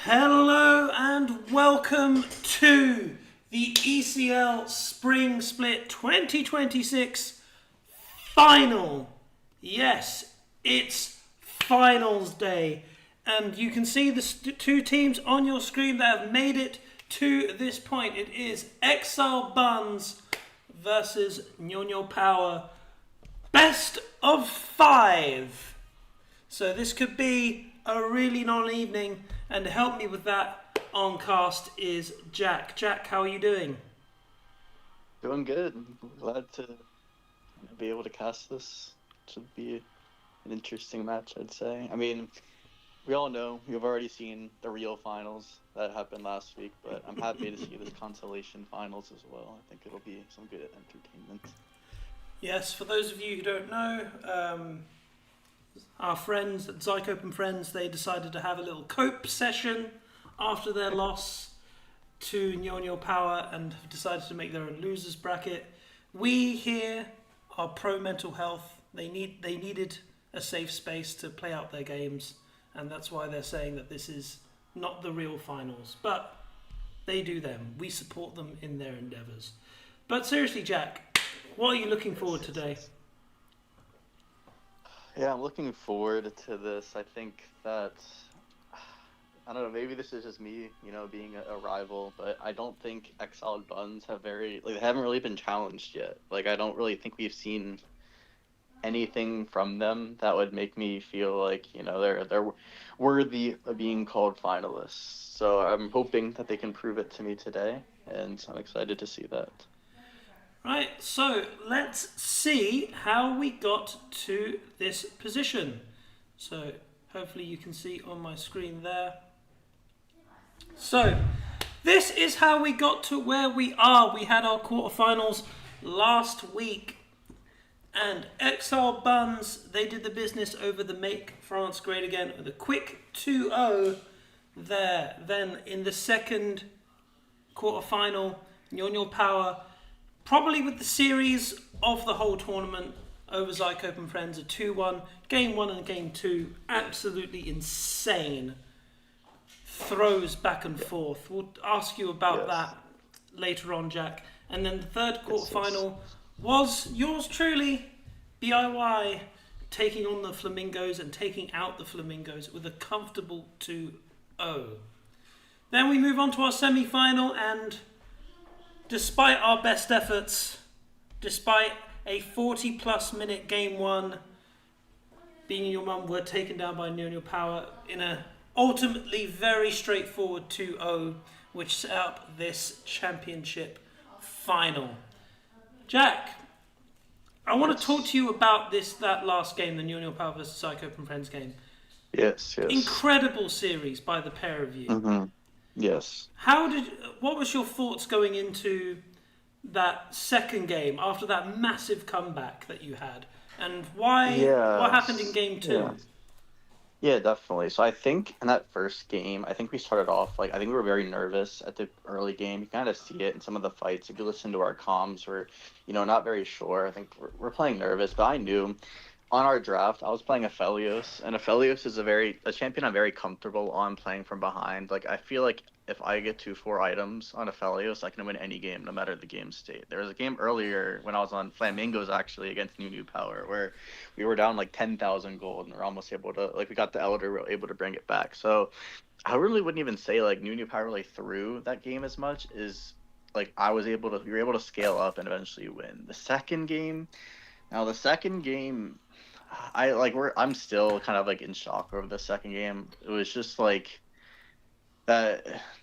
Hello and welcome to the ECL Spring Split 2026 final. Yes, it's finals day. And you can see the two teams on your screen that have made it to this point. It is Exiled Bunzz versus NiuNiuPower. Best of 5. So this could be a really long evening, and to help me with that on cast is Jack. Jack, how are you doing? Doing good. Glad to be able to cast this. Should be an interesting match, I'd say. I mean, we all know, we've already seen the real finals that happened last week, but I'm happy to see this consolation finals as well. I think it'll be some good entertainment. Yes, for those of you who don't know, our friends at Zycope and Friends, they decided to have a little cope session after their loss to NiuNiuPower and have decided to make their own losers bracket. We here are pro mental health. They needed a safe space to play out their games, and that's why they're saying that this is not the real finals. But they do them. We support them in their endeavours. But seriously, Jack, what are you looking forward to today? Yeah, I'm looking forward to this. I think that, I don't know, maybe this is just me, being a rival, but I don't think Exiled Bunzz they haven't really been challenged yet. Like, I don't really think we've seen anything from them that would make me feel like, they're worthy of being called finalists. So I'm hoping that they can prove it to me today, and I'm excited to see that. Right, so let's see how we got to this position. So hopefully you can see on my screen there. So this is how we got to where we are. We had our quarterfinals last week, and Exiled Bunzz, they did the business over the Make France Great Again with a quick 2-0 there. Then in the second quarterfinal, NiuNiuPower, probably with the series of the whole tournament over Zycope and Friends, a 2-1. Game 1 and Game 2, absolutely insane throws back and forth. We'll ask you about that later on, Jack. And then the third quarterfinal was yours truly, BIY, taking on the Flamingos and taking out the Flamingos with a comfortable 2-0. Then we move on to our semi-final, and despite our best efforts, despite a 40-plus minute Game 1, Being Your Mum were taken down by NiuNiuPower in a ultimately very straightforward 2-0, which set up this championship final. Jack, I want to talk to you about that last game, the NiuNiuPower versus Zycope and Friends game. Yes. Incredible series by the pair of you. Mm-hmm. Yes. What was your thoughts going into that second game after that massive comeback that you had, and what happened in Game 2? Yeah, definitely. So I think in that first game, I think we started off I think we were very nervous at the early game. You kind of see it in some of the fights. If you listen to our comms, we're not very sure. I think we're playing nervous, but I knew on our draft I was playing Aphelios, and Aphelios is a champion I'm very comfortable on playing from behind. Like, I feel like if I get 2-4 items on Aphelios, I can win any game, no matter the game state. There was a game earlier when I was on Flamingos, actually, against NiuNiuPower, where we were down like 10,000 gold, and we're almost able to, we got the Elder, we were able to bring it back. So I really wouldn't even say like NiuNiuPower really threw that game as much as we were able to scale up and eventually win. The second game, I'm still kind of in shock over the second game. It was just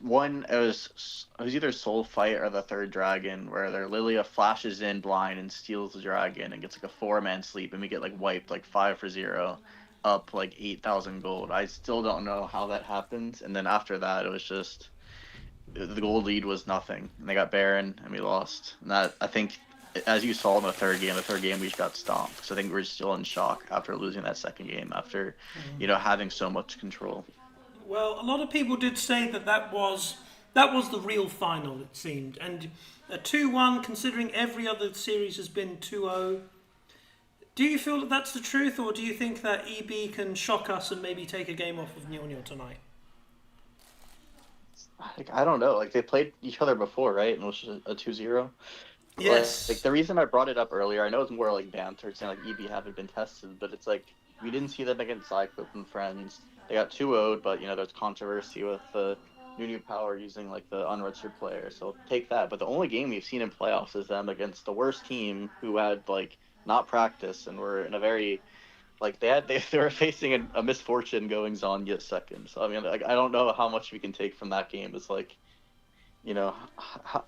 one, it was either Soul Fight or the third dragon, where their Lilia flashes in blind and steals the dragon and gets a 4-man sleep, and we get wiped 5-0, up 8,000 gold. I still don't know how that happened. And then after that, it was just the gold lead was nothing, and they got Baron and we lost. And that, I think, as you saw in the third game we just got stomped. So I think we're still in shock after losing that second game, after having so much control. Well, a lot of people did say that was the real final, it seemed. And a 2-1, considering every other series has been 2-0. Do you feel that that's the truth, or do you think that EB can shock us and maybe take a game off of NiuNiu tonight? I don't know. They played each other before, right? And it was just a 2-0. Yes. The reason I brought it up earlier, I know it's more banter, saying EB haven't been tested, but it's we didn't see them against Zycope and Friends. They got 2-0'd, but there's controversy with the NiuNiuPower using the unregistered player, so take that. But the only game we've seen in playoffs is them against the worst team, who had not practice and were in a very they were facing a misfortune goings on yet second. So I mean, I don't know how much we can take from that game. It's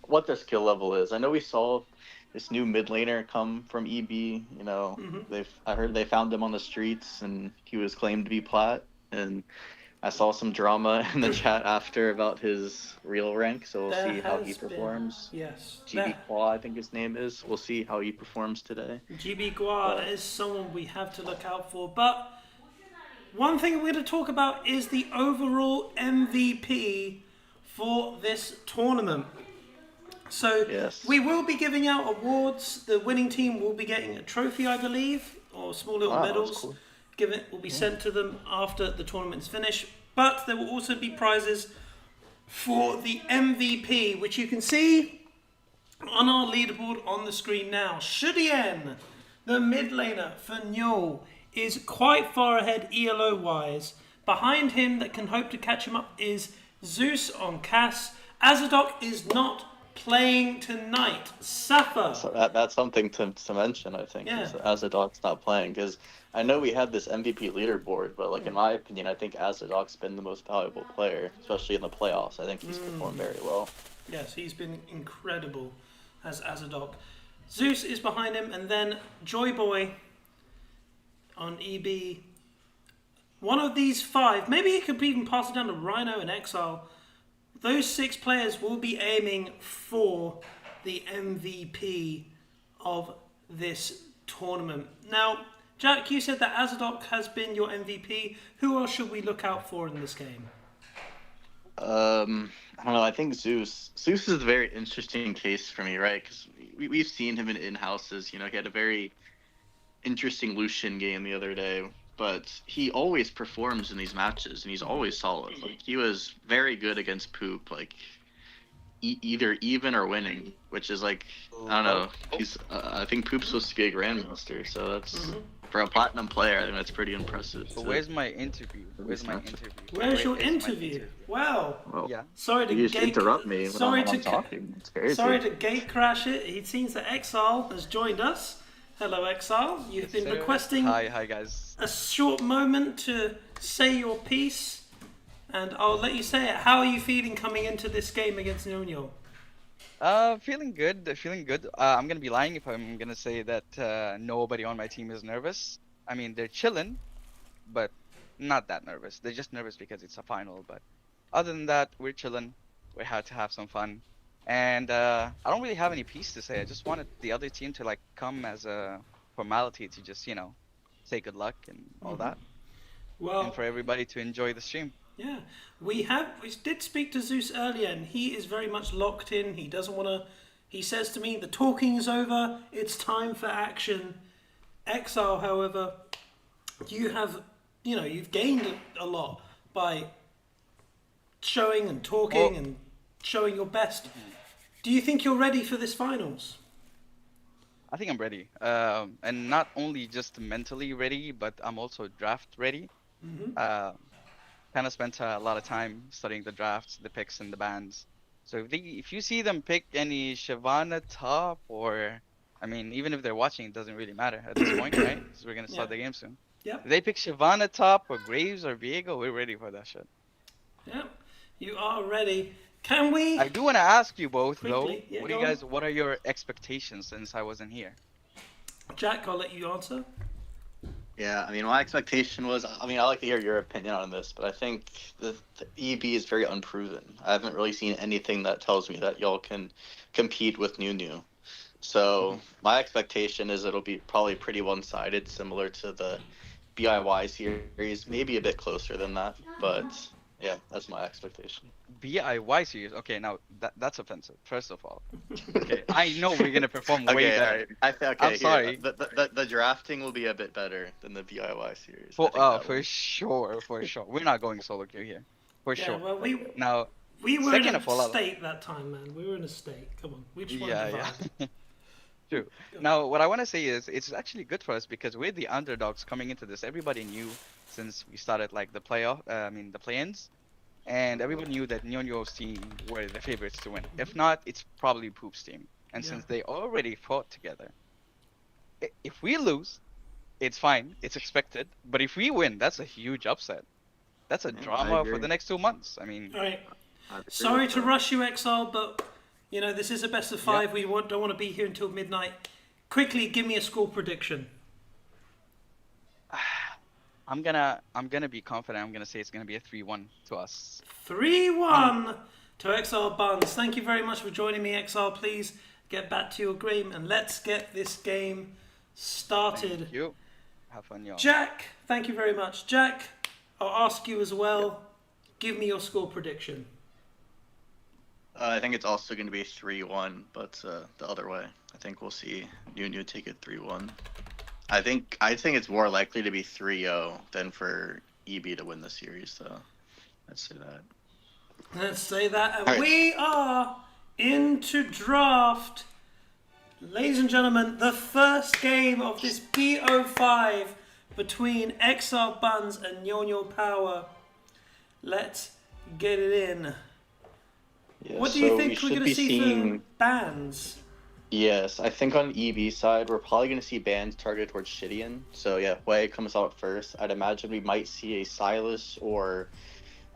what their skill level is. I know we saw this new mid laner come from EB. I heard they found him on the streets, and he was claimed to be plat. And I saw some drama in the chat after about his real rank, so we'll There see how he has been, performs. yes. GB Qua, I think his name is. We'll see how he performs today. GB Gua is someone we have to look out for. But one thing we're going to talk about is the overall MVP for this tournament. So Yes. we will be giving out awards. The winning team will be getting a trophy, I believe, or small little Wow, medals. that's cool. Will be sent to them after the tournament's finished. But there will also be prizes for the MVP, which you can see on our leaderboard on the screen now. Shudien, the mid laner for NiuNiu, is quite far ahead ELO wise. Behind him that can hope to catch him up is Zeus on Cass. Azadok is not playing tonight. Safa. So that's something to mention, I think, Yeah. is that Azadok's not playing, because I know we had this MVP leaderboard, but like in my opinion, I think Azadok's been the most valuable player, especially in the playoffs. I think he's performed very well. Yes, he's been incredible as Azadok. Zeus is behind him, and then Joy Boy on EB. One of these five, maybe he could even pass it down to Rhino and Exile. Those 6 players will be aiming for the MVP of this tournament. Now, Jack, you said that Azadok has been your MVP. Who else should we look out for in this game? I don't know. I think Zeus. Zeus is a very interesting case for me, right? Because we've seen him in in-houses. You know, he had a very interesting Lucian game the other day, but he always performs in these matches, and he's always solid. Like, he was very good against Poop, like either even or winning, which is like, I don't know. He's I think Poop's supposed to be a grandmaster, so that's for a platinum player. I think that's pretty impressive. But where's my interview? Where's my interview? Where's your Where is my interview? Wow. Well, Yeah. Sorry to you just interrupt me when I'm talking. It's crazy. Sorry to gate crash it. It seems that Exile has joined us. Hello, Exile. You've been requesting Hi guys. a short moment to say your piece, and I'll let you say it. How are you feeling coming into this game against NiuNiu? Feeling good. Feeling good. I'm gonna be lying if I'm gonna say that nobody on my team is nervous. I mean, they're chilling, but not that nervous. They're just nervous because it's a final. But other than that, we're chilling. We had to have some fun. And I don't really have any piece to say. I just wanted the other team to like come as a formality to just, you know, say good luck and all that. Well, And for everybody to enjoy the stream. yeah, we did speak to Zeus earlier, and he is very much locked in. He doesn't want to. He says to me, "The talking is over. It's time for action." Exile, however, you've gained a lot by showing and talking and showing your best. Do you think you're ready for this finals? I think I'm ready. And not only just mentally ready, but I'm also draft ready. Kind of spent a lot of time studying the drafts, the picks, and the bans. So if you see them pick any Shyvana top, or I mean, even if they're watching, it doesn't really matter at this point, right? Because we're gonna start the game soon. Yep. If they pick Shyvana top or Graves or Viego, we're ready for that shit. Yep. You are ready. Can we? I do want to ask you both Quickly, though. yeah, What go do on. you guys? What are your expectations since I wasn't here? Jack, I'll let you answer. Yeah, I mean, my expectation was, I mean, I'd like to hear your opinion on this, but I think the EB is very unproven. I haven't really seen anything that tells me that y'all can compete with NiuNiu. So my expectation is it'll be probably pretty one-sided, similar to the BIY series, maybe a bit closer than that, but yeah, that's my expectation. BIY series. Okay, now that's offensive. First of all, okay, I know we're gonna perform way Okay, better. okay, I'm sorry. The drafting will be a bit better than the BIY series. I For think that for will. sure, for sure. We're not going solo queue here, for Yeah, sure. well, Now, we were second in of a all, state that time, man. We were in a state. Come on, we just want to yeah. divide. True. Now, what I want to say is it's actually good for us because we're the underdogs coming into this. Everybody knew since we started like the the play-ins, and everyone knew that NiuNiu's team were the favorites to win. If not, it's probably Poop's team. And since they already fought together, if we lose, it's fine. It's expected. But if we win, that's a huge upset. That's a drama for the next 2 months. I mean, All right. Sorry to rush you, Exile, but you know this is a best of 5. We don't want to be here until midnight. Quickly, give me a score prediction. I'm gonna be confident. I'm gonna say it's gonna be a 3-1 to us. 3-1 to Exiled Bunzz. Thank you very much for joining me, Exile. Please get back to your game and let's get this game started. Thank you. Have fun, y'all. Jack, thank you very much. Jack, I'll ask you as well. Give me your score prediction. I think it's also going to be 3-1, but the other way. I think we'll see NiuNiu take it 3-1. I think it's more likely to be 3-0 than for EB to win the series, though. Let's say that. Let's say that. And All right. we are into draft. Ladies and gentlemen, the first game of this BO5 between Exiled Bunzz and NiuNiuPower. Let's get it in. Yeah, What do you so think we we're should going to be see seeing... for bans? Yes, I think on EB side, we're probably going to see bans targeted towards Shidian. So yeah, Wei comes out first. I'd imagine we might see a Silas or...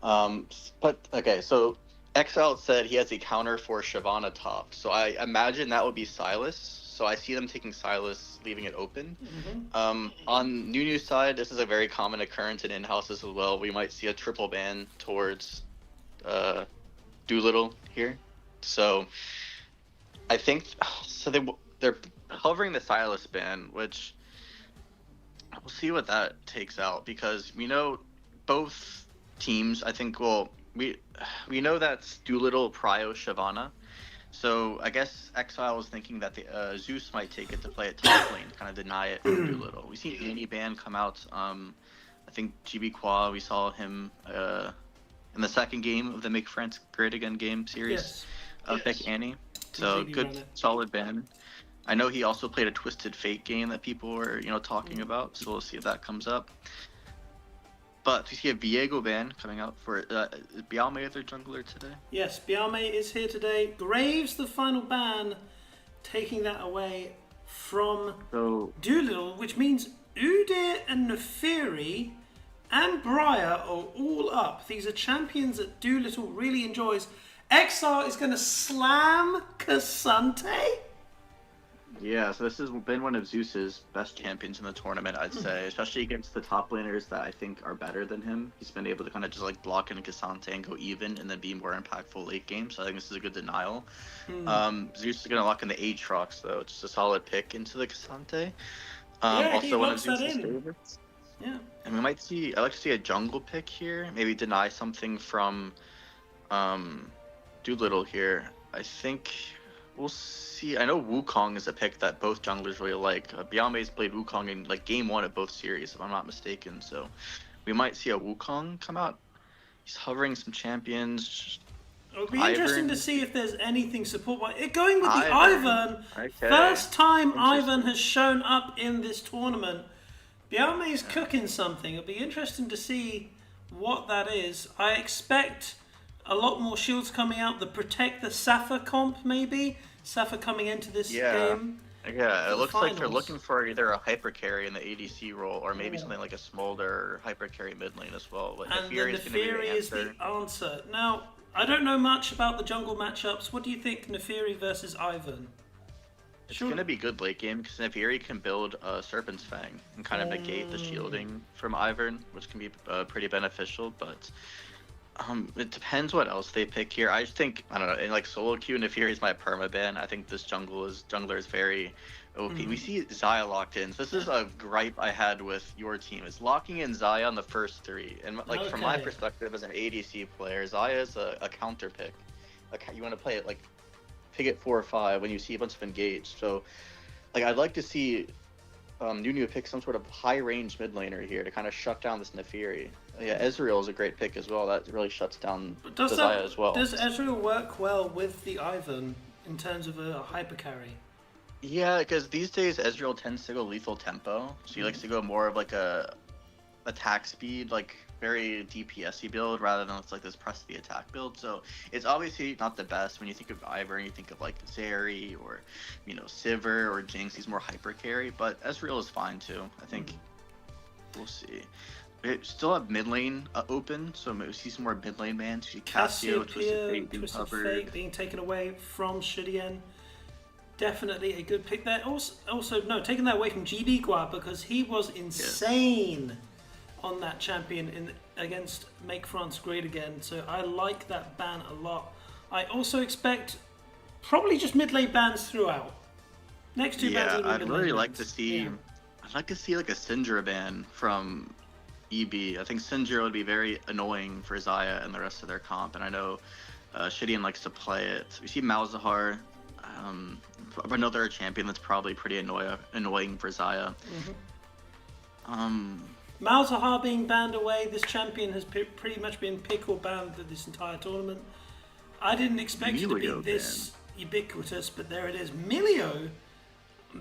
But, okay, so Exiled said he has a counter for Shyvana top. So I imagine that would be Silas. So I see them taking Silas, leaving it open. On NiuNiu's side, this is a very common occurrence in in-houses as well. We might see a triple ban towards Doolittle here. So I think they're hovering the Silas ban, which we'll see what that takes out, because we know both teams, I think, we know that's Doolittle, Prio, Shyvana. So I guess Exile was thinking that the Zeus might take it to play at top lane, to kind of deny it from Doolittle. We see Annie ban come out. I think GB Qua, we saw him in the second game of the Make France Great Again game series. Pick Annie. So good, solid ban. I know he also played a Twisted Fate game that people were, talking about. So we'll see if that comes up. But we see a Viego ban coming out for Bialme, their jungler today. Yes, Bialme is here today. Graves, the final ban, taking that away from Doolittle, which means Udyr and Neferi and Briar are all up. These are champions that Doolittle really enjoys. Exile is going to slam Cassante. Yeah, so this has been one of Zeus's best champions in the tournament, I'd say, especially against the top laners that I think are better than him. He's been able to kind of just like block in Cassante and go even and then be more impactful late game, so I think this is a good denial. Zeus is going to lock in the Aatrox, though. It's just a solid pick into the Cassante. Also one of Zeus's favorites. Yeah. And we might see, I'd like to see a jungle pick here, maybe deny something from Doolittle here. I think we'll see. I know Wukong is a pick that both junglers really like. Bialme's played Wukong in like game 1 of both series, if I'm not mistaken. So we might see a Wukong come out. He's hovering some champions. It'll be interesting to see if there's anything support. Going with the Ivern. Okay. First time Ivern has shown up in this tournament. Bialme is cooking something. It'll be interesting to see what that is. I expect a lot more shields coming out. The Protect the Safa comp, maybe. Safa coming into this game. Yeah, it looks like they're looking for either a hyper carry in the ADC role or maybe something like a Smolder or hyper carry mid lane as well. But And Neferi the Neferi is the answer. Now, I don't know much about the jungle matchups. What do you think, Neferi versus Ivern? It's going to be good late game because Neferi can build Serpent's Fang and kind of negate the shielding from Ivern, which can be pretty beneficial, but it depends what else they pick here. I just think, I don't know, in like solo queue, Neferi is my permaban. I think this jungler is very OP. We see Xayah locked in. So this is a gripe I had with your team, is locking in Xayah on the first 3. And like from my perspective as an ADC player, Xayah is a counter pick. You want to play it like pick it 4 or 5 when you see a bunch of engaged. So like I'd like to see NiuNiu pick some sort of high range mid laner here to kind of shut down this Neferi. Yeah, Ezreal is a great pick as well. That really shuts down Xayah as well. Does Ezreal work well with the Ivern in terms of a hyper carry? Yeah, because these days Ezreal tends to go lethal tempo. So he likes to go more of like a attack speed, like very DPS-y build rather than it's like this press the attack build. So it's obviously not the best when you think of Ivern. You think of like Zeri or Sivir or Jinx. He's more hyper carry, but Ezreal is fine too. I think we'll see. We still have mid lane open, so maybe see some more mid lane bans. Cassiopeia, Twisted Fate being taken away from Shidian. Definitely a good pick there. Also, no, taking that away from GB Gua because he was insane on that champion against Make France Great Again. So I like that ban a lot. I also expect probably just mid lane bans throughout. Next two bans. Yeah, I'd really like to bans. see. Yeah. I'd like to see like a Syndra ban from EB. I think Syndra would be very annoying for Xayah and the rest of their comp, and I know Shidian likes to play it. We see Malzahar, another champion that's probably pretty annoying for Xayah. Malzahar being banned away. This champion has pretty much been pick or banned this entire tournament. I didn't expect it to be this ubiquitous, but there it is. Milio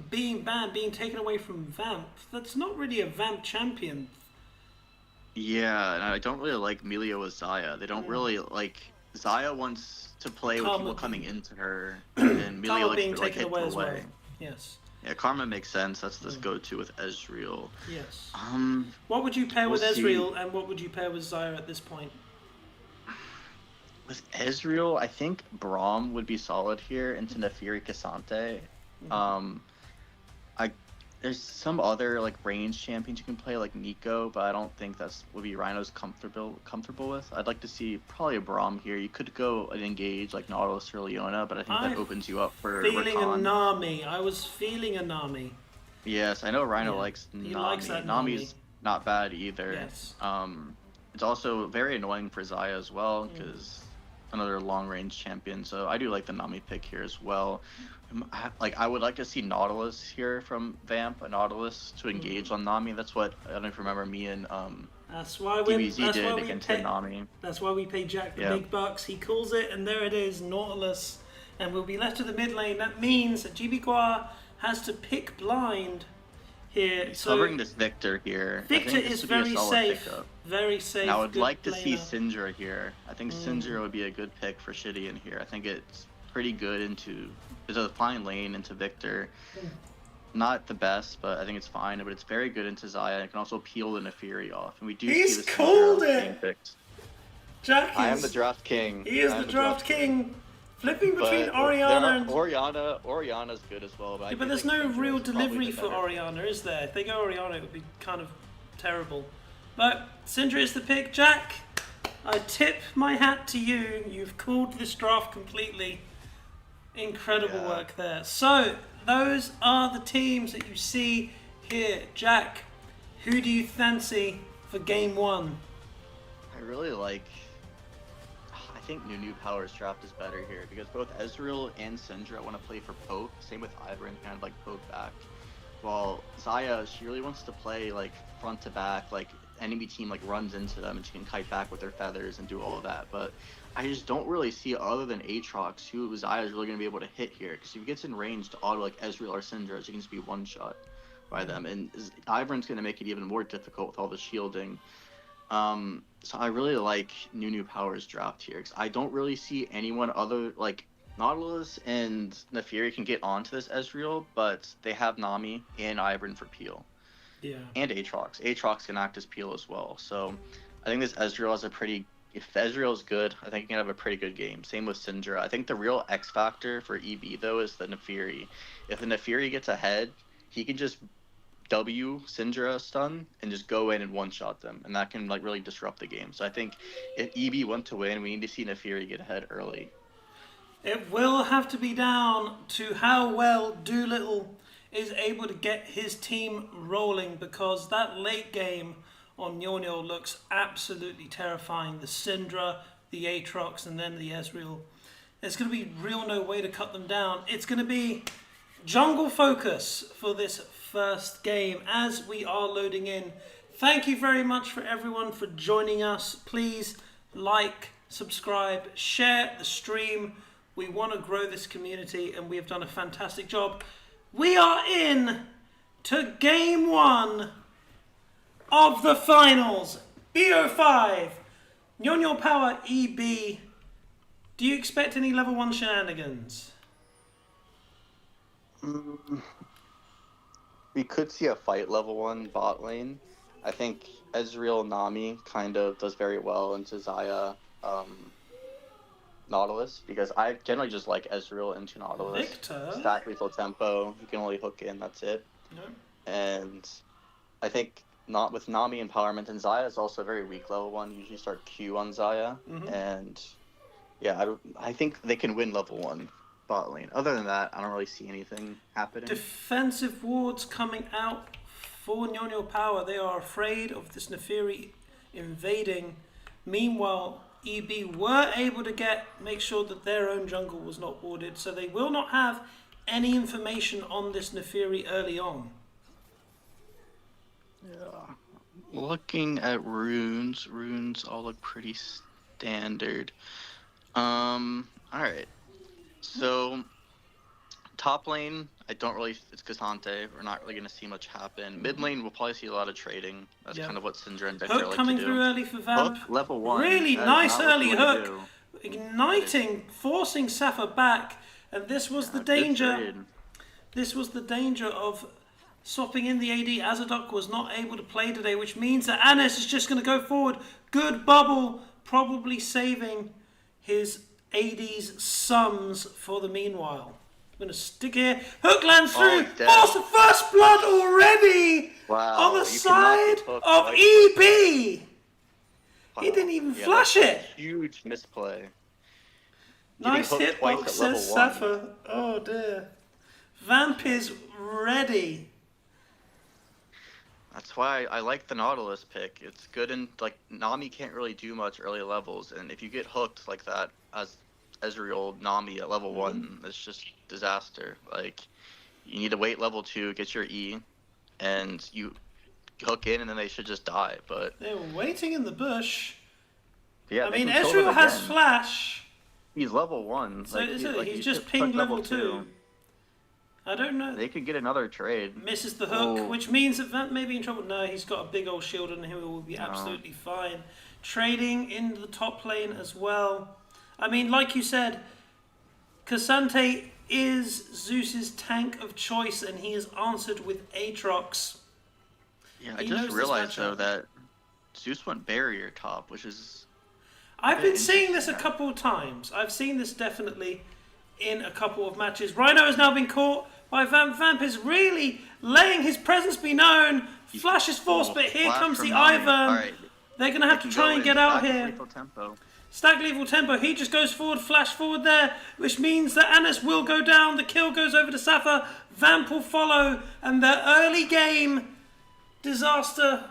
being banned, being taken away from Vamp. That's not really a Vamp champion. Yeah, and I don't really like Milio with Xayah. They don't really like. Xayah wants to play with people coming into her, and Milio likes to like hit away. Well. Yes. Yeah, Karma makes sense. That's this go-to with Ezreal. Yes. What would you pair with Ezreal, and what would you pair with Xayah at this point? With Ezreal, I think Braum would be solid here into Nefiri Cassante. There's some other like range champions you can play like Nico, but I don't think would be Rhino's comfortable with. I'd like to see probably a Braum here. You could go and engage like Nautilus or Leona, but I think that opens you up for feeling Rakan. a Nami. I was feeling a Nami. Yes, I know Rhino likes Nami. He likes that Nami's not bad either. Yes. It's also very annoying for Xayah as well because another long range champion. So I do like the Nami pick here as well. Like I would like to see Nautilus here from Vamp, a Nautilus to engage on Nami. That's what I don't know if you remember me and that's why DBZ did against Nami. That's why we pay Jack the big bucks. He calls it, and there it is, Nautilus, and we'll be left to the mid lane. That means that GB Gua has to pick blind here. He's covering this Victor here. Victor is very safe. Very safe. And I would like to see Syndra here. I think Syndra would be a good pick for Shidian here. I think it's pretty good into. There's a fine lane into Victor. Not the best, but I think it's fine. But it's very good into Xayah. It can also peel the Nefiri off. And we do see this called it! Jack I am the draft king. He is the draft king. Flipping between Orianna and... Orianna's good as well. But, but there's no real delivery for Orianna, is there? If they go Orianna, it would be kind of terrible. But Syndra is the pick. Jack, I tip my hat to you. You've called this draft completely. Incredible work there. So, those are the teams that you see here. Jack, who do you fancy for game one? I really like... I think NiuNiuPower's draft is better here because both Ezreal and Syndra want to play for poke. Same with Ivern, kind of like poke back. While Xayah, she really wants to play like front to back, like enemy team like runs into them and she can kite back with her feathers and do all of that. But I just don't really see, other than Aatrox, who Xayah is really going to be able to hit here. Because if he gets in range to auto like Ezreal or Syndra, she can just be one-shot by them. And Ivern's going to make it even more difficult with all the shielding. So I really like NiuNiuPower's draft here. Because I don't really see anyone other, like Nautilus and Nefiri can get onto this Ezreal, but they have Nami and Ivern for peel. Yeah. And Aatrox. Aatrox can act as peel as well. So I think this Ezreal has a pretty... If Ezreal is good, I think he can have a pretty good game. Same with Syndra. I think the real X factor for EB, though, is the Nefiri. If the Nefiri gets ahead, he can just W Syndra stun and just go in and one-shot them. And that can like really disrupt the game. So I think if EB wants to win, we need to see Nefiri get ahead early. It will have to be down to how well Doolittle is able to get his team rolling, because that late game on NiuNiu looks absolutely terrifying. The Syndra, the Aatrox, and then the Ezreal. There's going to be real no way to cut them down. It's going to be jungle focus for this first game as we are loading in. Thank you very much for everyone for joining us. Please like, subscribe, share the stream. We want to grow this community and we have done a fantastic job. We are in to game one of the finals. BO5, NiuNiuPower EB. Do you expect any level 1 shenanigans? We could see a fight level 1 bot lane. I think Ezreal Nami kind of does very well into Xayah Nautilus, because I generally just like Ezreal into Nautilus. Victor? Stack lethal tempo, you can only hook in, that's it. No. And I think not with Nami empowerment, and Xayah is also a very weak level 1. You usually start Q on Xayah, and yeah, I think they can win level 1 bot lane. Other than that, I don't really see anything happening. Defensive wards coming out for NiuNiuPower. They are afraid of this Neferi invading. Meanwhile, EB were able to make sure that their own jungle was not warded, so they will not have any information on this Neferi early on. Yeah. Looking at runes all look pretty standard. Alright. So, top lane, I don't really, it's Cassante. We're not really going to see much happen. Mid lane, we'll probably see a lot of trading. That's kind of what Syndra and Victor Hook like to coming do. through early for Vamp. Hook, level 1. Really nice early hook. Do. Igniting, forcing Safa back. And this was the danger. This was the danger of swapping in the AD. Azadok was not able to play today, which means that Anis is just going to go forward. Good bubble, probably saving his AD's sums for the meanwhile. I'm going to stick here. Hook lands through. Oh, first blood already on the side of EB. He didn't even flash it. Huge misplay. Nice hitbox, says Safa. Oh dear. Vamp is ready. That's why I like the Nautilus pick. It's good in, like, Nami can't really do much early levels, and if you get hooked like that as Ezreal Nami at level 1, it's just disaster. Like, you need to wait level 2, get your E, and you hook in, and then they should just die. But they were waiting in the bush. Yeah, I mean, Ezreal has flash. He's level 1. So he's just pinged level 2. I don't know. They could get another trade. Misses the hook, which means that Vamp may be in trouble. No, he's got a big old shield and he will be absolutely fine. Trading in the top lane as well. I mean, like you said, Cassante is Zeus's tank of choice, and he is answered with Aatrox. Yeah, I just realized, though, that Zeus went barrier top, which is... I've been seeing this a couple of times. I've seen this definitely in a couple of matches. Rhino has now been caught by Vamp. Vamp is really letting his presence be known. Flash is forced, but here comes the Ivern. They're going to have to try and get out here. Stack lethal tempo. He just goes forward, flash forward there, which means that Anis will go down. The kill goes over to Safa. Vamp will follow, and the early game disaster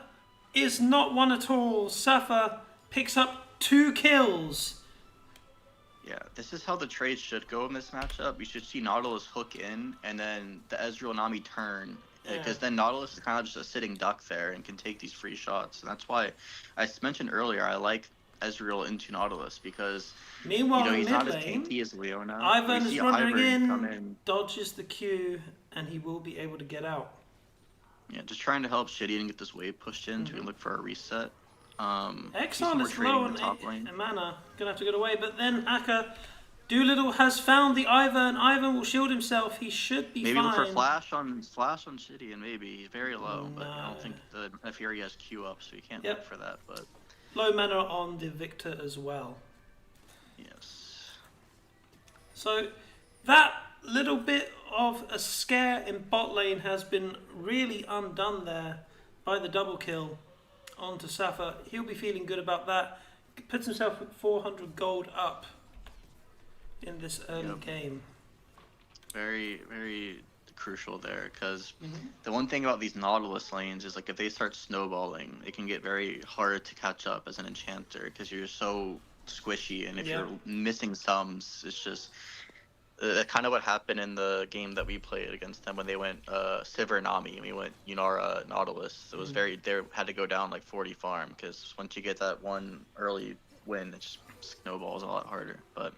is not one at all. Safa picks up 2 kills. Yeah, this is how the trade should go in this matchup. You should see Nautilus hook in, and then the Ezreal Nami turn. Because then Nautilus is kind of just a sitting duck there and can take these free shots. And that's why I mentioned earlier I like Ezreal into Nautilus, because meanwhile, he's not as tanky as Leona. Ivern is running in, dodges the Q, and he will be able to get out. Yeah, just trying to help Shitty and get this wave pushed in so we look for a reset. Exxon is low on mana, gonna have to get away, but then Hacker Doolittle has found the Ivern. Ivern will shield himself. He should be fine. Maybe look for flash on Shitty, and maybe he's very low, but I don't think the Neferi has Q up, so you can't look for that. But low mana on the Victor as well. Yes. So that little bit of a scare in bot lane has been really undone there by the double kill onto Safa. He'll be feeling good about that. Puts himself with 400 gold up in this early game. Very, very crucial there, because the one thing about these Nautilus lanes is, like, if they start snowballing, it can get very hard to catch up as an enchanter, because you're so squishy, and if you're missing sums, it's just kind of what happened in the game that we played against them when they went Sivir Nami, and we went Yunara Nautilus. It was they had to go down like 40 farm, because once you get that one early win, it just snowballs a lot harder. But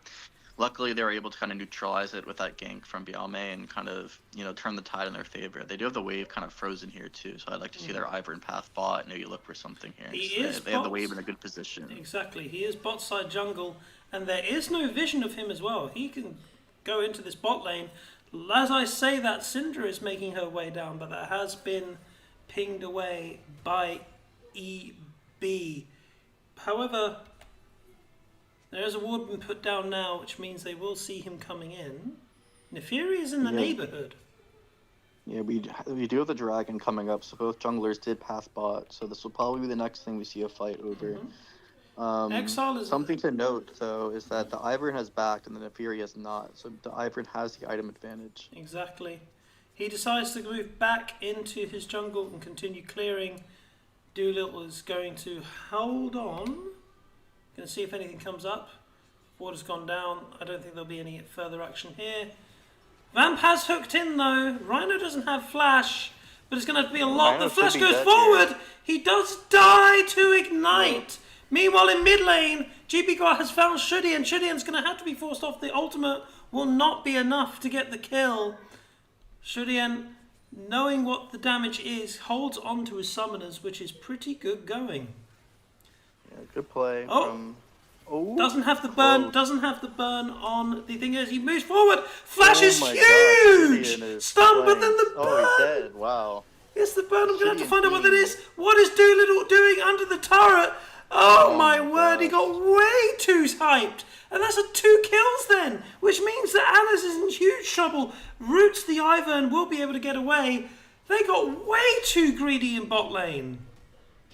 luckily they were able to kind of neutralize it with that gank from Bialme and kind of, turn the tide in their favor. They do have the wave kind of frozen here too, so I'd like to see their Ivern path bot and maybe look for something here. They have the wave in a good position. Exactly, he is bot side jungle, and there is no vision of him as well. He can go into this bot lane. As I say that, Syndra is making her way down, but that has been pinged away by EB. However, there is a ward been put down now, which means they will see him coming in. Neferi is in the neighborhood. Yeah, we do have the dragon coming up, so both junglers did path bot, so this will probably be the next thing we see a fight over. Exile is... Something to note, though, is that the Ivern has backed and the Nefiri has not, so the Ivern has the item advantage. Exactly. He decides to move back into his jungle and continue clearing. Doolittle is going to hold on. Going to see if anything comes up. Water's gone down. I don't think there'll be any further action here. Vamp has hooked in though. Rhino doesn't have flash, but it's going to have to be a lot. The flash goes forward. Here. He does die to ignite. Yep. Meanwhile, in mid lane, GBGuar has found Shudi, and Shudian's going to have to be forced off. The ultimate will not be enough to get the kill. Shudian, knowing what the damage is, holds on to his summoners, which is pretty good going. Yeah, good play. Doesn't have the burn. Doesn't have the burn on the thing as he moves forward. Flash is huge. Stun, but then the burn. Oh, he's dead. Wow. It's the burn. I'm gonna have to find out what that is. What is Doolittle doing under the turret? Oh my word! He got way too hyped, and that's 2 kills then, which means that Alice is in huge trouble. Roots the Ivern will be able to get away. They got way too greedy in bot lane.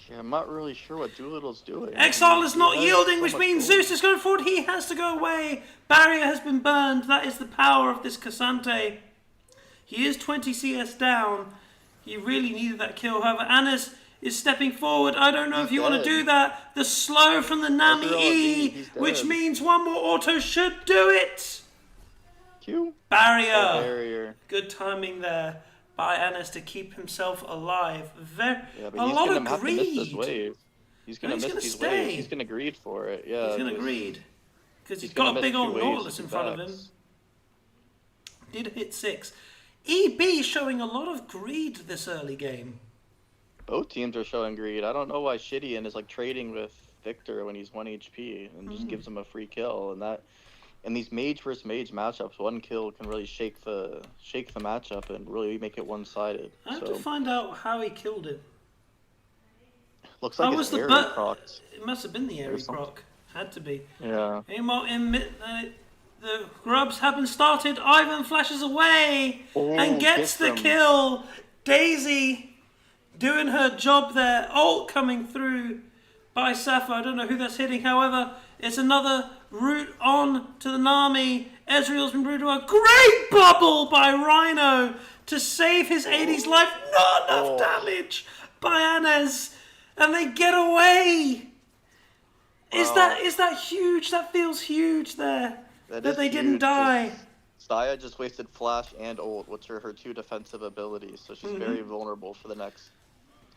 Yeah, I'm not really sure what Doolittle's doing. Exile is not yielding, which means Zeus is going forward. He has to go away. Barrier has been burned. That is the power of this Cassante. He is 20 CS down. He really needed that kill. However, Anis is stepping forward. I don't know if you want to do that. The slow from the Nami E, which means one more auto should do it. Q. Barrier. Good timing there by Anis to keep himself alive. A lot of greed. He's going to miss these waves. He's going to greed for it. Yeah. He's going to greed. Because he's got a big old Nautilus in front of him. Did hit 6. EB showing a lot of greed this early game. Both teams are showing greed. I don't know why Shidian is like trading with Victor when he's 1 HP and just gives him a free kill. And that, in these mage versus mage matchups, 1 kill can really shake the matchup and really make it one-sided. I have to find out how he killed it. Looks like it's airy proc. It must have been the airy proc. Had to be. Yeah. Meanwhile, the grubs haven't started. Ivan flashes away and gets the kill. Daisy doing her job there. Ult coming through by Sappho. I don't know who that's hitting. However, it's another route on to the Nami. Ezreal's been brewed to a great bubble by Rhino to save his 80s life. Not enough damage by Anez. And they get away. Wow. Is that huge? That feels huge there. That they didn't die. Saya just wasted flash and ult, which are her 2 defensive abilities, so she's very vulnerable for the next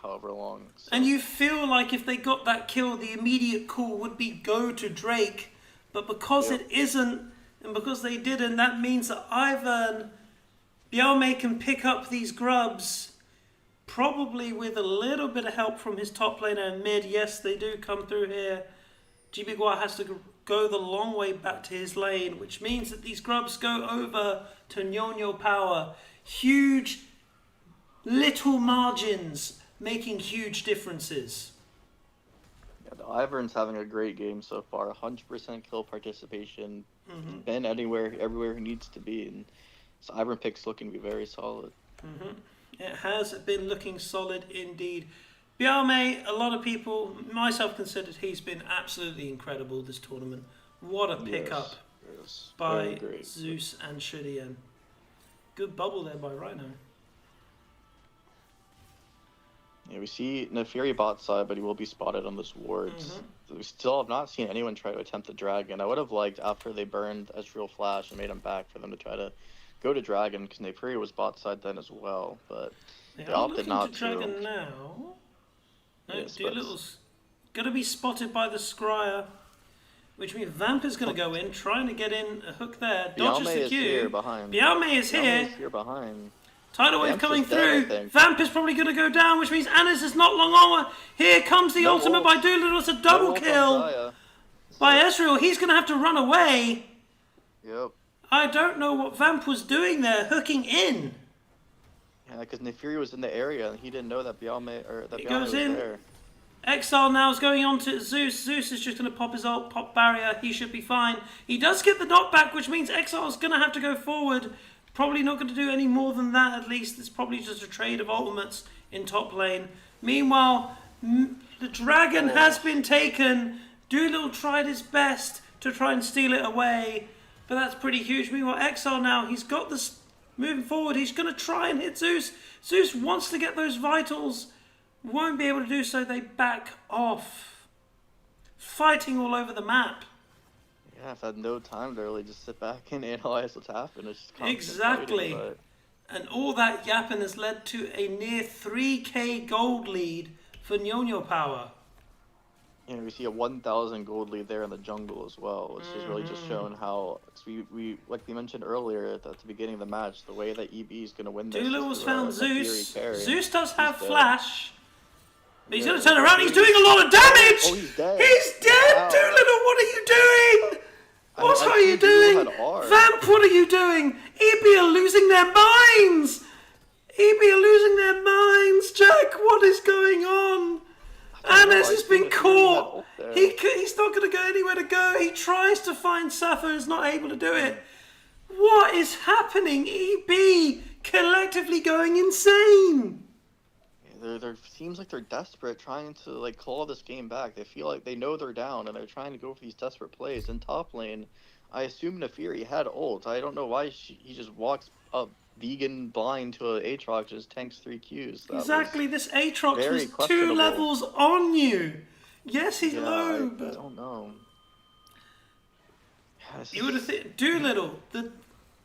however long. So. And you feel like if they got that kill, the immediate call would be go to Drake. But because it isn't, and because they didn't, that means that Ivern, Bielme can pick up these grubs, probably with a little bit of help from his top laner and mid. Yes, they do come through here. GBGuar has to go the long way back to his lane, which means that these grubs go over to NiuNiuPower. Huge little margins making huge differences. Yeah, the Ivern's having a great game so far. 100% kill participation. Been everywhere he needs to be, and so Ivern pick's looking to be very solid. It has been looking solid indeed. Bielme, a lot of people, myself considered, he's been absolutely incredible this tournament. What a pickup by Zeus and Shudian. Good bubble there by Rhino. Yeah, we see Nefiri bot side, but he will be spotted on this wards. We still have not seen anyone try to attempt the dragon. I would have liked, after they burned Ezreal Flash and made him back, for them to try to go to dragon, because Nefiri was bot side then as well, but they opted not to. Dragon now. No, yes, Doolittle's going to be spotted by the Scryer, which means Vamp is going to go in, trying to get in a hook there. Dodges the Q. Bielme is here. Behind. Tidal wave coming through. Vamp is probably going to go down, which means Anis is not long on. Here comes the ultimate by Doolittle. It's a double kill by Ezreal. He's going to have to run away. Yep. I don't know what Vamp was doing there, hooking in. Yeah, because Nefiri was in the area and he didn't know that Bielme was there. Exile now is going on to Zeus. Zeus is just going to pop his ult, pop barrier. He should be fine. He does get the knockback, which means Exile is going to have to go forward. Probably not going to do any more than that, at least. It's probably just a trade of ultimates in top lane. Meanwhile, the dragon has been taken. Doolittle tried his best to try and steal it away, but that's pretty huge. Meanwhile, Exile now, he's got this moving forward. He's going to try and hit Zeus. Zeus wants to get those vitals. Won't be able to do so. They back off. Fighting all over the map. Yeah, I've had no time to really just sit back and analyze what's happened. It's just constant Exactly. fighting, but... And all that yapping has led to a near 3k gold lead for NiuNiuPower. You know, we see a 1,000 gold lead there in the jungle as well, which has really just shown how we like we mentioned earlier at the beginning of the match, the way that EB is going to win this. Doolittle's found Zeus. Carry. Zeus does have He's flash. But he's going to turn around. He's doing a lot of damage. Oh, he's dead. He's dead. Wow. Doolittle, what are you doing? What are you doing? Vamp, what are you doing? EB are losing their minds. EB are losing their minds. Jack, what is going on? Anas has been caught. He's not going to go anywhere to go. He tries to find Sappho, is not able to do it. What is happening? EB collectively going insane. They're seems like they're desperate, trying to like claw this game back. They feel like they know they're down, and they're trying to go for these desperate plays. In top lane, I assume Nefiri had ult. I don't know why he just walks up vegan blind to a Aatrox, just tanks 3 Qs. Exactly, this Aatrox was 2 questionable. levels on you. Yes, he's low, I but don't know. Yeah, you would have thought Doolittle, the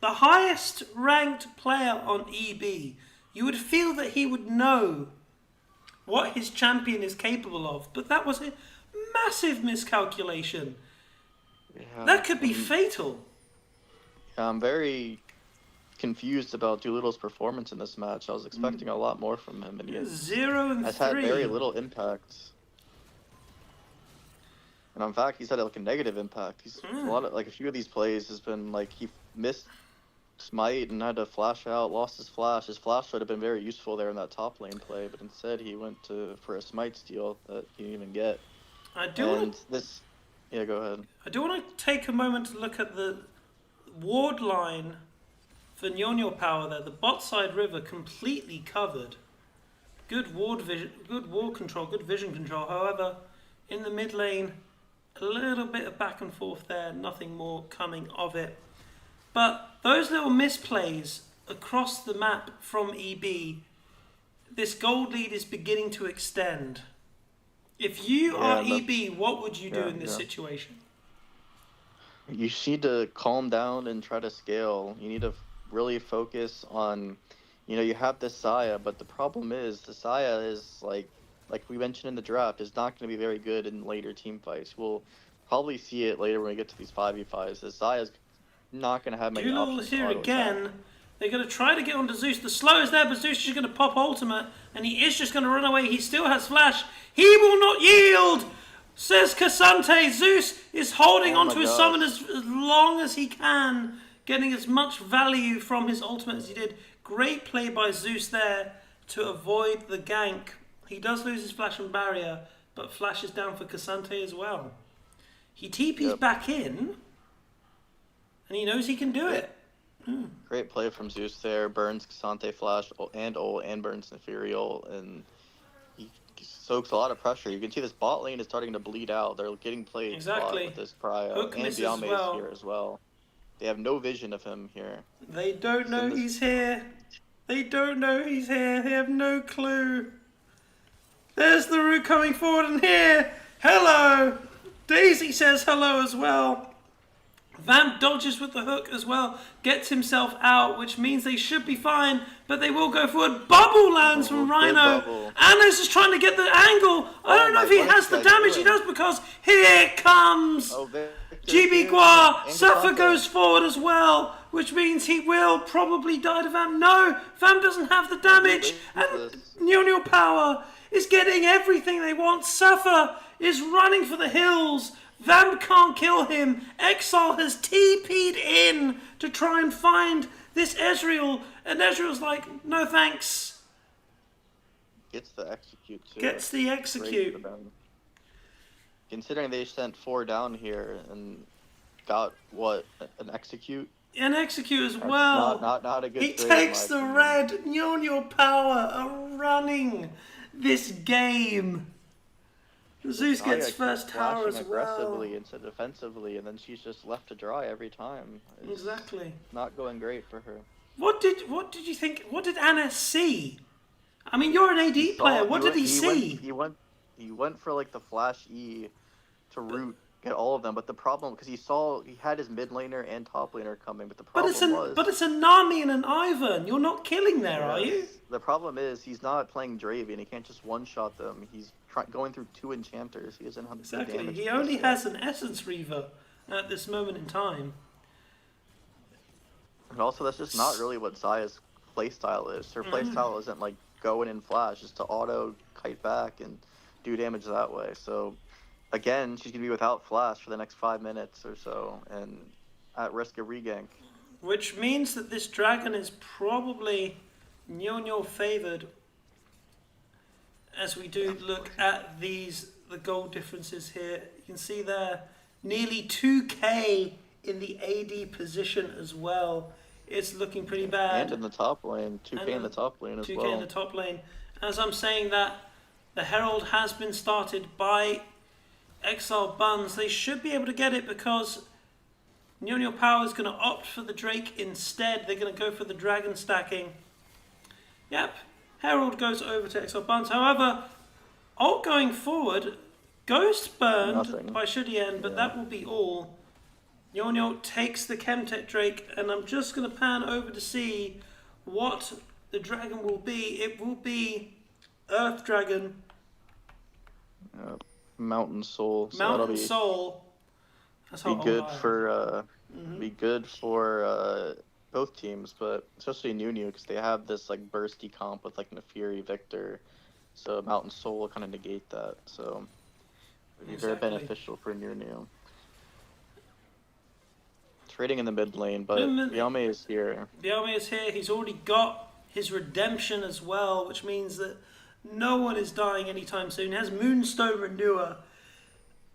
highest ranked player on EB, you would feel that he would know what his champion is capable of, but that was a massive miscalculation. Yeah, That could be fatal. Yeah, I'm very confused about Doolittle's performance in this match. I was expecting a lot more from him, and he has 0 and 3. had very little impact. And in fact, he's had like a negative impact. He's a lot of, like a few of these plays has been like he missed smite and had to flash out, lost his flash. His flash would have been very useful there in that top lane play, but instead he went for a smite steal that he didn't even get. Yeah, go ahead. I do want to take a moment to look at the ward line for NiuNiuPower there. The bot side river completely covered. Good ward vision, good ward control, good vision control. However, in the mid lane, a little bit of back and forth there, nothing more coming of it. But those little misplays across the map from EB, this gold lead is beginning to extend. If you are EB, what would you do in this situation? You need to calm down and try to scale. You need to really focus on, you know, you have this Saya, but the problem is the Saya is like we mentioned in the draft, is not going to be very good in later team fights. We'll probably see it later when we get to these 5v5s. The Saya's not going to have many Doolittle options. is here again. They're going to try to get onto Zeus. The slow is there, but Zeus is just going to pop ultimate, and he is just going to run away. He still has flash. He will not yield, says Cassante. Zeus is holding onto his summon as long as he can, getting as much value from his ultimate as he did. Great play by Zeus there to avoid the gank. He does lose his flash and barrier, but flash is down for Cassante as well. He TP's back in, and he knows he can do it. Great play from Zeus there. Burns Cassante flash and ult, and burns Nefiri ult, and he soaks a lot of pressure. You can see this bot lane is starting to bleed out. They're getting played Exactly. with this Prio, Hook and misses Biame well. is here as well. They have no vision of him here. They don't know he's here. They don't know he's here. They have no clue. There's the root coming forward, and here, hello. Daisy says hello as well. Vamp dodges with the hook as well, gets himself out, which means they should be fine, but they will go forward. Bubble lands from Rhino. Anos is trying to get the angle. I don't know if he has the damage he does, because here comes GB Gua. Safa goes forward as well, which means he will probably die to Vamp. No, Vamp doesn't have the damage, and NiuNiuPower is getting everything they want. Safa is running for the hills. Vamp can't kill him. Exile has TP'd in to try and find this Ezreal, and Ezreal's like, no thanks. Gets the execute too. Gets the execute. Considering they sent 4 down here and got, what, an execute? And execute as That's well. not a good He trade, takes in the my red. NiuNiuPower are running this game. Zeus opinion. gets Naya first keeps tower flashing as well. aggressively instead of defensively, and then she's just left to dry every time. It's Exactly. not going great for her. What did you think? What did Anna see? I mean, you're an AD player. What did he see? He went for like the flash E to root, get all of them. But the problem, because he had his mid laner and top laner coming, but the But problem it's a Nami and an Ivan. You're not killing there, are you? The problem is he's not playing Draven. He can't just one shot them. He's going through 2 enchanters. He doesn't have the Exactly. damage. He only has an Essence Reaver at this moment in time. And also, that's just not really what Zaya's playstyle is. Her playstyle isn't like go in and flash, just to auto kite back and do damage that way. So, again, she's gonna be without flash for the next 5 minutes or so, and at risk of regank. Which means that this dragon is probably NiuNiu favored. As we do look at the gold differences here, you can see there nearly 2k in the AD position as well. It's looking pretty bad. And in the top lane, 2k in the top lane as 2k well. in the top lane. As I'm saying that, the Herald has been started by Exiled Bunzz. They should be able to get it because NiuNiuPower is going to opt for the Drake instead. They're going to go for the dragon stacking. Yep, Herald goes over to Exiled Bunzz. However, ult going forward, Ghost burned Nothing. by Shudien, but that will be all. NiuNiu takes the Chemtech Drake, and I'm just going to pan over to see what the dragon will be. It will be Earth Dragon. Mountain Soul. So Mountain Soul. That's be good for be good for both teams, but especially NiuNiu because they have this like bursty comp with like Nefiri, Victor, so Mountain Soul will kind of negate that. So it'd be very beneficial for NiuNiu. Trading in the mid lane, but Yame is here. Yame is here. He's already got his redemption as well, which means that no one is dying anytime soon. He has Moonstone Renewer.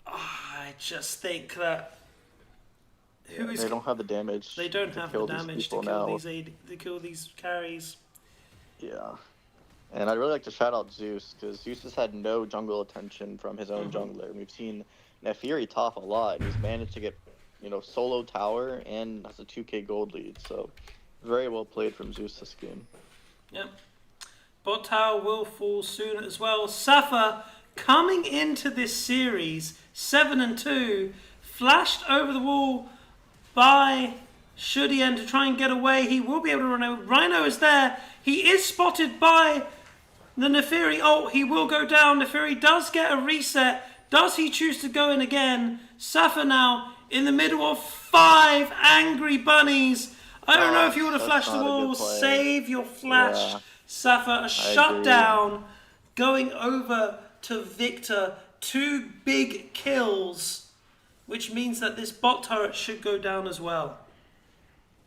I just think that they don't have the damage. They don't have the damage to kill these carries. Yeah, and I'd really like to shout out Zeus because Zeus has had no jungle attention from his own jungler. We've seen Nefiri top a lot, and he's managed to get solo tower and has a 2k gold lead. So very well played from Zeus this game. Yep. Bot tower will fall soon as well. Safa coming into this series 7-2, flashed over the wall by Shudien to try and get away. He will be able to run over. Rhino is there. He is spotted by the Nefiri ult. He will go down. Nefiri does get a reset. Does he choose to go in again? Safa now in the middle of 5 angry bunnies. I don't know if you want to flash the wall. Save your flash. Yeah, Safa, a shutdown going over to Victor. 2 big kills, which means that this bot turret should go down as well.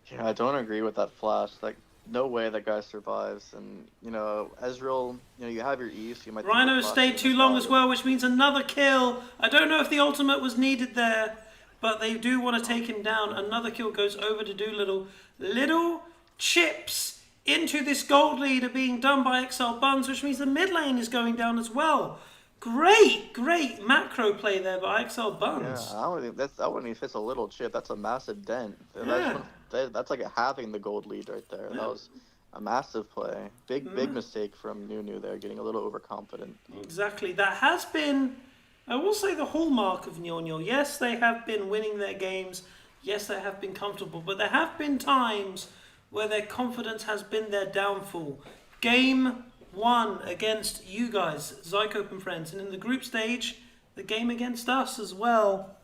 Yeah, I don't agree with that flash. Like, no way that guy survives. And, Ezreal, you have your E, so you might... Rhino stayed too long as well, which means another kill. I don't know if the ultimate was needed there, but they do want to take him down. Another kill goes over to Doolittle. Little chips into this gold lead are being done by Exiled Bunzz, which means the mid lane is going down as well. Great macro play there by Exiled Bunzz. Yeah, I wouldn't even if it's a little chip. That's a massive dent. That's like a halving the gold lead right there. That was a massive play. Big mistake from NiuNiu there, getting a little overconfident. Exactly. That has been, I will say, the hallmark of NiuNiu. Yes, they have been winning their games. Yes, they have been comfortable. But there have been times where their confidence has been their downfall. Game 1 against you guys, Zycope and friends. And in the group stage, the game against us as well.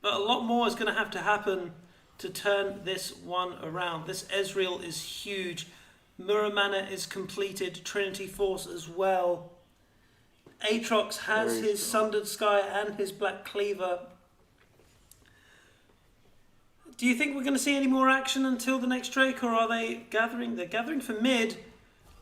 But a lot more is going to have to happen to turn this one around. This Ezreal is huge. Muramana is completed. Trinity Force as well. Aatrox has his Sundered Sky and his Black Cleaver. Do you think we're going to see any more action until the next Drake, or are they gathering? They're gathering for mid.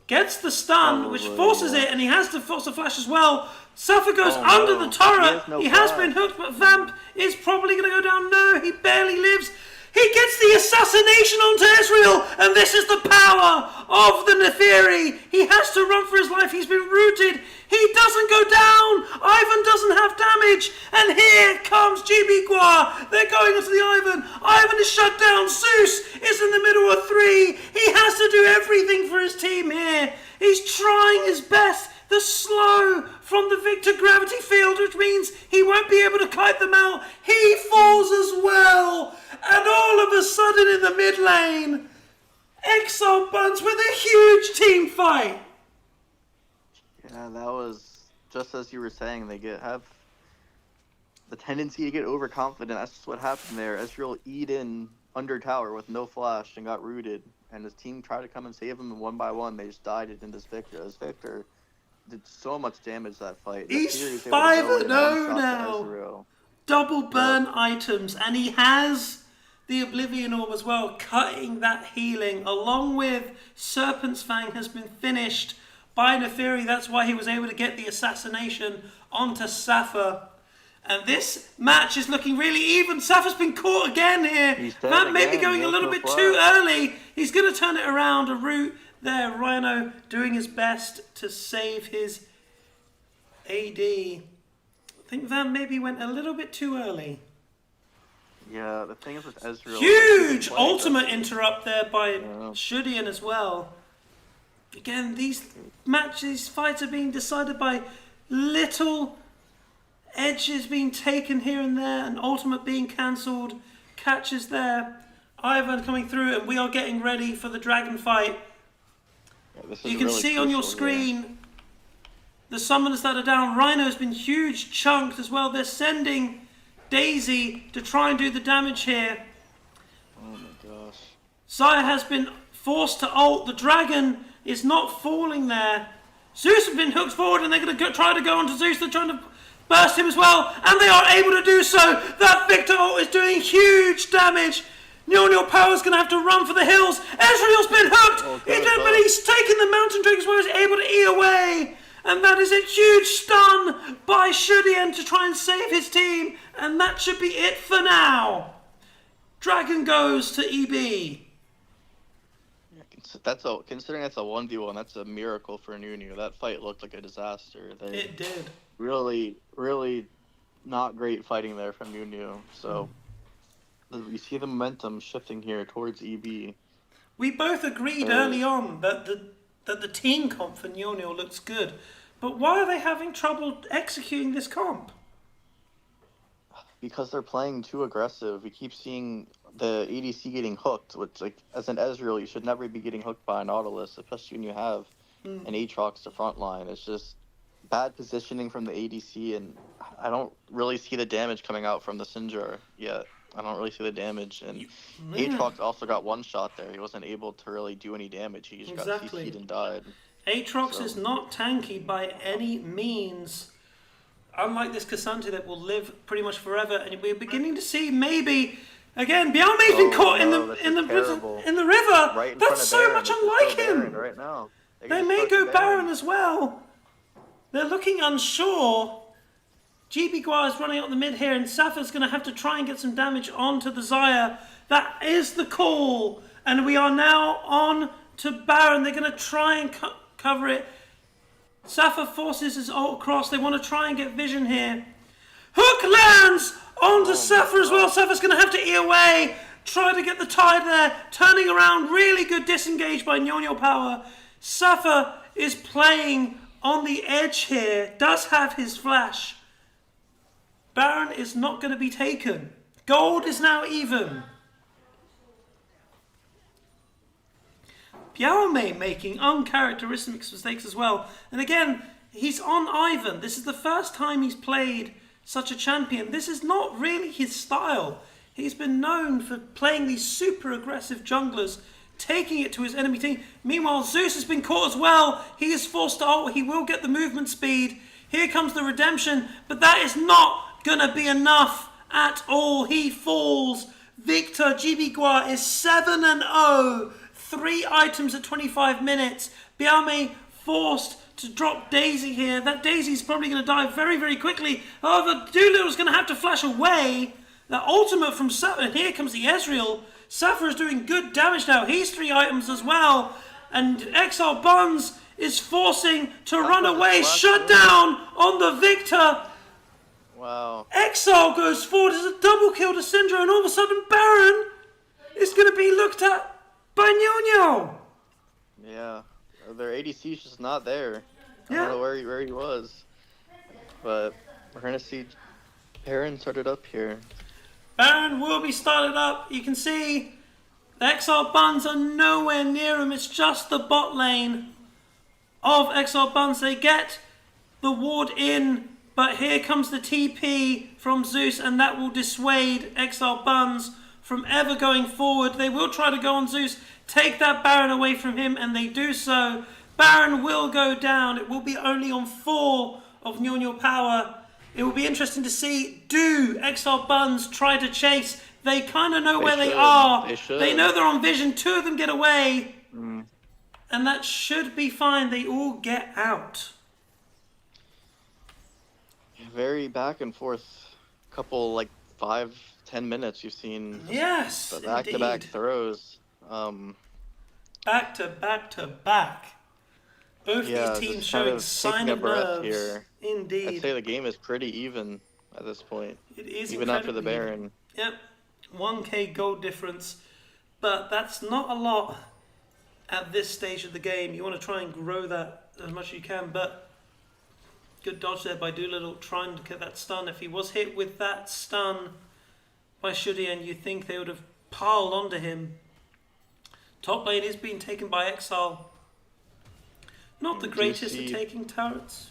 Gets the stun, which forces it, and he has to force a flash as well. Safa goes under the turret. He has been hooked, but Vamp is probably going to go down. No, he barely lives. He gets the assassination onto Ezreal, and this is the power of the Neferi. He has to run for his life. He's been rooted. He doesn't go down. Ivan doesn't have damage. And here comes Jibigua. They're going into the Ivan. Ivan is shut down. Zeus is in the middle of 3. He has to do everything for his team here. He's trying his best. The slow from the Victor gravity field, which means he won't be able to kite them out. He falls as well. And all of a sudden in the mid lane, Exiled Bunzz with a huge team fight. Yeah, that was just as you were saying. They have the tendency to get overconfident. That's just what happened there. Ezreal E'd in under tower with no flash and got rooted. And his team tried to come and save him, and one by one they just died in this Victor. As Victor did so much damage that fight. He's 5-0 now. Double burn items, and he has the Oblivion Orb as well, cutting that healing, along with Serpent's Fang has been finished by Neferi. That's why he was able to get the assassination onto Safa. And this match is looking really even. Safa's been caught again here. That may be going a little bit too early. He's going to turn it around. A root there. Rhino doing his best to save his AD. I think that maybe went a little bit too early. Yeah, the thing is with Ezreal... Huge ultimate interrupt there by Shudian as well. Again, these fights are being decided by little edges being taken here and there, and ultimate being cancelled. Catches there. Ivan coming through, and we are getting ready for the dragon fight. Yeah, you can see on your screen the summoners that are down. Rhino's been huge chunked as well. They're sending Daisy to try and do the damage here. Oh my gosh. Xayah has been forced to ult. The dragon is not falling there. Zeus has been hooked forward, and they're going to try to go onto Zeus. They're trying to burst him as well, and they are able to do so. That Victor ult is doing huge damage. NiuNiuPower is going to have to run for the hills. Ezreal's been hooked. But he's taken the mountain drink as well. He's able to E away. And that is a huge stun by Shudian to try and save his team. And that should be it for now. Dragon goes to EB. Considering that's a 1v1, that's a miracle for NiuNiu. That fight looked like a disaster. It did. Really, really not great fighting there from NiuNiu. So you see the momentum shifting here towards EB. We both agreed early on that the team comp for NiuNiu looks good. But why are they having trouble executing this comp? Because they're playing too aggressive. We keep seeing the ADC getting hooked, which, like, as an Ezreal, you should never be getting hooked by a Nautilus, especially when you have an Aatrox to front line. It's just bad positioning from the ADC, and I don't really see the damage coming out from the Syndra yet. I don't really see the damage, and Aatrox also got one shot there. He wasn't able to really do any damage. He just got CC'd and died. Aatrox is not tanky by any means. Unlike this Cassandra that will live pretty much forever, and we're beginning to see maybe again Bialme's been caught in the river. Right That's so much unlike him. Right now. They may go Baron as well. They're looking unsure. Jibigua is running up the mid here, and Safa's going to have to try and get some damage onto the Xayah. That is the call, and we are now on to Baron. They're going to try and cover it. Safa forces his ult across. They want to try and get vision here. Hook lands onto Safa as well. Safa's going to have to E away. Try to get the tide there. Turning around. Really good disengage by NiuNiuPower. Safa is playing on the edge here. Does have his flash. Baron is not going to be taken. Gold is now even. Bialme making uncharacteristic mistakes as well. And again, he's on Ivan. This is the first time he's played such a champion. This is not really his style. He's been known for playing these super aggressive junglers, taking it to his enemy team. Meanwhile, Zeus has been caught as well. He is forced to ult. He will get the movement speed. Here comes the redemption, but that is not going to be enough at all. He falls. Victor Jibigua is 7-0. 3 items at 25 minutes. Bialme forced to drop Daisy here. That Daisy's probably going to die very, very quickly. However, Doolittle's going to have to flash away. The ultimate from Safa, and here comes the Ezreal. Safa is doing good damage now. He's 3 items as well. And Exiled Bunzz is forcing to run away. Shut down on the Victor. Wow. Exile goes forward as a double kill to Syndra, and all of a sudden Baron is going to be looked at by NiuNiu. Yeah. Their ADC's just not there. I Yeah. don't know where he was. But we're going to see Baron started up here. Baron will be started up. You can see the Exiled Bunzz are nowhere near him. It's just the bot lane of Exiled Bunzz. They get the ward in, but here comes the TP from Zeus, and that will dissuade Exiled Bunzz from ever going forward. They will try to go on Zeus, take that Baron away from him, and they do so. Baron will go down. It will be only on 4 of NiuNiuPower. It will be interesting to see, do Exiled Bunzz try to chase? They kind of know where they are. They know they're on vision. 2 of them get away. And that should be fine. They all get out. Very back and forth. Couple, like, 5-10 minutes you've seen. Yes, Back-to-back indeed. throws. Back to back to back. Both these teams showing sign of nerves. Here. Indeed. I'd say the game is pretty even at this point. It is even after the incredibly Baron. Yep, 1k gold difference, but that's not a lot at this stage of the game. You want to try and grow that as much as you can, but good dodge there by Doolittle trying to get that stun. If he was hit with that stun by Shudian, you'd think they would have piled onto him. Top lane is being taken by Exile. Not the greatest at taking turrets.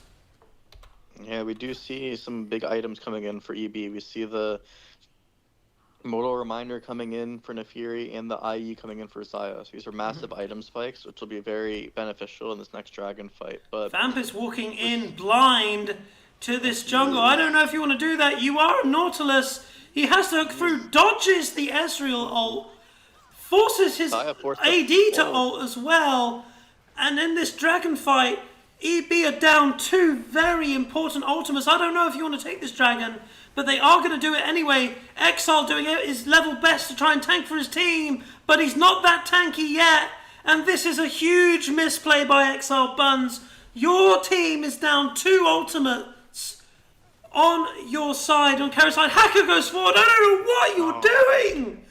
Yeah, we do see some big items coming in for EB. We see the Modal Reminder coming in for Nefiri and the IE coming in for Xayah. So these are massive item spikes, which will be very beneficial in this next dragon fight. But Vamp is walking in blind to this jungle. I don't know if you want to do that. You are a Nautilus. He has to hook through, dodges the Ezreal ult, forces his AD to ult as well. And in this dragon fight, EB are down 2 very important ultimates. I don't know if you want to take this dragon, but they are going to do it anyway. Exile doing his level best to try and tank for his team, but he's not that tanky yet. And this is a huge misplay by Exiled Bunzz. Your team is down 2 ultimates on your side, on Carrot's side. Hacker goes forward. I don't know what you're doing.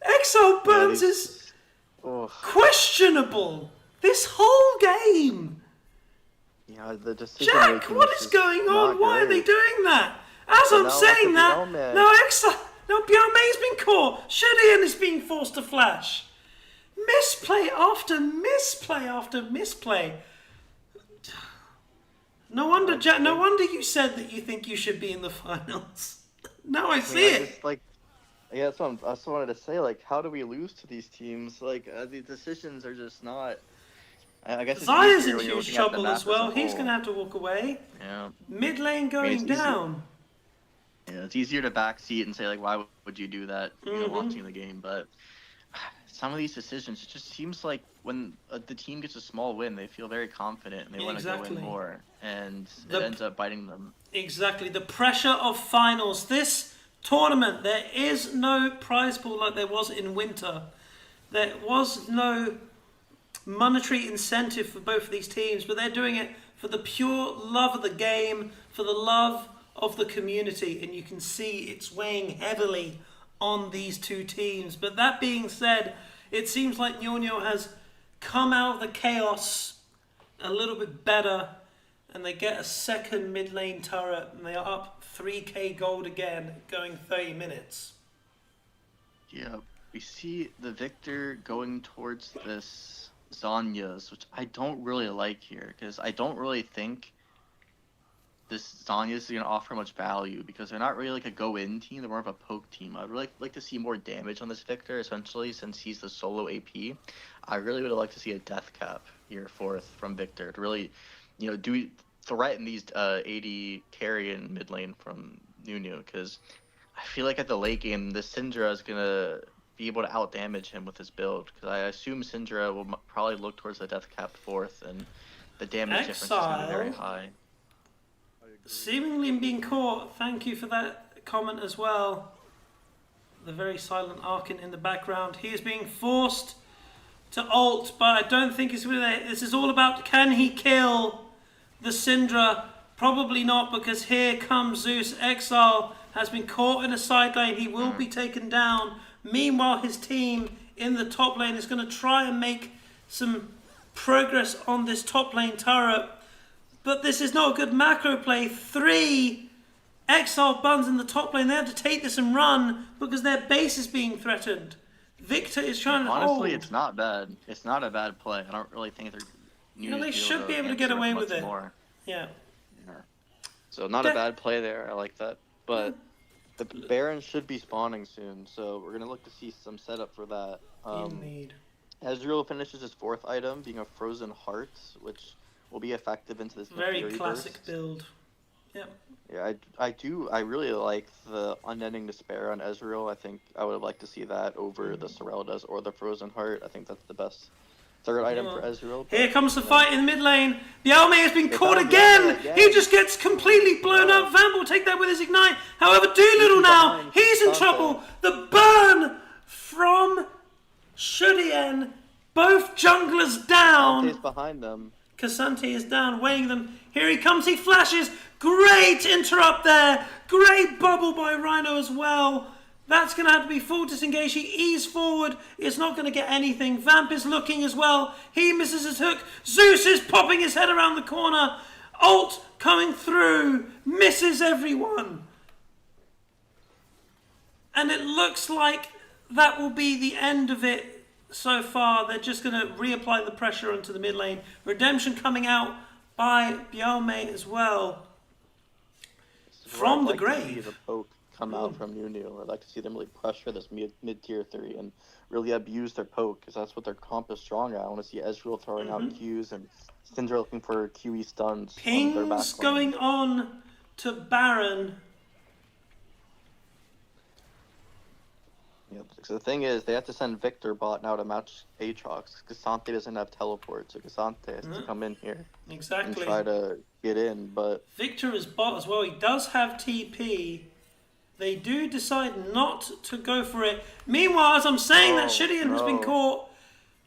Exiled Bunzz is questionable this whole game. Yeah, the decision Jack, what is going on? Why are they doing that? As I'm saying that, now Biaomei's been caught. Shudian is being forced to flash. Misplay after misplay after misplay. No wonder, Jack. No wonder you said that you think you should be in the finals. Now I see it. Yeah, that's what I just wanted to say. Like, how do we lose to these teams? Like, the decisions are just not. I guess Xayah's in huge trouble as well. He's going to have to walk away. Yeah. Mid lane going down. Yeah, it's easier to backseat and say, like, why would you do that, you know, watching the game? But some of these decisions, it just seems like when the team gets a small win, they feel very confident and they want to go in more. And it ends up biting them. Exactly. The pressure of finals. This tournament, there is no prize pool like there was in winter. There was no monetary incentive for both of these teams, but they're doing it for the pure love of the game, for the love of the community, and you can see it's weighing heavily on these 2 teams. But that being said, it seems like NiuNiu has come out of the chaos a little bit better, and they get a second mid lane turret, and they are up 3k gold again, going 30 minutes. Yeah, we see the Victor going towards this Zhonya's, which I don't really like here, because I don't really think this Zhonya's is going to offer much value, because they're not really like a go-in team, they're more of a poke team. I'd really like to see more damage on this Victor, essentially, since he's the solo AP. I really would like to see a death cap here from Victor, to really, you know, threaten these AD carry in mid lane from NiuNiu, because I feel like at the late game, the Syndra is going to be able to out-damage him with his build, because I assume Syndra will probably look towards the death cap 4th, and the damage difference is going to be very high. Seemingly being caught. Thank you for that comment as well. the very silent Arkin in the background. He is being forced to ult, but I don't think it's really. This is all about, can he kill the Syndra? Probably not, because here comes Zeus. Exile has been caught in a side lane. He will be taken down. Meanwhile, his team in the top lane is going to try and make some progress on this top lane turret. But this is not a good macro play. 3 Exiled Bunzz in the top lane. They have to take this and run because their base is being threatened. Victor is trying to hold. Honestly, it's not bad. It's not a bad play. I don't really think they're. They should be able to get away with it. More. Yeah. So not a bad play there. I like that. But the Baron should be spawning soon, so we're gonna look to see some setup for that. Indeed. Ezreal finishes his 4th item, being a Frozen Heart, which will be effective into this very Fury classic burst. build. Yep. Yeah, I really like the Unending Despair on Ezreal. I think I would have liked to see that over the Sorrel does or the Frozen Heart. I think that's the best 3rd item for Ezreal. Here comes the fight in the mid lane. Bialme has been caught again. He just gets completely blown up. Vamp will take that with his Ignite. However, Doolittle now, he's in trouble. The burn from Shudien. Both junglers down. Sante's behind them. Cassante is down, weighing them. Here he comes, he flashes. Great interrupt there. Great bubble by Rhino as well. That's going to have to be full disengage. He ease forward. It's not going to get anything. Vamp is looking as well. He misses his hook. Zeus is popping his head around the corner. Ult coming through. Misses everyone. And it looks like that will be the end of it so far. They're just going to reapply the pressure onto the mid lane. Redemption coming out by Bialme as well. From the grave. The poke come out from NiuNiu. I'd like to see them really pressure this mid-tier 3 and really abuse their poke, because that's what their comp is strong at. I want to see Ezreal throwing out Qs and Syndra looking for QE stuns. Pings going on to Baron. Yeah, so the thing is, they have to send Victor bot now to match Aatrox. Cassante doesn't have teleport, so Cassante has to come in here and try to get in. But Victor is bot as well. He does have TP. They do decide not to go for it. Meanwhile, as I'm saying, that Shudien has been caught,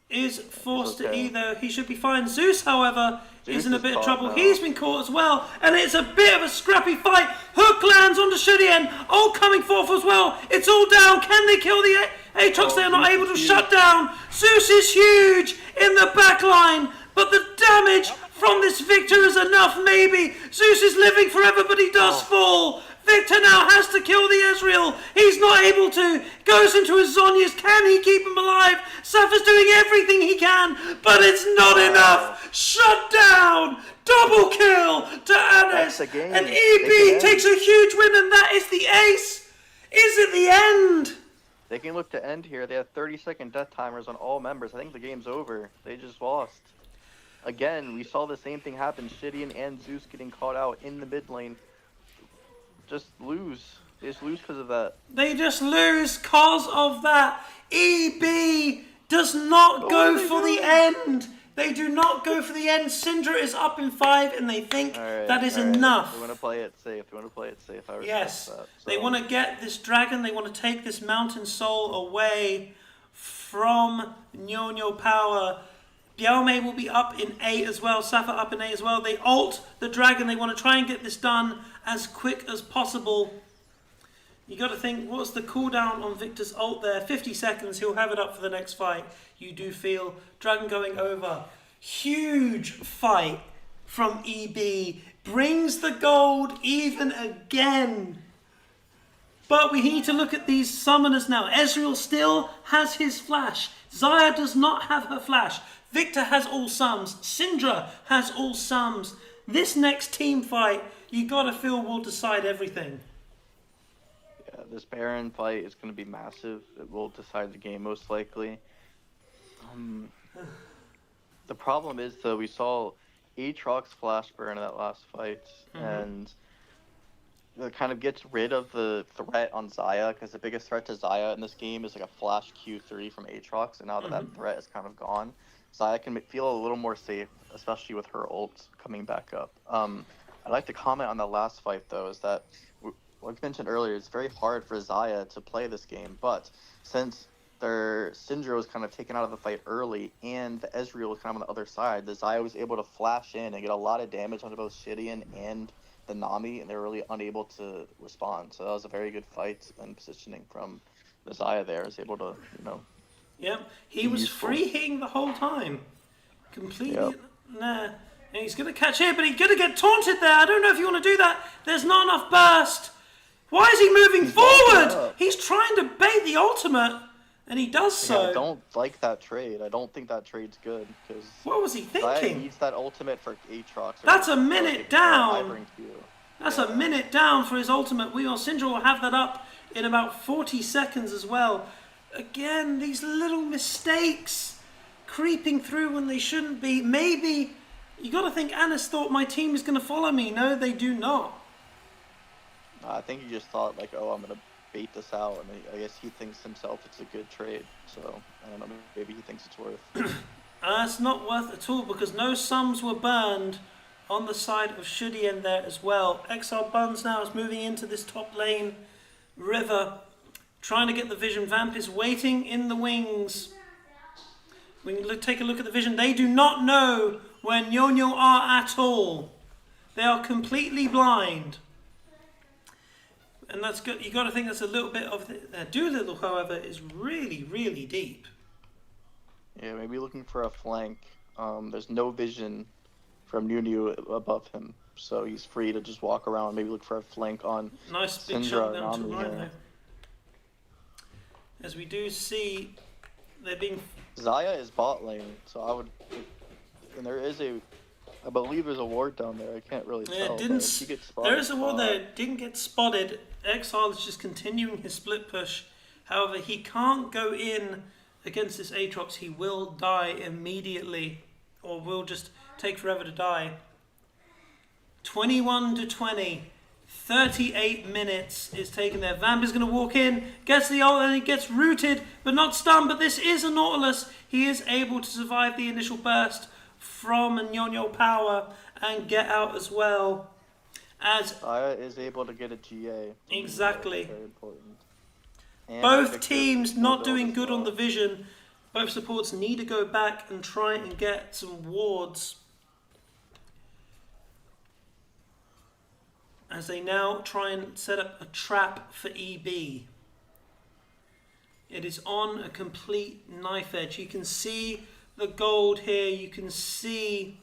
is forced to either. He should be fine. Zeus, however, is in a bit of trouble. He's been caught as well, and it's a bit of a scrappy fight. Hook lands onto Shudien. Ult coming forth as well. It's all down. Can they kill the Aatrox? They are not able to shut down. Zeus is huge in the back line, but the damage from this Victor is enough, maybe. Zeus is living forever, but he does fall. Victor now has to kill the Ezreal. He's not able to. Goes into his Zhonya's. Can he keep him alive? Safa's doing everything he can, but it's not enough. Shut down. Double kill to Anis. And EB takes a huge win, and that is the ace. Is it the end? They can look to end here. They have 30-second death timers on all members. I think the game's over. They just lost. Again, we saw the same thing happen. Shudien and Zeus getting caught out in the mid lane. Just lose. They just lose because of that. They just lose because of that. EB does not go for the end. They do not go for the end. Syndra is up in 5, and they think that is enough. They want to play it safe. Yes. That, so. They want to get this dragon. They want to take this mountain soul away from NiuNiuPower. Bialme will be up in 8 as well. Safa up in 8 as well. They ult the dragon. They want to try and get this done as quick as possible. You got to think, what's the cooldown on Victor's ult there? 50 seconds. He'll have it up for the next fight. You do feel dragon going over. Huge fight from EB. Brings the gold even again. But we need to look at these summoners now. Ezreal still has his flash. Xayah does not have her flash. Victor has all sums. Syndra has all sums. This next team fight, you gotta feel, will decide everything. Yeah, this Baron fight is going to be massive. It will decide the game most likely. The problem is, though, we saw Aatrox flash burn in that last fight, and it kind of gets rid of the threat on Xayah, because the biggest threat to Xayah in this game is like a flash Q3 from Aatrox, and now that that threat is kind of gone, Xayah can feel a little more safe, especially with her ult coming back up. I'd like to comment on that last fight, though, is that like I mentioned earlier, it's very hard for Xayah to play this game. But since their Syndra was kind of taken out of the fight early, and the Ezreal was kind of on the other side, the Xayah was able to flash in and get a lot of damage onto both Shidian and the Nami, and they were really unable to respond. So that was a very good fight and positioning from the Xayah there. Was able to, Yep, he was free hitting the whole time. Completely. Yep. Nah. And he's going to catch here, but he's going to get taunted there. I don't know if you want to do that. There's not enough burst. Why is he moving forward? He's trying to bait the ultimate, and he does so. Yeah, I don't like that trade. I don't think that trade's good, because What was he Xayah thinking? needs that ultimate for Aatrox. That's a minute down. That's a minute down for his ultimate. Syndra will have that up in about 40 seconds as well. Again, these little mistakes creeping through when they shouldn't be. Maybe, you got to think Anis thought my team is going to follow me. No, they do not. I think he just thought, like, oh, I'm going to bait this out. And I guess he thinks himself it's a good trade. So, I don't know, maybe he thinks it's worth. It's not worth at all, because no sums were burned on the side of Shidian there as well. Exiled Bunzz now is moving into this top lane. River trying to get the vision. Vamp is waiting in the wings. We can take a look at the vision. They do not know where NiuNiu are at all. They are completely blind. And that's good. You got to think that's a little bit of their Doolittle, however, is really, really deep. Yeah, maybe looking for a flank. There's no vision from NiuNiu above him, so he's free to just walk around. Maybe look for a flank on Nice big Syndra shot and down to Nami right here. there. As we do see, they're being. Xayah is bot lane, so I would. And there is I believe there's a ward down there. I can't really tell. It didn't. But if he gets spotted, There is a ward there. Didn't get spotted. Exile is just continuing his split push. However, he can't go in against this Aatrox. He will die immediately, or will just take forever to die. 21-20. 38 minutes is taken there. Vamp is going to walk in, gets the ult, and he gets rooted, but not stunned. But this is a Nautilus. He is able to survive the initial burst from NiuNiuPower and get out as well. As Xayah is able to get a GA. Exactly. Very important. And both Victor teams will not build doing as good on well. the vision. Both supports need to go back and try and get some wards. As they now try and set up a trap for EB. It is on a complete knife edge. You can see the gold here. You can see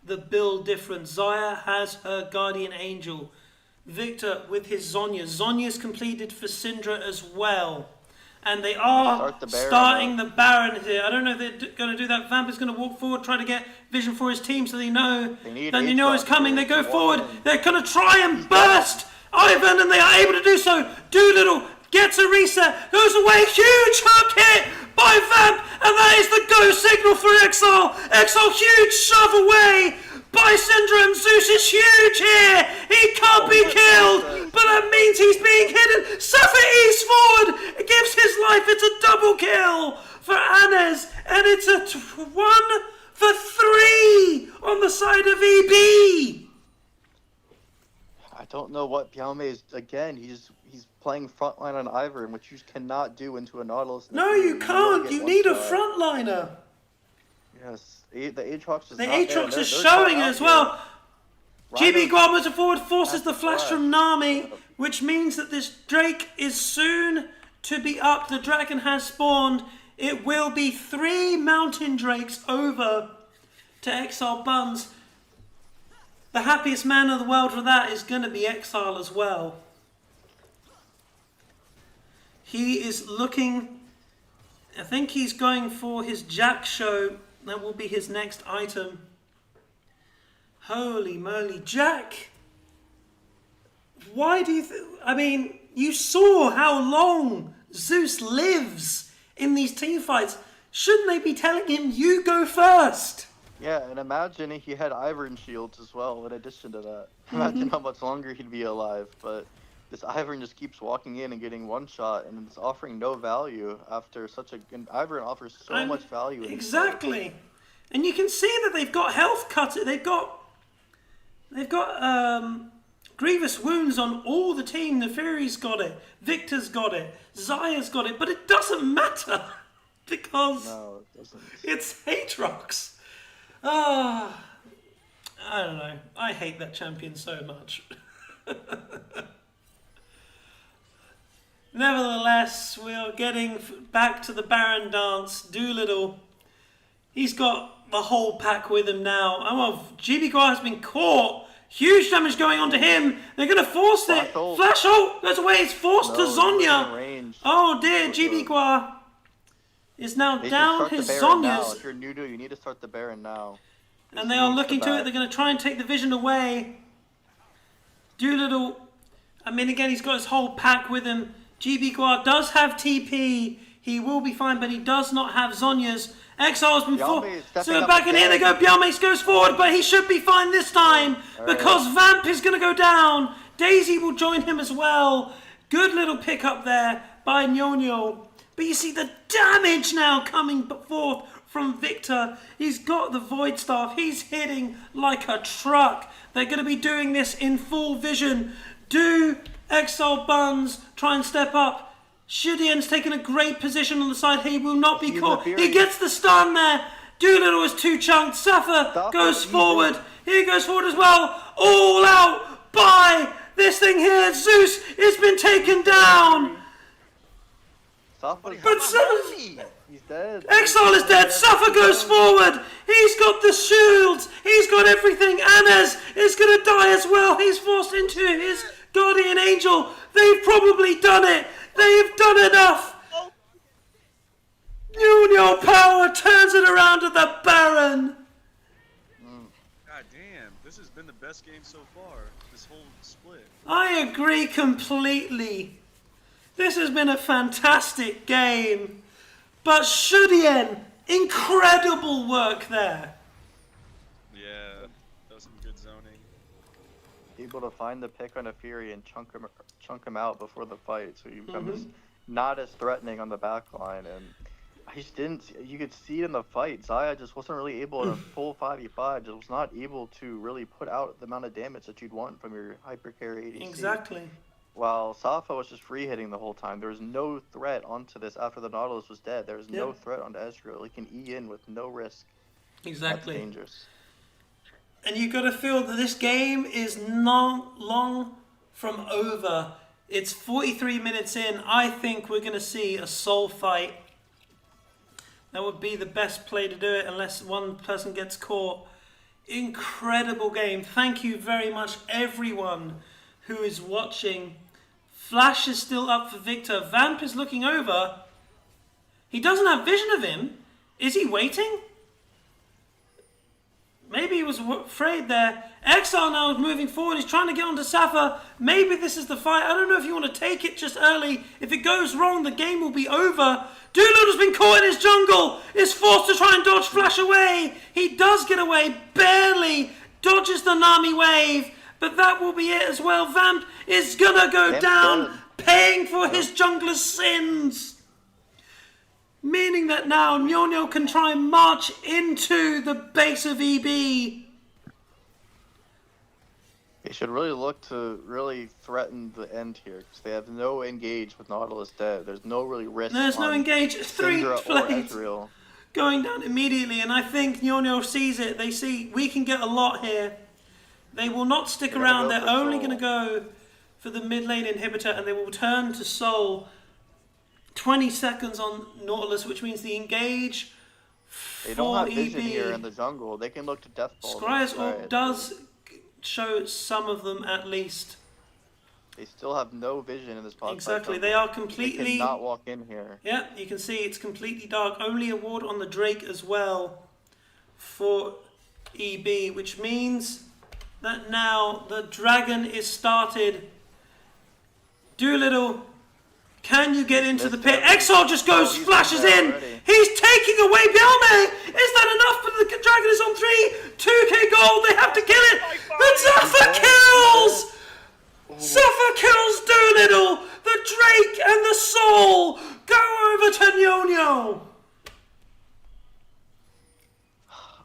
the build difference. Xayah has her Guardian Angel. Victor with his Zhonya. Zonya's completed for Syndra as well. And they are starting the Baron here. I don't know if they're going to do that. Vamp is going to walk forward, try to get vision for his team so they know that NiuNiu is coming. They go forward. They're going to try and burst Ivan, and they are able to do so. Doolittle gets a reset, goes away. Huge hook hit by Vamp, and that is the go signal for Exile. Exile, huge shove away by Syndra, and Zeus is huge here. He can't be killed, but that means he's being hidden. Safa east forward, it gives his life. It's a double kill for Anes, and it's a 1 for 3 on the side of EB. I don't know what Biaume is. Again, he's playing frontline on Ivern, which you cannot do into a Nautilus. No, you can't. You need a frontliner. Yes, the Aatrox is The not Aatrox there. is They're showing out as here. well. GB Rhino's- Guard forward forces the flash flash. from Nami, which means that this Drake is soon to be up. The dragon has spawned. It will be 3 mountain drakes over to Exiled Bunzz. The happiest man in the world for that is going to be Exile as well. He is looking, I think he's going for his Jack show. That will be his next item. Holy moly, Jack! Why do you I mean, you saw how long Zeus lives in these team fights. Shouldn't they be telling him, you go first? Yeah, and imagine if he had Ivern shields as well, in addition to that. Imagine how much longer he'd be alive, but this Ivern just keeps walking in and getting one shot, and it's offering no value after such a... And Ivern offers so much value. In exactly. And you can see that they've got health cuts. They've got Grievous wounds on all the team. The Fury's got it. Victor's got it. Zaya's got it. But it doesn't matter because No, it doesn't. it's Aatrox. Ah, I don't know. I hate that champion so much. Nevertheless, we are getting back to the Baron dance. Doolittle, he's got the whole pack with him now. Oh, GB Guar has been caught. Huge damage going on to him. They're going to force it. Flash ult goes away. It's forced to Zhonya. Oh dear, GB Guar is now down his Zhonya's. If you're NiuNiu, you need to start the Baron now. And they are looking to it. They're going to try and take the vision away. Doolittle, I mean, again, he's got his whole pack with him. GB Guar does have TP. He will be fine, but he does not have Zhonya's. Exile's been forced. So back in here they go. Bjalmace goes forward, but he should be fine this time because Vamp is going to go down. Daisy will join him as well. Good little pick up there by NiuNiu. But you see the damage now coming forth from Victor. He's got the Void Staff. He's hitting like a truck. They're going to be doing this in full vision. Do Exiled Bunzz try and step up? Shudian's taken a great position on the side. He will not be caught. He gets the stun there. Doolittle is too chunked. Safa goes forward. He goes forward as well. All out by this thing here. Zeus has been taken down. But he's dead. Exile is dead. Safa goes forward. He's got the shields. He's got everything. Anas is going to die as well. He's forced into his Guardian Angel. They've probably done it. They've done enough. NiuNiuPower turns it around to the Baron. God damn, this has been the best game so far. This whole split. I agree completely. This has been a fantastic game. But Shudian, incredible work there. Yeah, that was some good zoning. Able to find the pick on a Fury and chunk him out before the fight, so you become not as threatening on the back line. And I just didn't. You could see it in the fight. Zaya just wasn't really able to full 5v5. Just was not able to really put out the amount of damage that you'd want from your hypercarry ADC. Exactly. While Safa was just free hitting the whole time. There was no threat onto this after the Nautilus was dead. There was no threat onto Ezreal. He can E in with no risk. Exactly. That's dangerous. And you've got to feel that this game is not long from over. It's 43 minutes in. I think we're going to see a soul fight. That would be the best play to do it unless one person gets caught. Incredible game. Thank you very much, everyone who is watching. Flash is still up for Victor. Vamp is looking over. He doesn't have vision of him. Is he waiting? Maybe he was afraid there. Exile now is moving forward. He's trying to get onto Safa. Maybe this is the fight. I don't know if you want to take it just early. If it goes wrong, the game will be over. Doolittle's been caught in his jungle. Is forced to try and dodge Flash away. He does get away. Barely dodges the Nami wave. But that will be it as well. Vamp is going to go down, paying for his jungler's sins. Meaning that now NiuNiu can try and march into the base of EB. They should really look to really threaten the end here, because they have no engage with Nautilus dead. There's no really risk. There's no engage. 3 blades going down immediately, and I think NiuNiu sees it. They see we can get a lot here. They will not stick around. They're only going to go for the mid lane inhibitor, and they will turn to Soul. 20 seconds on Nautilus, which means the engage. They don't have vision here in the jungle. They can look to Death Ball. Scryer's ult does show some of them at least. They still have no vision in this podcast. Exactly, they are completely. They cannot walk in here. Yeah, you can see it's completely dark. Only a ward on the Drake as well for EB, which means that now the dragon is started. Doolittle. Can you get into the pit? Exile just goes, flashes in. He's taking away Bjalme. Is that enough? But the dragon is on 3. 2k gold. They have to kill it. But Safa kills. Safa kills Doolittle. The Drake and the Soul go over to NiuNiu.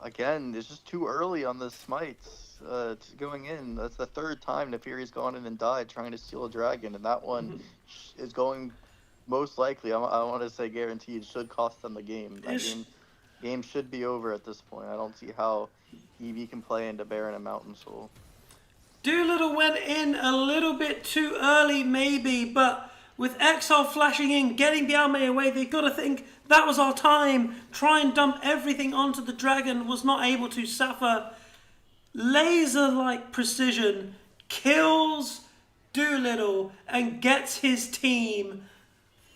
again, it's just too early on the smites going in. That's the third time Neferi's gone in and died trying to steal a dragon, and that one is going most likely. I want to say guaranteed should cost them the game. That game should be over at this point. I don't see how EV can play into Baron and Mountain Soul. Doolittle went in a little bit too early, maybe, but with Exile flashing in, getting the army away, they've got to think that was our time. Try and dump everything onto the dragon. Was not able to. Safa, laser-like precision, kills Doolittle and gets his team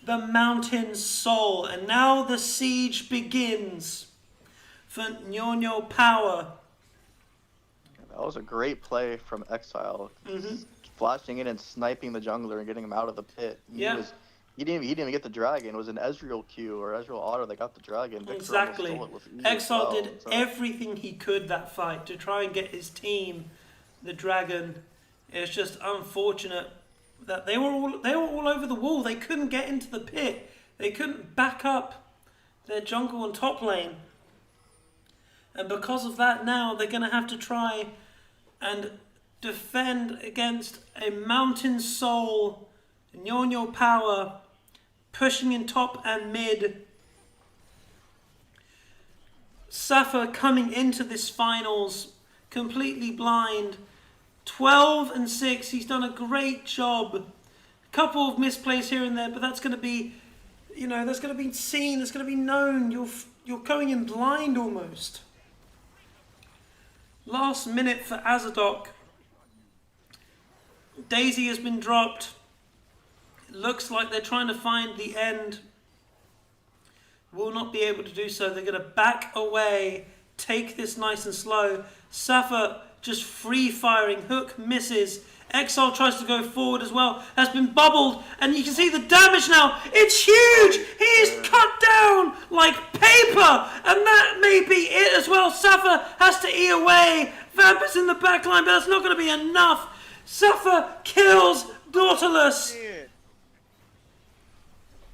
the Mountain Soul. And now the siege begins for NiuNiuPower. That was a great play from Exile. Flashing in and sniping the jungler and getting him out of the pit. He didn't even get the dragon. It was an Ezreal Q or Ezreal Auto that got the dragon. Exactly. Exile did everything he could that fight to try and get his team the dragon. It's just unfortunate that they were all over the wall. They couldn't get into the pit. They couldn't back up their jungle and top lane. And because of that, now they're going to have to try and defend against a Mountain Soul, NiuNiuPower, pushing in top and mid. Safa coming into this finals completely blind. 12-6. He's done a great job. A couple of misplays here and there, but that's going to be, that's going to be seen. That's going to be known. You're going in blind almost. Last minute for Azadok. Daisy has been dropped. It looks like they're trying to find the end. Will not be able to do so. They're going to back away. Take this nice and slow. Safa just free firing. Hook misses. Exile tries to go forward as well. Has been bubbled. And you can see the damage now. It's huge. He is cut down like paper. And that may be it as well. Safa has to eat away. Vamp is in the back line, but that's not going to be enough. Safa kills Nautilus.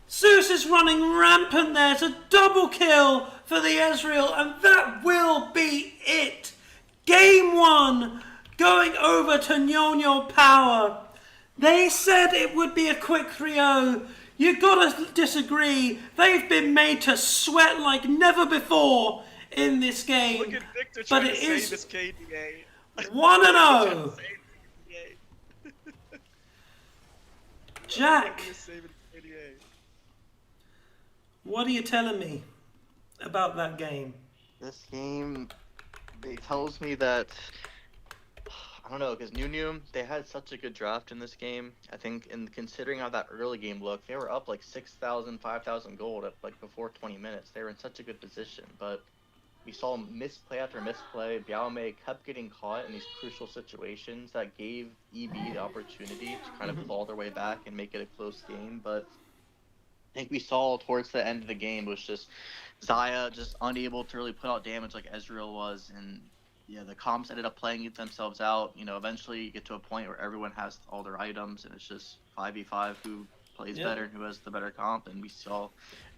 Zeus is running rampant there. It's a double kill for the Ezreal, and that will be it. Game 1 going over to NiuNiuPower. They said it would be a quick 3-0. You gotta disagree. They've been made to sweat like never before in this game. Look at Victor but trying it to is save this KDA. 1-0. Jack, what are you telling me about that game? This game, it tells me that, I don't know, because NiuNiu, they had such a good draft in this game. I think, in considering how that early game looked, they were up like 6,000, 5,000 gold at like before 20 minutes. They were in such a good position, but we saw misplay after misplay. Biaomei kept getting caught in these crucial situations that gave EB the opportunity to kind of claw their way back and make it a close game. But I think we saw towards the end of the game was just Xayah just unable to really put out damage like Ezreal was, and yeah, the comps ended up playing themselves out. Eventually you get to a point where everyone has all their items, and it's just 5v5 who plays better and who has the better comp, and we saw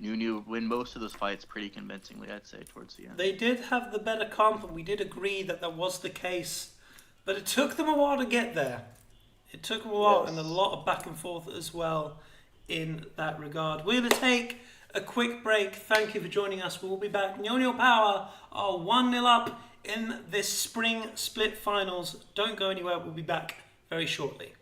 NiuNiu win most of those fights pretty convincingly, I'd say, towards the end. They did have the better comp, and we did agree that that was the case, but it took them a while to get there. It took them a while, and a lot of back and forth as well in that regard. We're going to take a quick break. Thank you for joining us. We'll be back. NiuNiuPower are 1-0 up in this Spring Split Finals. Don't go anywhere. We'll be back very shortly.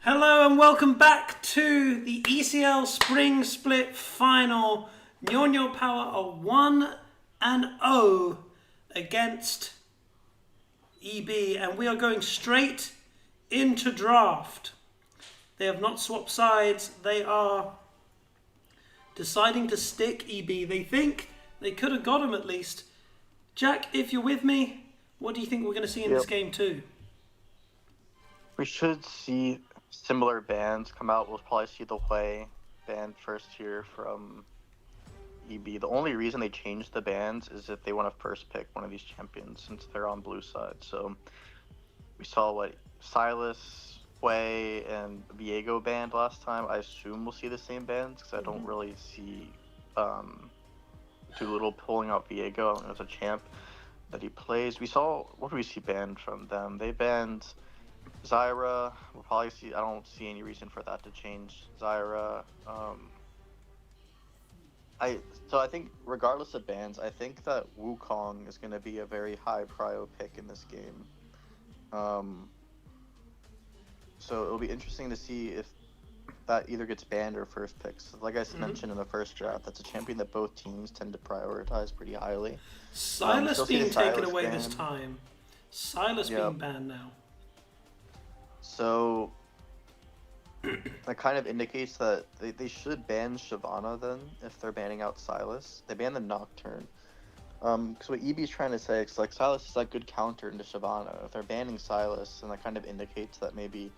Hello and welcome back to the ECL Spring Split final. NiuNiuPower are 1-0 against EB, and we are going straight into draft. They have not swapped sides. They are deciding to stick EB. They think they could have got him at least. Jack, if you're with me, what do you think we're going to see in this game too? We should see similar bans come out. We'll probably see the Hui ban first here from EB. The only reason they changed the bans is if they want to first pick one of these champions since they're on blue side. So we saw what Silas, Hui, and Viego banned last time. I assume we'll see the same bans because I don't really see Doolittle pulling out Viego as a champ that he plays. We saw, what do we see banned from them? They banned Zyra. We'll probably see. I don't see any reason for that to change. Zyra. So I think regardless of bans, I think that Wukong is going to be a very high prio pick in this game. So it'll be interesting to see if that either gets banned or first picks. Like I mentioned in the first draft, that's a champion that both teams tend to prioritize pretty highly. Silas being taken away banned this time. Silas being banned now. So that kind of indicates that they should ban Shyvana then if they're banning out Silas. They ban the Nocturne. Because what EB is trying to say is like Silas is a good counter into Shyvana. If they're banning Silas, then that kind of indicates that maybe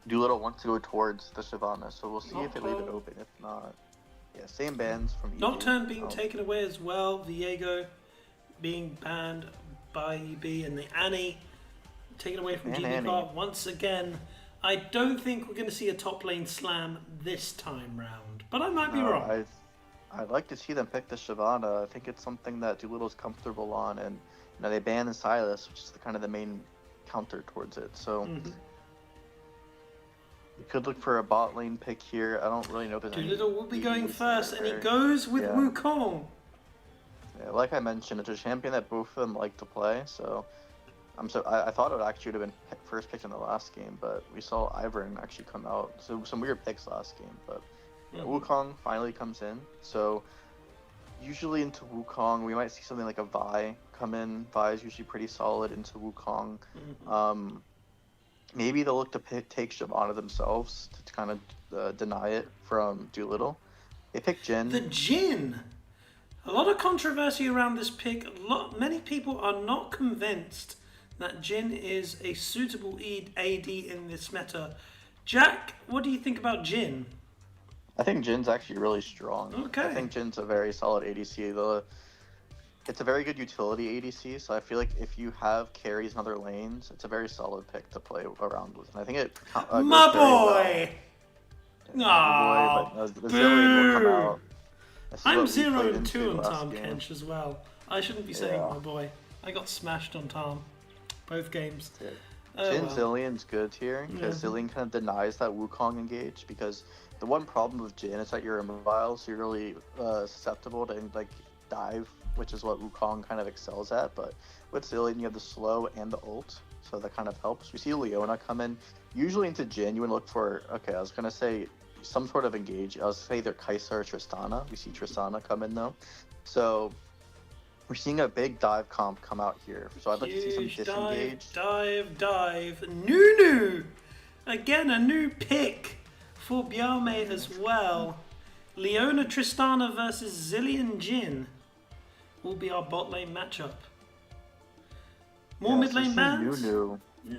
Doolittle wants to go towards the Shyvana. So we'll see if they leave it open. If not, yeah, same bans from EB. Nocturne being taken away as well. Viego being banned by EB, and the Annie taken away from GDPR once again. I don't think we're going to see a top lane slam this time round, but I might be wrong. I'd like to see them pick the Shyvana. I think it's something that Doolittle's comfortable on, and they ban the Silas, which is kind of the main counter towards it. So we could look for a bot lane pick here. I don't really know if there's Doolittle will be going first, and he goes with Wukong. Yeah, like I mentioned, it's a champion that both of them like to play, so I thought it actually would have been first picked in the last game, but we saw Ivern actually come out. So some weird picks last game, but Wukong finally comes in. So usually into Wukong, we might see something like a Vi come in. Vi is usually pretty solid into Wukong. Maybe they'll look to take Shyvana themselves to kind of deny it from Doolittle. They pick Jhin. The Jhin! A lot of controversy around this pick. Many people are not convinced that Jhin is a suitable AD in this meta. Jack, what do you think about Jhin? I think Jin's actually really strong. Okay. I think Jin's a very solid ADC. It's a very good utility ADC, so I feel like if you have carries in other lanes, it's a very solid pick to play around with. And I think it My boy! Well. Oh, the Zillion will come out. I'm 0-2 on Tom Kench as well. I shouldn't be saying my boy. I got smashed on Tom. Both games. Jhin Zillion's good here, because Zillion kind of denies that Wukong engage, because the one problem with Jhin is that you're immobile, so you're really susceptible to like dive, which is what Wukong kind of excels at. But with Zillion, you have the slow and the ult, so that kind of helps. We see Leona come in. Usually into Jhin, you would look for, I was going to say some sort of engage. I was say either Kai'Sa or Tristana. We see Tristana come in though. So we're seeing a big dive comp come out here. So I'd like to see some disengage. Dive. NiuNiu! Again, a new pick for Biame as well. Leona Tristana versus Zillion Jhin will be our bot lane matchup. More mid lane bans? NiuNiu. Yeah.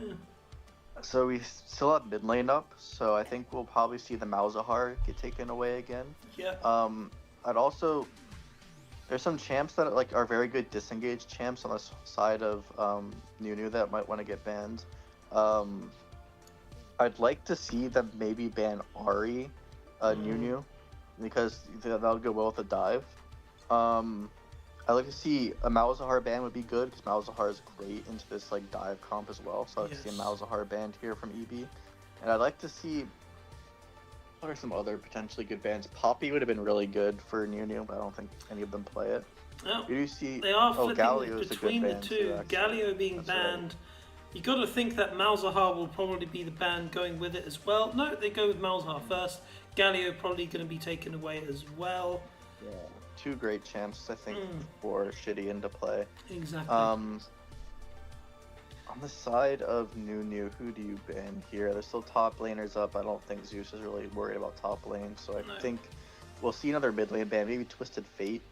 So we still have mid lane up, so I think we'll probably see the Malzahar get taken away again. Yeah. I'd also, there's some champs that are very good disengaged champs on the side of NiuNiu that might want to get banned. I'd like to see them maybe ban Ahri, NiuNiu, because that'll go well with the dive. I'd like to see a Malzahar ban would be good, because Malzahar is great into this dive comp as well. So I'd like to see a Malzahar banned here from EB. And I'd like to see, what are some other potentially good bans? Poppy would have been really good for NiuNiu, but I don't think any of them play it. Oh, you see, they are flipping Galio's between a good the ban two. too, Galio being banned. You got to think that Malzahar will probably be the ban going with it as well. No, they go with Malzahar first. Galio probably going to be taken away as well. Yeah, 2 great champs, I think, for Shidian to play. Exactly. On the side of NiuNiu, who do you ban here? There's still top laners up. I don't think Zeus is really worried about top lane, so I think we'll see another mid lane ban. Maybe Twisted Fate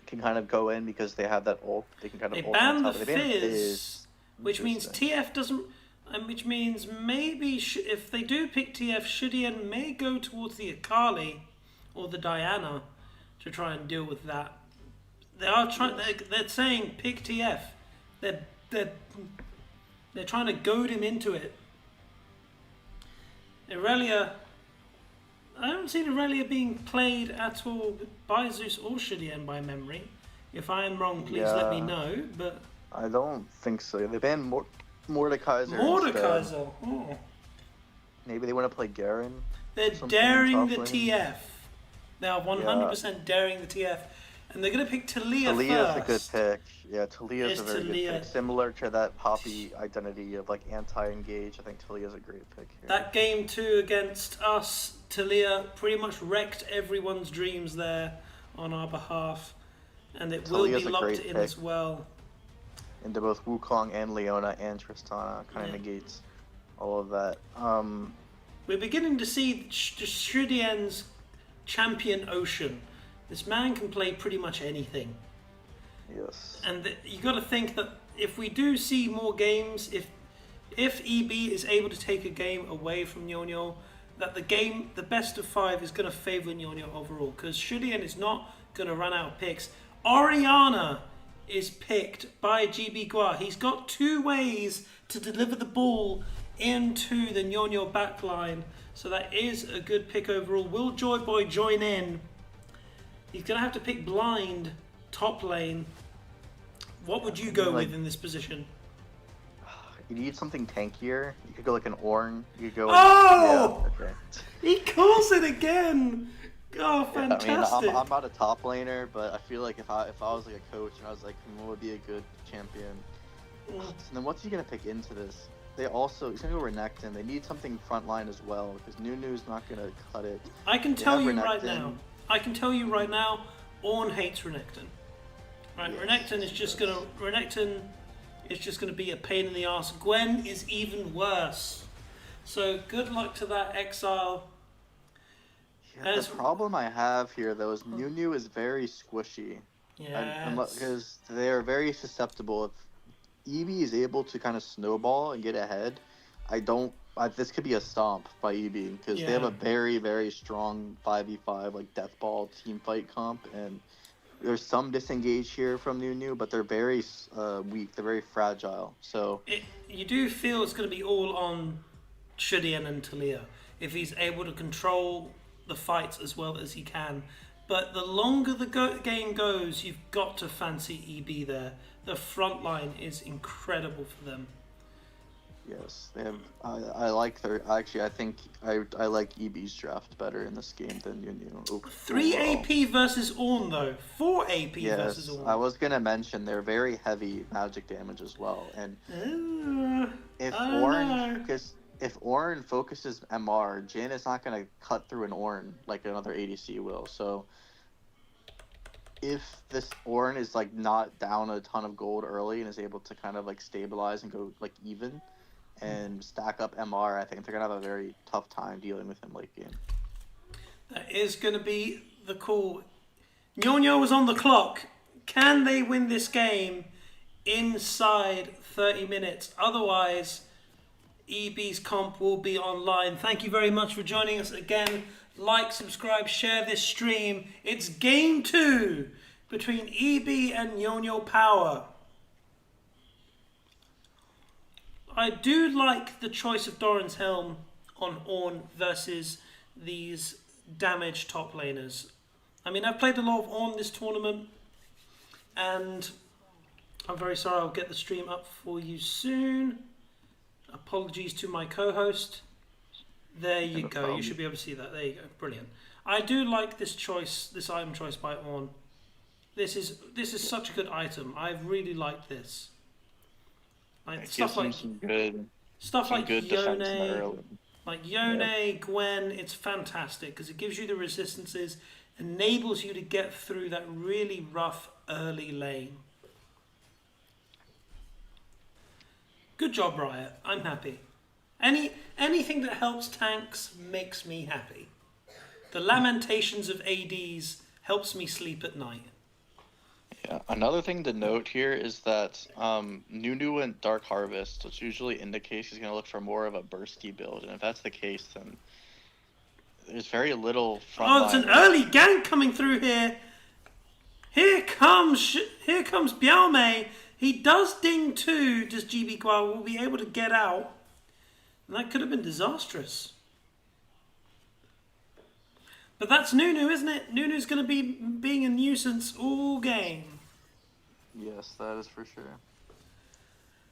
can kind of go in because they have that ult. They can kind of They ult ban on the top. They ban Fizz, which means TF doesn't... And which means maybe if they do pick TF, Shidian may go towards the Akali or the Diana to try and deal with that. They are trying. They're saying pick TF. They're trying to goad him into it. Irelia, I haven't seen Irelia being played at all by Zeus or Shidian by memory. If I am wrong, please let me know. But I don't think so. They banned Mordekaiser. Mordekaiser. Oh. Maybe they want to play Garen. They're daring the TF. They are 100% daring the TF. And they're going to pick Talia first. Talia's a good pick. Yeah, Talia's a very good pick. Similar to that Poppy identity of like anti-engage. I think Talia's a great pick here. That game 2 against us, Talia pretty much wrecked everyone's dreams there on our behalf. And it Talia's will be locked in as well. Into both Wukong and Leona and Tristana. Kind of negates all of that. We're beginning to see Shidian's champion Ocean. This man can play pretty much anything. Yes. And you got to think that if we do see more games, if EB is able to take a game away from NiuNiu, that the best of 5 is going to favour NiuNiu overall, because Shidian is not going to run out of picks. Orianna is picked by GB Gua. He's got 2 ways to deliver the ball into the NiuNiu backline, so that is a good pick overall. Will Joyboy join in? He's going to have to pick blind top lane. What would you go with in this position? You need something tankier. You could go like an Ornn. You could go. Oh! Yeah, okay. He calls it again. Oh, fantastic! I mean, I'm not a top laner, but I feel like if I was like a coach and I was like, what would be a good champion? And then what's he gonna pick into this? He's gonna go Renekton. They need something frontline as well because NiuNiu's not gonna cut it. I can tell you right now. Ornn hates Renekton. Right, yes. Renekton is just gonna be a pain in the ass. Gwen is even worse. So good luck to that Exile. Yeah, the problem I have here though is NiuNiu is very squishy. Yeah. Because they are very susceptible. If EB is able to kind of snowball and get ahead, this could be a stomp by EB because they have a very, very strong 5v5 like death ball team fight comp, and there's some disengage here from NiuNiu, but they're very weak. They're very fragile. So you do feel it's going to be all on Shidian and Talia if he's able to control the fights as well as he can. But the longer the game goes, you've got to fancy EB there. The front line is incredible for them. Yes, they have. I like their. Actually, I think I like EB's draft better in this game than NiuNiu. 3 AP versus Ornn though. 4 AP versus Ornn. I was gonna mention they're very heavy magic damage as well, and if Ornn focuses MR, Jhin is not gonna cut through an Ornn like another ADC will. So if this Ornn is like not down a ton of gold early and is able to kind of like stabilize and go like even and stack up MR, I think they're gonna have a very tough time dealing with him late game. That is gonna be the call. NiuNiu was on the clock. Can they win this game inside 30 minutes? Otherwise, EB's comp will be online. Thank you very much for joining us again. Like, subscribe, share this stream. It's game 2 between EB and NiuNiuPower. I do like the choice of Doran's Helm on Ornn versus these damaged top laners. I mean, I've played a lot of Ornn this tournament, and I'm very sorry, I'll get the stream up for you soon. Apologies to my co-host. There you go. You should be able to see that. There you go. Brilliant. I do like this choice, this item choice by Ornn. This is such a good item. I really like this. Like It stuff gives him like some good defense in the Yone, early. like Yone, Gwen. It's fantastic because it gives you the resistances, enables you to get through that really rough early lane. Good job, Riot. I'm happy. Anything that helps tanks makes me happy. The lamentations of ADs helps me sleep at night. Yeah. Another thing to note here is that NiuNiu went Dark Harvest, which usually indicates he's going to look for more of a bursty build, and if that's the case, then there's very little front Oh, it's an early gank coming through here. Here comes Biaomei. He does ding too. Does GB Gua will be able to get out? And that could have been disastrous. But that's NiuNiu, isn't it? NiuNiu's going to be being a nuisance all game. Yes, that is for sure.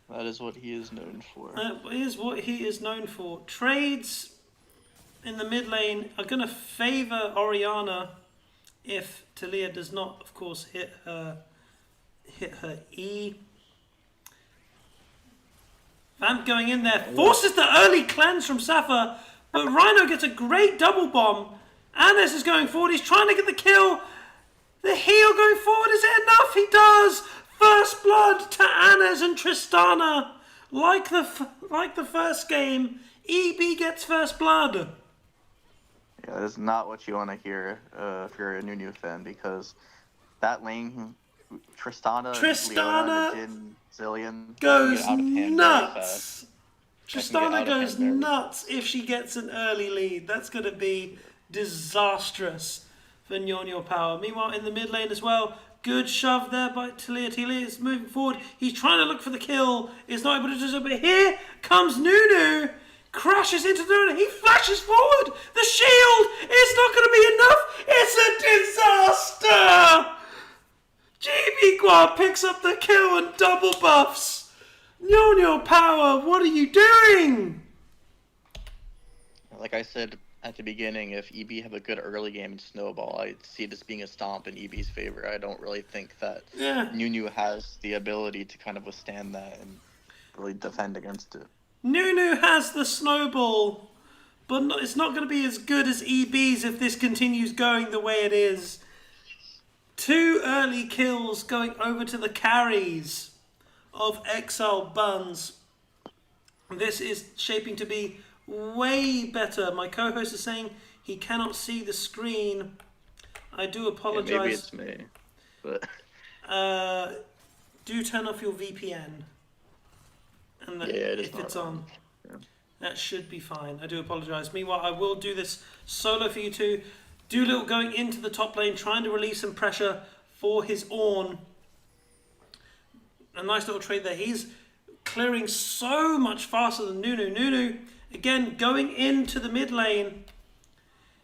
That is what he is known for. That is what he is known for. Trades in the mid lane are going to favour Orianna if Talia does not, of course, hit her E. Vamp going in there, forces the early cleanse from Safa, but Rhino gets a great double bomb. Anes is going forward, he's trying to get the kill. The heal going forward, is it enough? He does! First blood to Anes and Tristana. Like the first game, EB gets first blood. Yeah, that is not what you want to hear if you're a NiuNiu fan, because that lane, Tristana Leona, Jin, Zillion goes out of hand very nuts. fast. Tristana goes nuts if she gets an early lead. That's going to be disastrous for NiuNiuPower. Meanwhile, in the mid lane as well, good shove there by Talia. Talia is moving forward. He's trying to look for the kill. Is not able to do so, but here comes NiuNiu. Crashes into the... He flashes forward. The shield is not going to be enough. It's a disaster. GB Gua picks up the kill and double buffs. NiuNiuPower, what are you doing? Like I said at the beginning, if EB have a good early game in Snowball, I see this being a stomp in EB's favor. I don't really think that NiuNiu has the ability to kind of withstand that and really defend against it. NiuNiu has the snowball, but it's not going to be as good as EB's if this continues going the way it is. 2 early kills going over to the carries of Exiled Bunzz. This is shaping to be way better. My co-host is saying he cannot see the screen. I do apologize. Yeah, maybe it's me, but do turn off your VPN. And if it's on, that should be fine. I do apologize. Meanwhile, I will do this solo for you two. Doolittle going into the top lane, trying to release some pressure for his Ornn. A nice little trade there. He's clearing so much faster than NiuNiu. NiuNiu, again, going into the mid lane.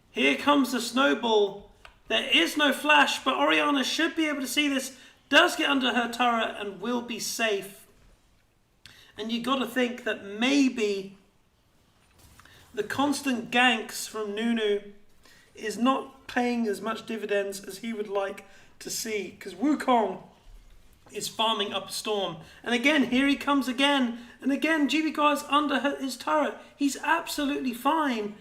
Here comes the snowball. There is no flash, but Orianna should be able to see this. Does get under her turret and will be safe. And you got to think that maybe the constant ganks from NiuNiu is not paying as much dividends as he would like to see, because Wukong is farming up a storm. And again, here he comes again. And again, GB Gua's under his turret. He's absolutely fine.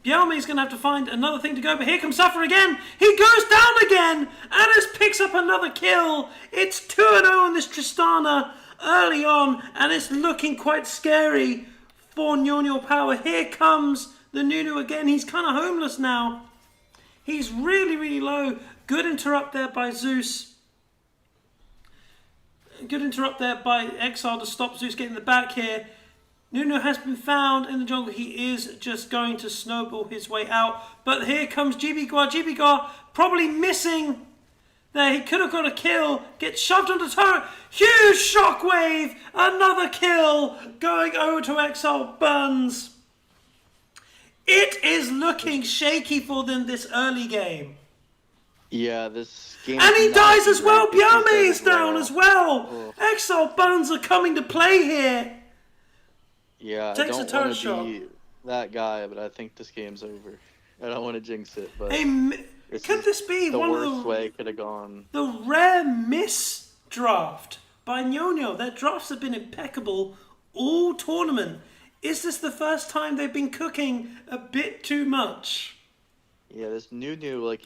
Biaomei's going to have to find another thing to go, but here comes Safa again. He goes down again. Anis picks up another kill. It's 2-0 on this Tristana early on, and it's looking quite scary for NiuNiuPower. Here comes the NiuNiu again. He's kind of homeless now. He's really, really low. Good interrupt there by Zeus. Good interrupt there by Exile to stop Zeus getting the back here. NiuNiu has been found in the jungle. He is just going to snowball his way out. But here comes GB Gua. GB Gua probably missing there. He could have got a kill. Gets shoved onto the turret. Huge shockwave. Another kill going over to Exiled Bunzz. It is looking shaky for them this early game. Yeah, this game. And he dies as well. Biaomei is down as well. Exiled Bunzz are coming to play here. Yeah, Takes I a don't turret want to shot. be that guy, but I think this game's over. I don't want to jinx it, but Could this be the one worst of way it could have gone. the rare misdraft by NiuNiu. Their drafts have been impeccable all tournament. Is this the first time they've been cooking a bit too much? Yeah, this NiuNiu, like,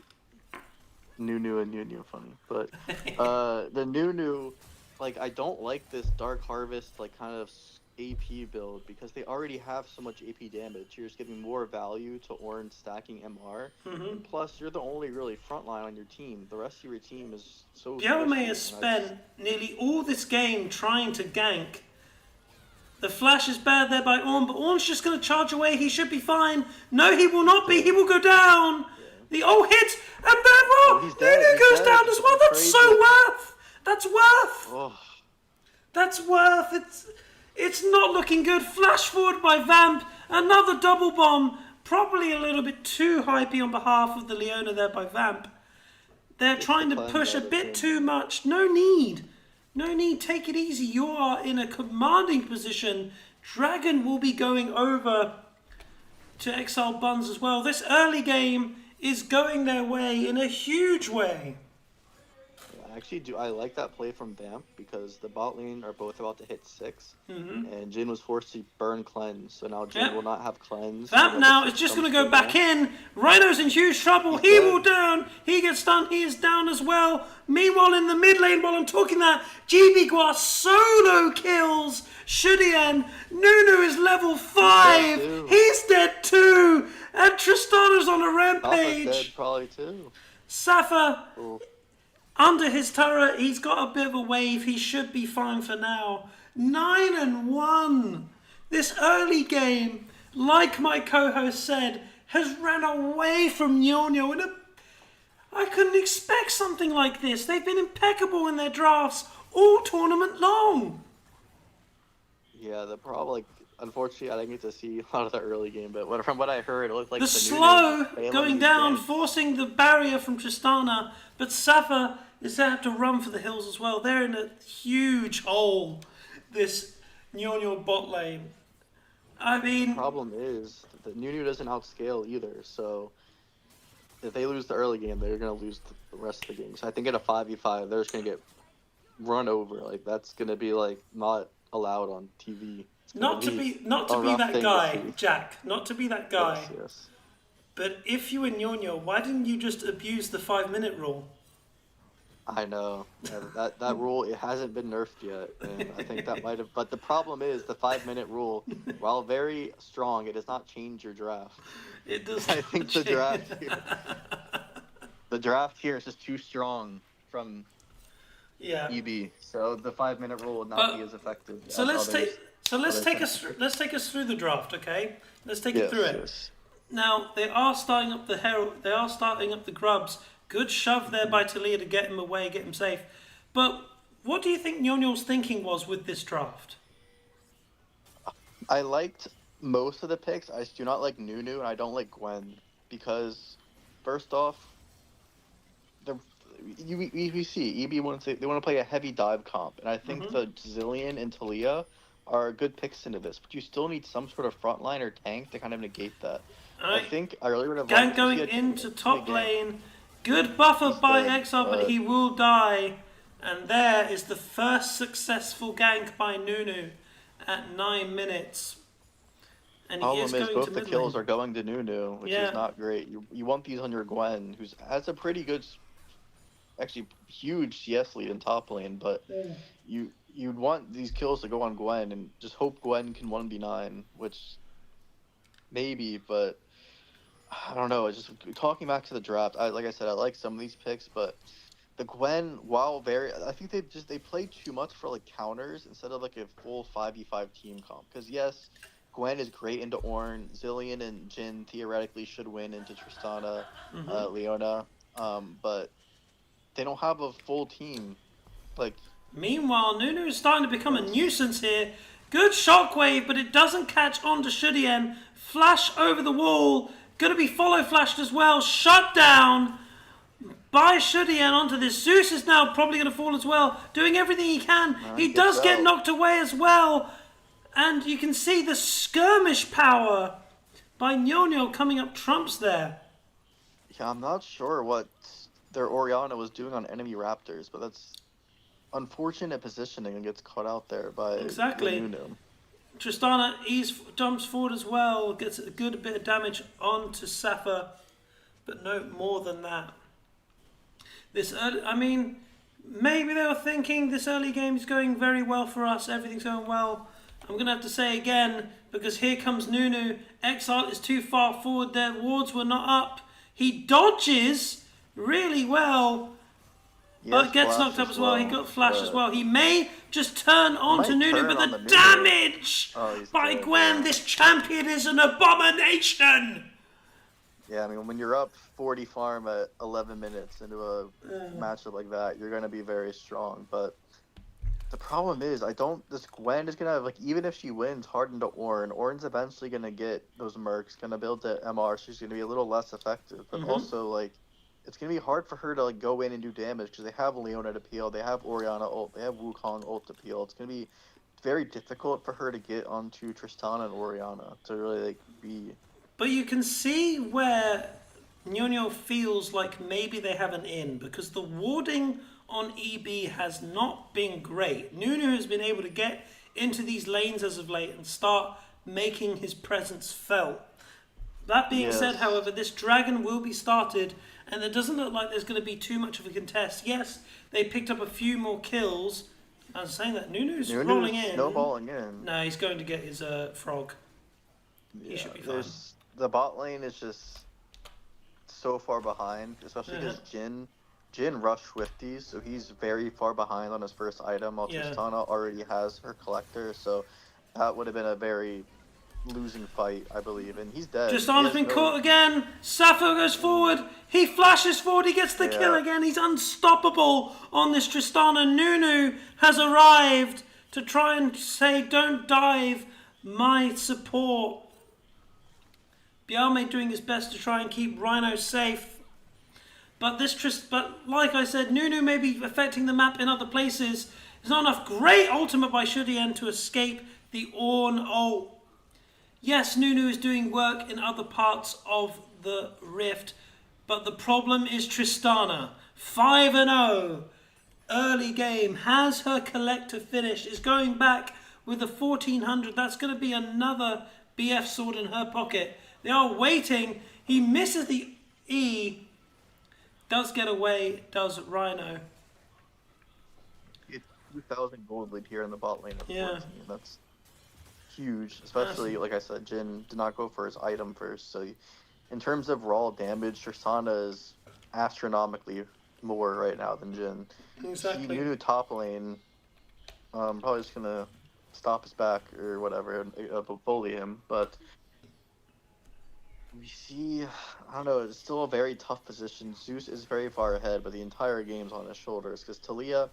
NiuNiu and NiuNiu funny, but the NiuNiu, like, I don't like this Dark Harvest, like, kind of AP build because they already have so much AP damage. You're just giving more value to Orange stacking MR. And plus, you're the only really frontline on your team. The rest of your team is so Bielme has squishy, and spent nearly all this game trying to gank. The flash is bad there by Ornn, but Ornn's just going to charge away. He should be fine. No, he will not be. He will go down. The hit, and then NiuNiu goes down as well. That's so worth. That's worth. Oh. That's worth. It's not looking good. Flash forward by Vamp. Another double bomb. Probably a little bit too hypey on behalf of the Leona there by Vamp. They're trying to push a bit too much. No need. No need. Take it easy. You are in a commanding position. Dragon will be going over to Exiled Bunzz as well. This early game is going their way in a huge way. I like that play from Vamp because the bot lane are both about to hit 6, and Jin was forced to burn cleanse, so now Jin will not have cleanse. Vamp now is just going to go back in. Rhino's in huge trouble. He will down. He gets stunned. He is down as well. Meanwhile, in the mid lane, while I'm talking that, GB Gua solo kills Shudien. NiuNiu is level 5. He's dead too. And Tristana's on a rampage. Dead probably too. Safa. Under his turret, he's got a bit of a wave. He should be fine for now. 9-1. This early game, like my co-host said, has ran away from NiuNiu. I couldn't expect something like this. They've been impeccable in their drafts all tournament long. Yeah, the problem, like, unfortunately, I didn't get to see a lot of the early game, but from what I heard, it looked like the slow going down, forcing the barrier from Tristana, but Safa is going to have to run for the hills as well. They're in a huge hole, this NiuNiu bot lane. I mean, the problem is that NiuNiu doesn't outscale either, so if they lose the early game, they're going to lose the rest of the game. So I think in a 5v5, they're just going to get run over. Like, that's going to be, like, not allowed on TV. Not to be that guy, Jack. Not to be that guy. Yes. But if you were NiuNiu, why didn't you just abuse the 5-minute rule? I know. Yeah, that rule, it hasn't been nerfed yet, and I think that might have. But the problem is the 5-minute rule, while very strong, it does not change your draft. It does. I think the draft here is just too strong from EB, so the 5-minute rule would not be as effective. So let's take us through the draft, okay? Let's take it through it. Yes. Now they are starting up the Herald. They are starting up the Grubs. Good shove there by Talia to get him away, get him safe. But what do you think NiuNiu's thinking was with this draft? I liked most of the picks. I do not like NiuNiu, and I don't like Gwen because, first off, we see EB they want to play a heavy dive comp, and I think the Zillion and Talia are good picks into this, but you still need some sort of frontline or tank to kind of negate that. I think I really would have liked going into top lane. Good buffer by Exile, but he will die. And there is the first successful gank by NiuNiu at 9 minutes. And he is going both to the mid kills lane. are going to NiuNiu, which is not great. You want these on your Gwen, who has a pretty good, actually huge CS lead in top lane, but you'd want these kills to go on Gwen and just hope Gwen can 1v9, which maybe, but I don't know. It's just talking back to the draft. Like I said, I like some of these picks, but the Gwen, while I think they play too much for like counters instead of like a full 5v5 team comp. Because yes, Gwen is great into Ornn, Zillion and Jin theoretically should win into Tristana, Leona, but they don't have a full team. Like, meanwhile, NiuNiu is starting to become a nuisance here. Good shockwave, but it doesn't catch on to Shudien. Flash over the wall. Going to be follow flashed as well. Shut down by Shudien onto this. Zeus is now probably going to fall as well. Doing everything he can. He does get knocked away as well. And you can see the skirmish power by NiuNiu coming up trumps there. Yeah, I'm not sure what their Orianna was doing on enemy Raptors, but that's unfortunate positioning and gets caught out there by Exactly. NiuNiu. Tristana jumps forward as well, gets a good bit of damage onto Safa, but no more than that. I mean, maybe they were thinking this early game is going very well for us, everything's going well. I'm going to have to say again, because here comes NiuNiu. Exiled is too far forward, their wards were not up. He dodges really well, but gets knocked up as well. He got flash as well. He may just turn on to NiuNiu, but the damage by Gwen, this champion is an abomination. Yeah, I mean, when you're up 40 farm at 11 minutes into a matchup like that, you're going to be very strong. But the problem is, this Gwen is going to have, like, even if she wins hard into Ornn, Ornn's eventually going to get those mercs, going to build the MR, she's going to be a little less effective. But also, like, it's going to be hard for her to, like, go in and do damage, because they have Leona to peel, they have Orianna ult, they have Wukong ult to peel. It's going to be very difficult for her to get onto Tristana and Orianna to really, like, be... But you can see where NiuNiu feels like maybe they have an in, because the warding on EB has not been great. NiuNiu has been able to get into these lanes as of late and start making his presence felt. That being said, however, this dragon will be started, and it doesn't look like there's going to be too much of a contest. Yes, they picked up a few more kills. I was saying that NiuNiu's rolling in. Snowballing in. No, he's going to get his frog. He should be fine. The bot lane is just so far behind, especially because Jin rushed Swifties, so he's very far behind on his first item, while Tristana already has her collector, so that would have been a very losing fight, I believe, and he's dead. Tristana's been caught again. Sappho goes forward. He flashes forward. He gets the kill again. He's unstoppable on this Tristana. NiuNiu has arrived to try and say, don't dive, my support. Bialme doing his best to try and keep Rhino safe. But like I said, NiuNiu may be affecting the map in other places. There's not enough great ultimate by Shudien to escape the Ornn ult. Yes, NiuNiu is doing work in other parts of the Rift, but the problem is Tristana. 5-0. Early game. Has her collector finished. Is going back with a 1400. That's going to be another BF sword in her pocket. They are waiting. He misses the E. Does get away. Does Rhino. 2,000 gold lead here in the bot lane of 14. That's huge. Especially, like I said, Jin did not go for his item first. So in terms of raw damage, Tristana is astronomically more right now than Jin. Exactly. He knew top lane. Probably just going to stop his back or whatever and bully him. But... we see, I don't know, it's still a very tough position. Zeus is very far ahead, but the entire game's on his shoulders. Because Talia,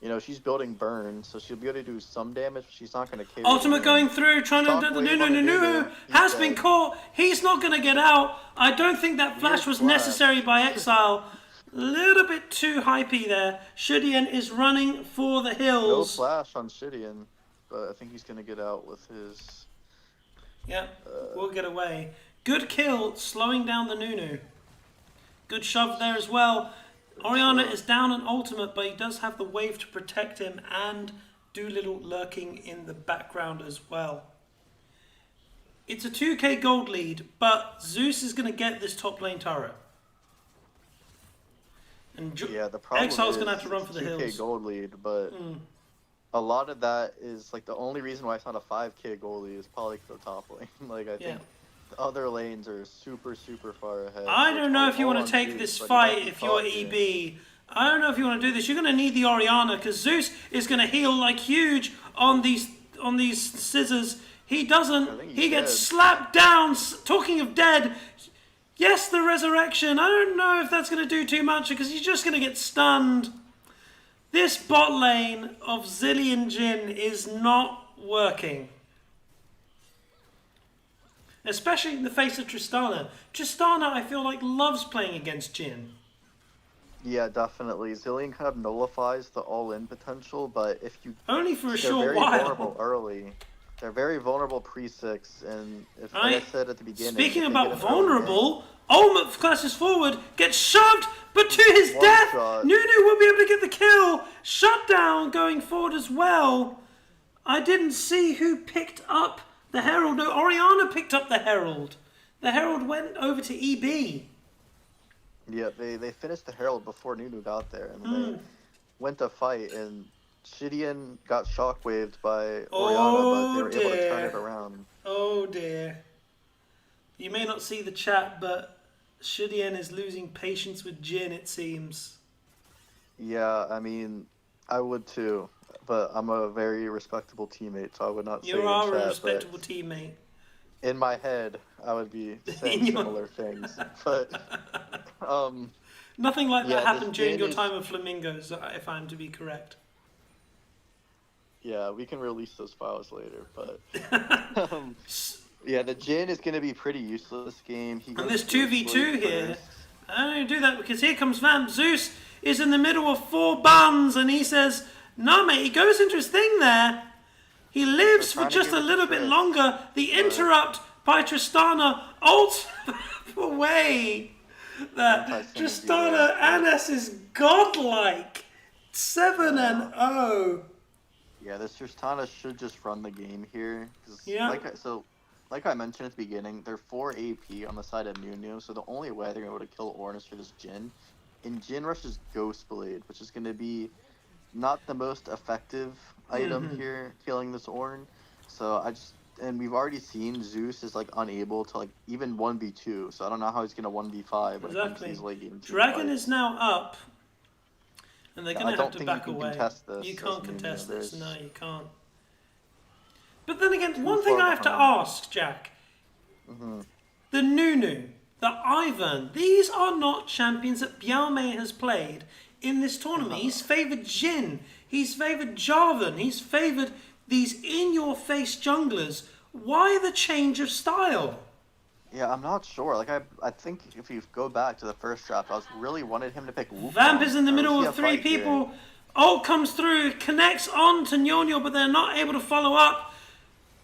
you know, she's building burn, so she'll be able to do some damage, but she's not going to carry. Ultimate going through, trying to... NiuNiu has been caught. He's not going to get out. I don't think that flash was necessary by Exile. A little bit too hypey there. Shudien is running for the hills. No flash on Shudien, but I think he's going to get out with his... Yeah, we'll get away. Good kill, slowing down the NiuNiu. Good shove there as well. Orianna is down an ultimate, but he does have the wave to protect him and do little lurking in the background as well. It's a 2k gold lead, but Zeus is going to get this top lane turret. And the problem Exile's is going to have to run for the 2k hills. gold lead, but a lot of that is, like, the only reason why it's not a 5k gold lead is probably the top lane. Like, I think... the other lanes are super, super far ahead. I don't know if you want to take this fight if you're EB. I don't know if you want to do this. You're going to need the Orianna because Zeus is going to heal like huge on these scissors. He doesn't. He gets slapped down. Talking of dead, yes, the resurrection. I don't know if that's going to do too much because he's just going to get stunned. This bot lane of Zillion Jin is not working. Especially in the face of Tristana. Tristana, I feel like, loves playing against Jin. Yeah, definitely. Zillion kind of nullifies the all-in potential, but if you... only for a short very while. vulnerable early, They're very vulnerable pre-6, and if, like I said at the beginning... Speaking if they get about an early vulnerable, Ultimate flashes forward, gets shoved, but to his One death, shot. NiuNiu will be able to get the kill. Shutdown going forward as well. I didn't see who picked up the Herald. No, Oriana picked up the Herald. The Herald went over to EB. Yeah, they finished the Herald before NiuNiu got there, and they went to fight, and Shidian got shockwaved by Oriana, but they were able to turn it around. Oh dear. You may not see the chat, but Shidian is losing patience with Jin, it seems. Yeah, I mean, I would too, but I'm a very respectable teammate, so I would not say You in are chat, a respectable teammate. in my head, I would be saying similar things. But nothing like yeah, that happened during your is- time of Flamingos, if I'm to be correct. yeah, we can release those files later. But yeah, the Jin is going to be pretty useless this game. He And goes this to 2v2 Split here, first. I don't do that because here comes Vamp. Zeus is in the middle of 4 Bunz, and he says, no mate, he goes into his thing there. He lives for trying to just give a it to little bit Trish, longer. The interrupt by Tristana ults away. That Tristana Anas is godlike. 7-0. Yeah, this Tristana should just run the game here. 'Cause Yeah. Like I mentioned at the beginning, they're 4 AP on the side of NiuNiu, so the only way they're going to be able to kill Ornn is through this Jin. And Jin rushes Ghost Blade, which is going to be not the most effective item here, killing this Ornn. So and we've already seen Zeus is like unable to like even 1v2, so I don't know how he's going to 1v5 when it comes to these late game team Dragon fights. is now up, and they're Yeah, going I to have don't to think back you can away. contest this You as can't NiuNiu. contest this. There's- No, you can't. But then again, Too one thing far I have to behind. ask, Jack. The NiuNiu, the Ivan, these are not champions that Bialme has played in this tournament. He's favoured Jin, he's favoured Jarvan, he's favoured these in-your-face junglers. Why the change of style? Yeah, I'm not sure. Like I think if you go back to the first draft, I was really wanted him to pick Wukong. Vamp is in the Or middle see a of 3 fight here. people. Ult comes through, connects on to NiuNiu, but they're not able to follow up.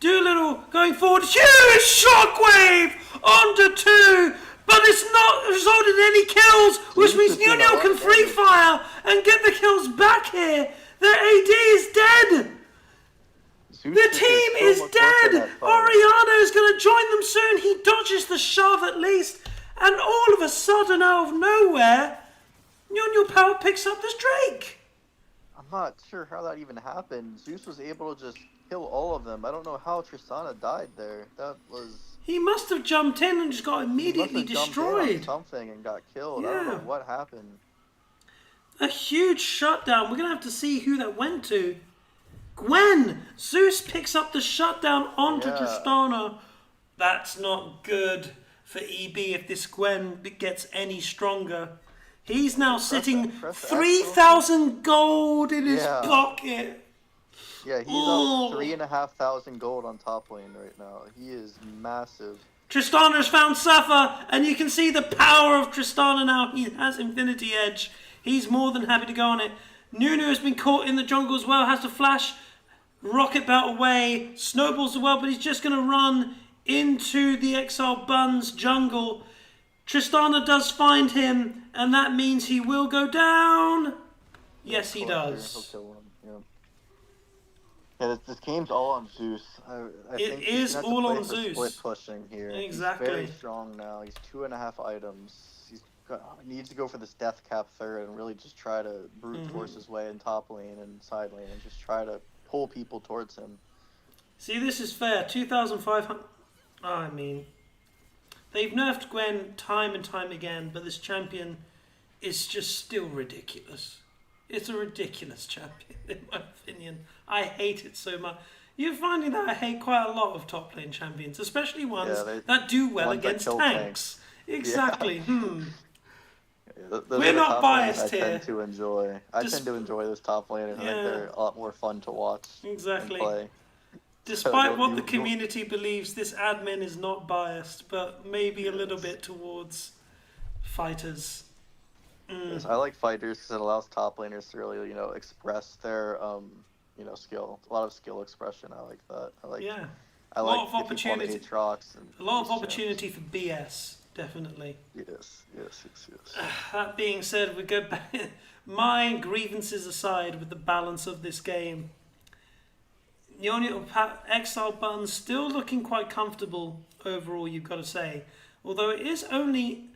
Doolittle going forward. Huge shockwave onto 2, but it's not resulted in any kills, which means NiuNiu can free fire and get the kills back here. Their AD is dead. Zeus The just team so is much work in dead. that fight. Oriana is going to join them soon. He dodges the shove at least, and all of a sudden, out of nowhere, NiuNiuPower picks up this Drake. I'm not sure how that even happened. Zeus was able to just kill all of them. I don't know how Tristana died there. That was... He must have jumped in and just got immediately he must have jumped in on destroyed. something and got killed. I don't Yeah. know what happened. A huge shutdown. We're going to have to see who that went to. Gwen! Zeus picks up the shutdown onto Yeah. Tristana. That's not good for EB if this Gwen gets any stronger. He's now sitting press 3,000 gold in his Yeah. pocket. Yeah, he's Ooh. up 3,500 gold on top lane right now. He is massive. Tristana's found Safa, and you can see the power of Tristana now. He has Infinity Edge. He's more than happy to go on it. NiuNiu has been caught in the jungle as well, has to flash Rocket Belt away, snowballs as well, but he's just going to run into the Exiled Bunz's jungle. Tristana does find him, and that means he will go down. Yes, he He'll does. kill him, yeah. Yeah, this game's all on Zeus. I It think is he's gonna have to all play on for Zeus. Split pushing here. Exactly. He's very strong now. He's 2.5 items. He needs to go for this death cap third and really just try to brute force his way in top lane and side lane and just try to pull people towards him. See, this is fair. 2,500... I mean... They've nerfed Gwen time and time again, but this champion is just still ridiculous. It's a ridiculous champion, in my opinion. I hate it so much. You're finding that I hate quite a lot of top lane champions, especially ones that do well ones that against kill tanks. Exactly. Those We're are the not top lanes biased I here. tend to enjoy. I tend to enjoy those top laners. I think they're a lot more fun to watch Exactly. and play. Despite So what the community believes, this admin is not biased, but maybe a little bit towards fighters. Yes, I like fighters because it allows top laners to really, express their, skill, a lot of skill expression. I like that. Yeah. I A like lot of opportunity. Aatrox and A lot of these opportunity for BS, definitely. champs. Yes. That being said, we go back. My grievances aside with the balance of this game, Exiled Bunzz still looking quite comfortable overall, you've got to say. Although it is only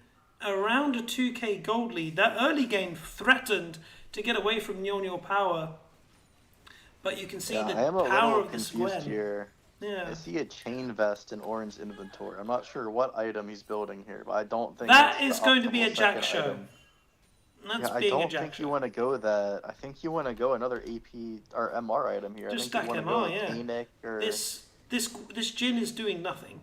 around a 2k gold lead. That early game threatened to get away from NiuNiuPower. But you can see the I am a power little of this confused Gwen. here. Yeah. I see a chain vest in Orin's inventory. I'm not sure what item he's building here, but I don't think That it's is the going to be a optimal Jack second show. item. That's I being a don't Jack think show. you want to go that. I think you want to go another AP or MR item here. Just I think stack you want to MR, go yeah. Kanik or This Jin is doing nothing.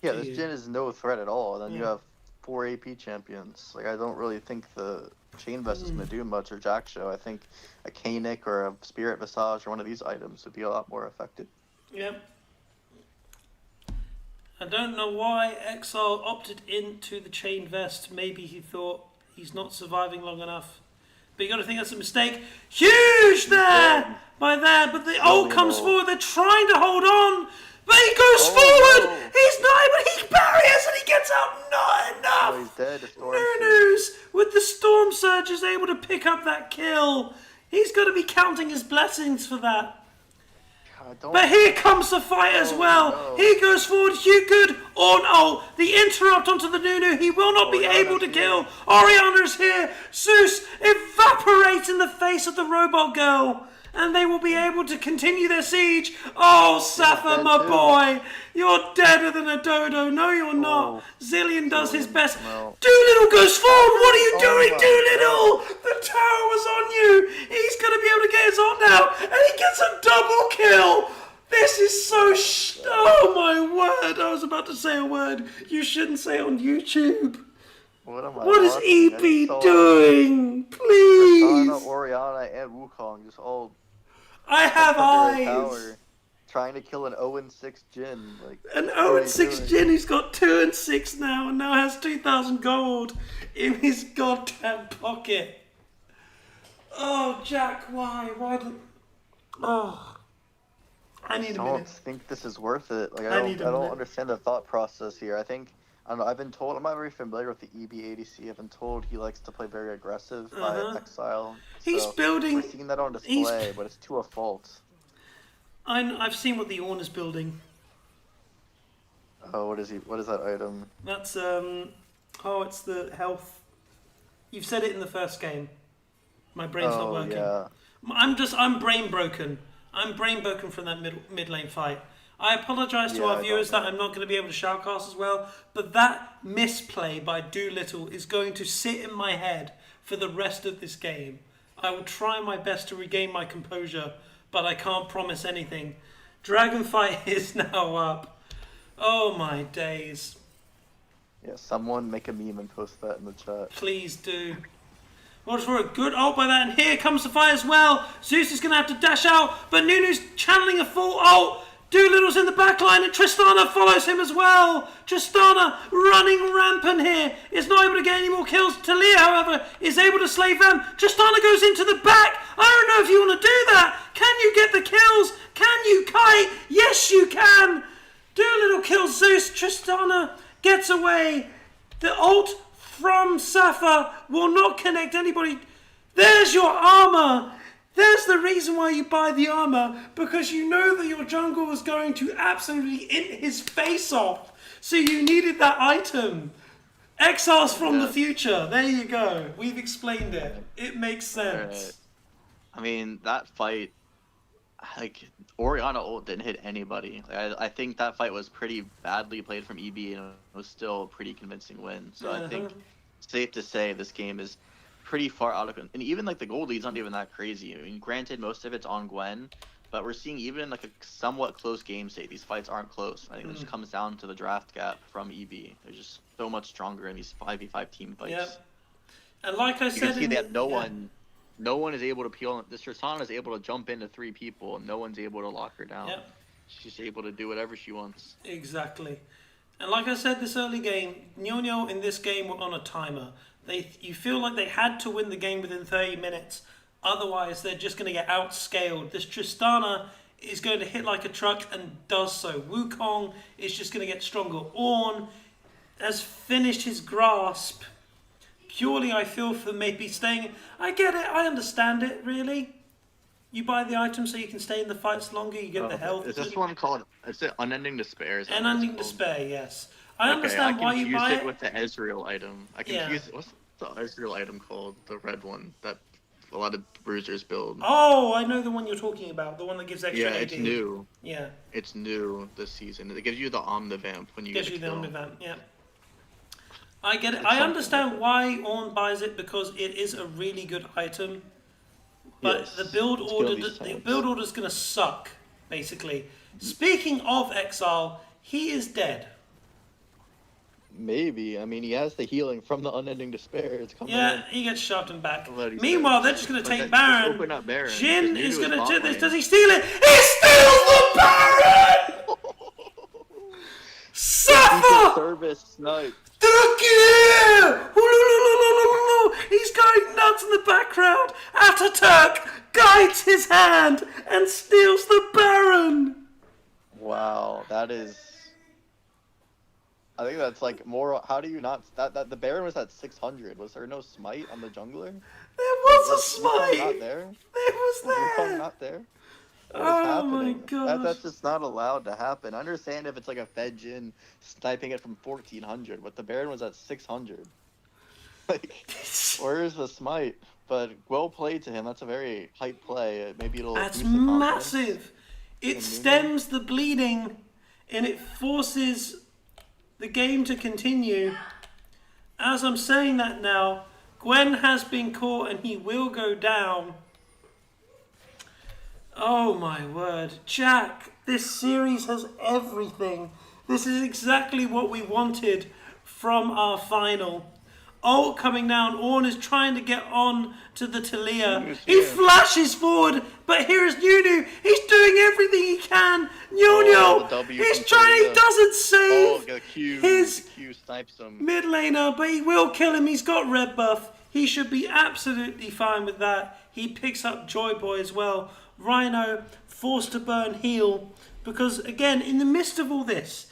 yeah. to This you. Jin is no threat at all. Then you Yeah. have 4 AP champions. Like I don't really think the chain vest is going to do much or Jack show. I think a Kanik or a Spirit Visage or one of these items would be a lot more effective. Yep. I don't know why Exile opted into the chain vest. Maybe he thought he's not surviving long enough. But you got to think that's a mistake. Huge there by there, but the ult comes forward. They're trying to hold on, but he goes forward. No. He's not able. He barriers and he gets out. Not enough. Oh, he's dead. NiuNiu's with the Storm Surge is able to pick up that kill. He's got to be counting his blessings for that. But here comes the fight as well. No. He goes forward. Hugh Good on the interrupt onto the NiuNiu. He will not be able to kill. Oriana is here. Zeus evaporates in the face of the robot girl. And they will be able to continue their siege. Oh, Safa, my boy. You're deader than a dodo. No, you're not. Zillion does his best. No. Doolittle goes forward. What are you doing, Doolittle? The tower was on you. He's going to be able to get his ult now. And he gets a double kill. This is so oh, my word. I was about to say a word you shouldn't say on YouTube. What is EP doing? Please. Tristana, Oriana, and Wukong just all I have under a eyes. tower, trying to kill an 0-6 Jin. Like An what are you 0-6 doing? Jin who's got 2-6 now and now has 2,000 gold in his goddamn pocket. Oh, Jack, why? Why do... Oh. I need a I minute. don't think this is worth it. Like I I need a don't minute. understand the thought process here. I think I don't know. I've been told I'm not very familiar with the EB ADC. I've been told he likes to play very aggressive by Exile. He's so building- We're seeing that on display, but it's to a fault. I've seen what the Orn is building. Oh, what is he? What is that item? That's, it's the health. You've said it in the first game. My brain's not working. Yeah. I'm brain broken. I'm brain broken from that mid lane fight. I apologise to Yeah, our I viewers don't that I'm not going to be able to shoutcast as well, but that misplay by Doolittle is going to sit in my head for the rest of this game. I will try my best to regain my composure, but I can't promise anything. Dragonfight is now up. Oh my days. Yeah, someone make a meme and post that in the chat. Please do. Watch for a good ult by that, and here comes the fight as well. Zeus is going to have to dash out, but NiuNiu's channeling a full ult. Doolittle's in the back line, and Tristana follows him as well. Tristana running rampant here. Is not able to get any more kills. Talia, however, is able to slay Vam. Tristana goes into the back. I don't know if you want to do that. Can you get the kills? Can you kite? Yes, you can. Doolittle kills Zeus. Tristana gets away. The ult from Safa will not connect anybody. There's your armor. There's the reason why you buy the armor, because you know that your jungle was going to absolutely eat his face off. So you needed that item. Exiles from the future. There you go. We've explained it. It makes sense. Right. I mean, that fight, like, Oriana ult didn't hit anybody. Like, I think that fight was pretty badly played from EB, and it was still a pretty convincing win. So I think it's safe to say this game is pretty far out of control. And even, like, the gold lead's not even that crazy. I mean, granted, most of it's on Gwen, but we're seeing even in, like, a somewhat close game state, these fights aren't close. I think it just comes down to the draft gap from EB. They're just so much stronger in these 5v5 team fights. Yep. And like I You said, can see that no one is able to peel. This Tristana is able to jump into 3 people, and no one's able to lock her down. Yep. She's able to do whatever she wants. Exactly. And like I said, this early game, NiuNiu in this game were on a timer. You feel like they had to win the game within 30 minutes. Otherwise, they're just going to get outscaled. This Tristana is going to hit like a truck and does so. Wukong is just going to get stronger. Ornn has finished his grasp. Purely, I feel, for maybe staying. I get it. I understand it, really. You buy the item so you can stay in the fights longer. You get the health. Is this one called? Is it Unending Despair? Is that what it's Unending called? Despair, yes. I understand why you buy I confused it. it with the Ezreal item. I confused it. What's the Ezreal item called? The red one that a lot of bruisers build. Oh, I know the one you're talking about. The one that gives extra Yeah, AD. it's new. Yeah. It's new this season. It gives you the Omnivamp when you Gives get you a the kill. Omnivamp, yeah. I get it. It's I something understand why Ornn buys it because it is a really good item. But Yes, the build it's gonna order, be the solid. build order is going to suck, basically. Speaking of Exile, he is dead. Maybe. I mean, he has the healing from the Unending Despair. It's coming Yeah, in. he gets shoved and back. Well, he's Meanwhile, dead. they're just going to But take that- just Baron. open up Baron, Jin because is Nunu going is to bot do this. lane. Does he steal it? He steals the Baron! Suffer! Service snipe. The gear! He's going nuts in the background. Ataturk guides his hand and steals the Baron. Wow, that is. I think that's like more. How do you not? That the Baron was at 600. Was there no smite on the jungler? There was a Was Wukong smite. not there? There was Was Wukong there. not there? What is Oh my happening? gosh. That's just not allowed to happen. I understand if it's like a Fed Jin sniping it from 1400, but the Baron was at 600. Like, where's the smite? But well played to him. That's a very hype play. Maybe it'll. That's boost the confidence. massive. It stems the bleeding and it forces the game to continue. As I'm saying that now, Gwen has been caught and he will go down. Oh my word. Jack, this series has everything. This is exactly what we wanted from our final. Ult coming down. Ornn is trying to get on to the Talia. He flashes forward, but here is NiuNiu. He's doing everything he can. Oh, the NiuNiu, W he's from trying. He Talia. doesn't Oh, save the Q. his The Q snipes him. mid laner, but he will kill him. He's got red buff. He should be absolutely fine with that. He picks up Joy Boy as well. Rhino forced to burn heal because, again, in the midst of all this,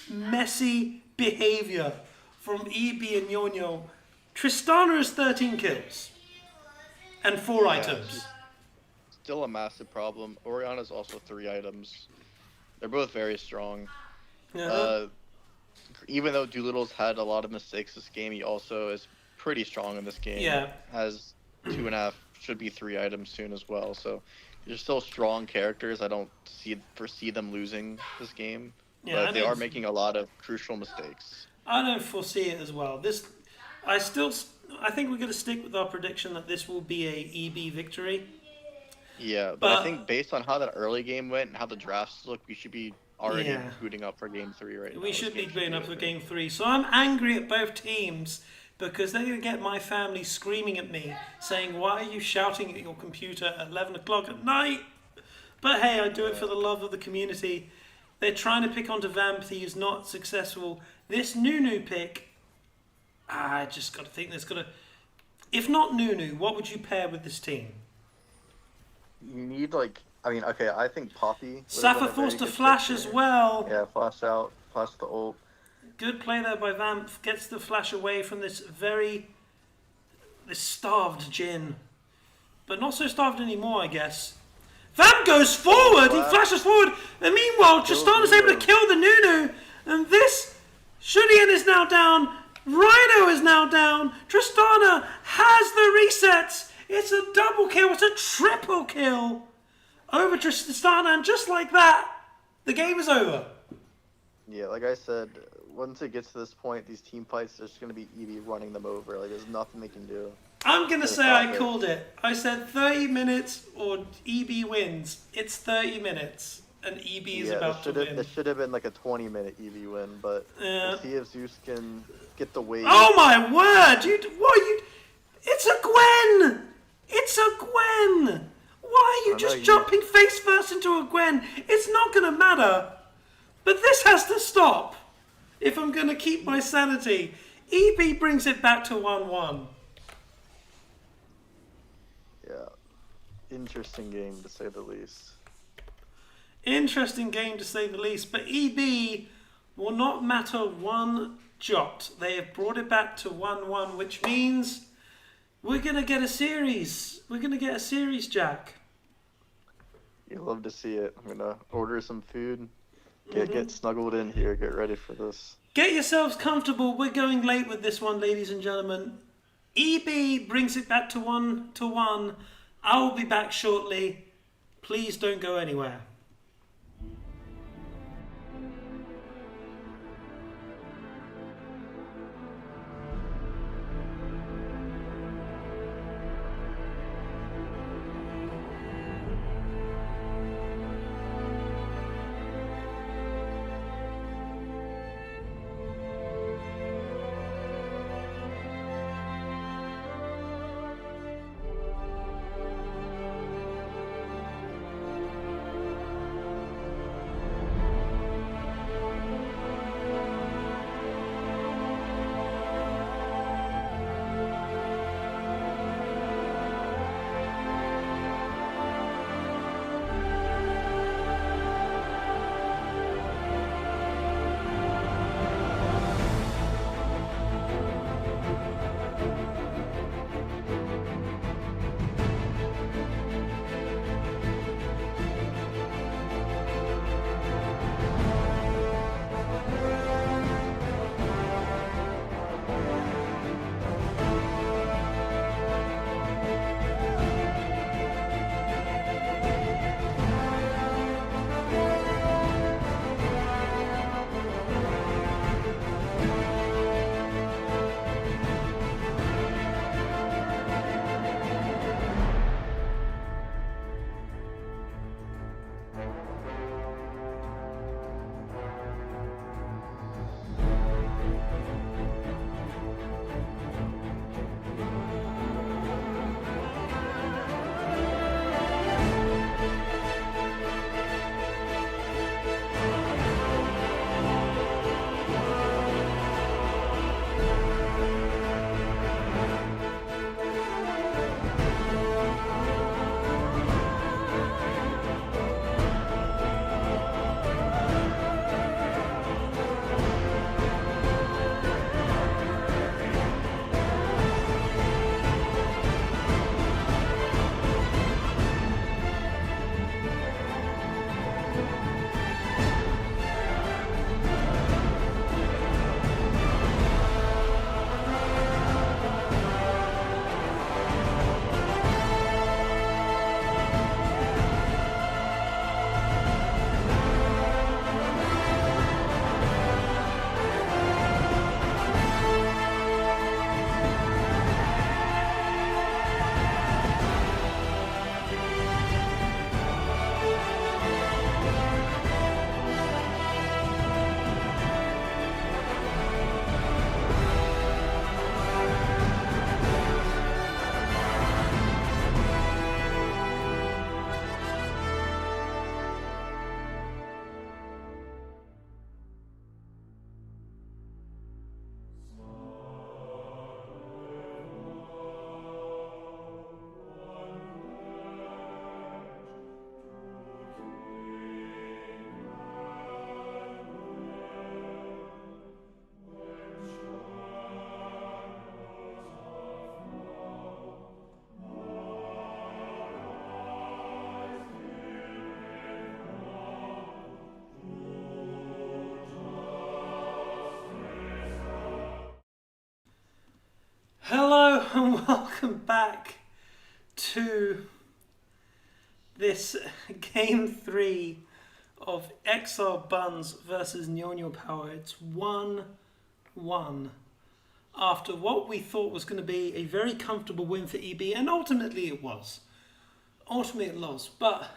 messy behavior from EB and NiuNiu, Tristana has 13 kills and 4 items. Still a massive problem. Oriana's also 3 items. They're both very strong. Yeah. Even though Doolittle's had a lot of mistakes this game, he also is pretty strong in this game. Yeah. Has 2.5, should be 3 items soon as well. So they're still strong characters. I don't foresee them losing this game. Yeah, But they are making a lot of crucial mistakes. I don't foresee it as well. I think we're going to stick with our prediction that this will be a EB victory. Yeah, but But- I think based on how that early game went and how the drafts look, we should be already Yeah. booting up for game 3 right now. We This should be game playing up a for thing. game 3. So I'm angry at both teams because they're going to get my family screaming at me saying, why are you shouting at your computer at 11 o'clock at night? But hey, I do it for the love of the community. They're trying to pick onto Vamp. He is not successful. This NiuNiu pick, I just got to think there's got to... If not NiuNiu, what would you pair with this team? You need I think Poppy. would've been Safa a forced very to good flash pick as here. well. Yeah, flash out, flash the ult. Good play there by Vamp. Gets the flash away from this starved Jin. But not so starved anymore, I guess. Vamp goes forward! He flashes forward! And meanwhile, Tristana's able to kill the NiuNiu! And this... Shurian is now down. Rhino is now down. Tristana has the resets. It's a double kill. It's a triple kill over Tristana. And just like that, the game is over. Yeah, like I said, once it gets to this point, these team fights, there's going to be Eevee running them over. Like, there's nothing they can do. I'm going to Good say I topic. called it. I said 30 minutes or EB wins. It's 30 minutes and EB is about to win. This should have been like a 20-minute Eevee win, but Yeah. we'll see if Zeus can get the weight. Oh my word! It's a Gwen! It's a Gwen! Why are you I just know, you- jumping face first into a Gwen? It's not going to matter. But this has to stop if I'm going to keep my sanity. EB brings it back to 1-1. interesting game to say the least. Interesting game to say the least, but EB will not matter one jot. They have brought it back to 1-1, which means we're going to get a series. We're going to get a series, Jack. You love to see it. I'm gonna order some food. Get snuggled in here. Get ready for this. Get yourselves comfortable. We're going late with this one, ladies and gentlemen. EB brings it back to 1-1. I will be back shortly. Please don't go anywhere. Hello and welcome back to this game 3 of Exiled Bunzz versus NiuNiuPower. It's 1-1 after what we thought was going to be a very comfortable win for EB, and ultimately it was. Ultimately it was, but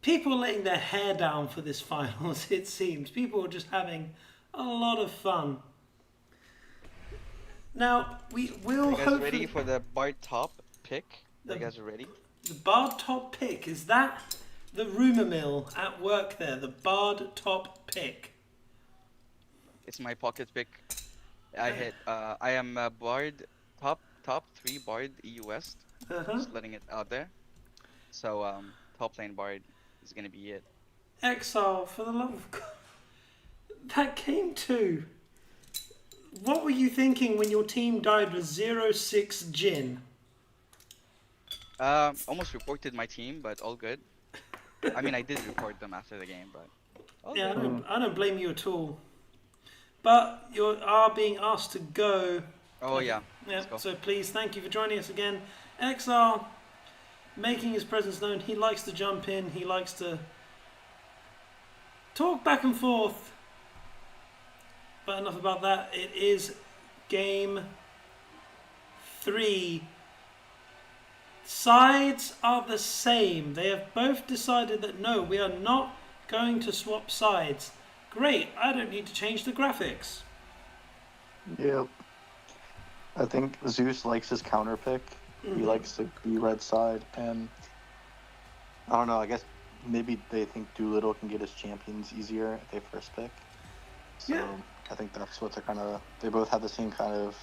people are letting their hair down for this finals, it seems. People are just having a lot of fun. Now, we will You guys hopefully... ready for the Bard top pick? You guys are ready? The Bard top pick, is that the rumour mill at work there? The Bard top pick. It's my pocket pick. I am Bard top 3 Bard EU West. Just letting it out there. So top lane Bard is gonna be it. Exile, for the love of God. That game too. What were you thinking when your team died with 0-6 Jin? Almost reported my team, but all good. I mean, I did report them after the game, but all Yeah, good. I don't blame you at all. But you are being asked to go. Oh yeah. Yeah, Let's go. so please, thank you for joining us again. Exile, making his presence known. He likes to jump in. He likes to talk back and forth. But enough about that. It is game 3. Sides are the same. They have both decided that no, we are not going to swap sides. Great, I don't need to change the graphics. Yep. I think Zeus likes his counter pick. He likes to be red side, and I don't know. I guess maybe they think Doolittle can get his champions easier if they first pick. So Yeah. I think that's what they're kind of. They both have the same kind of.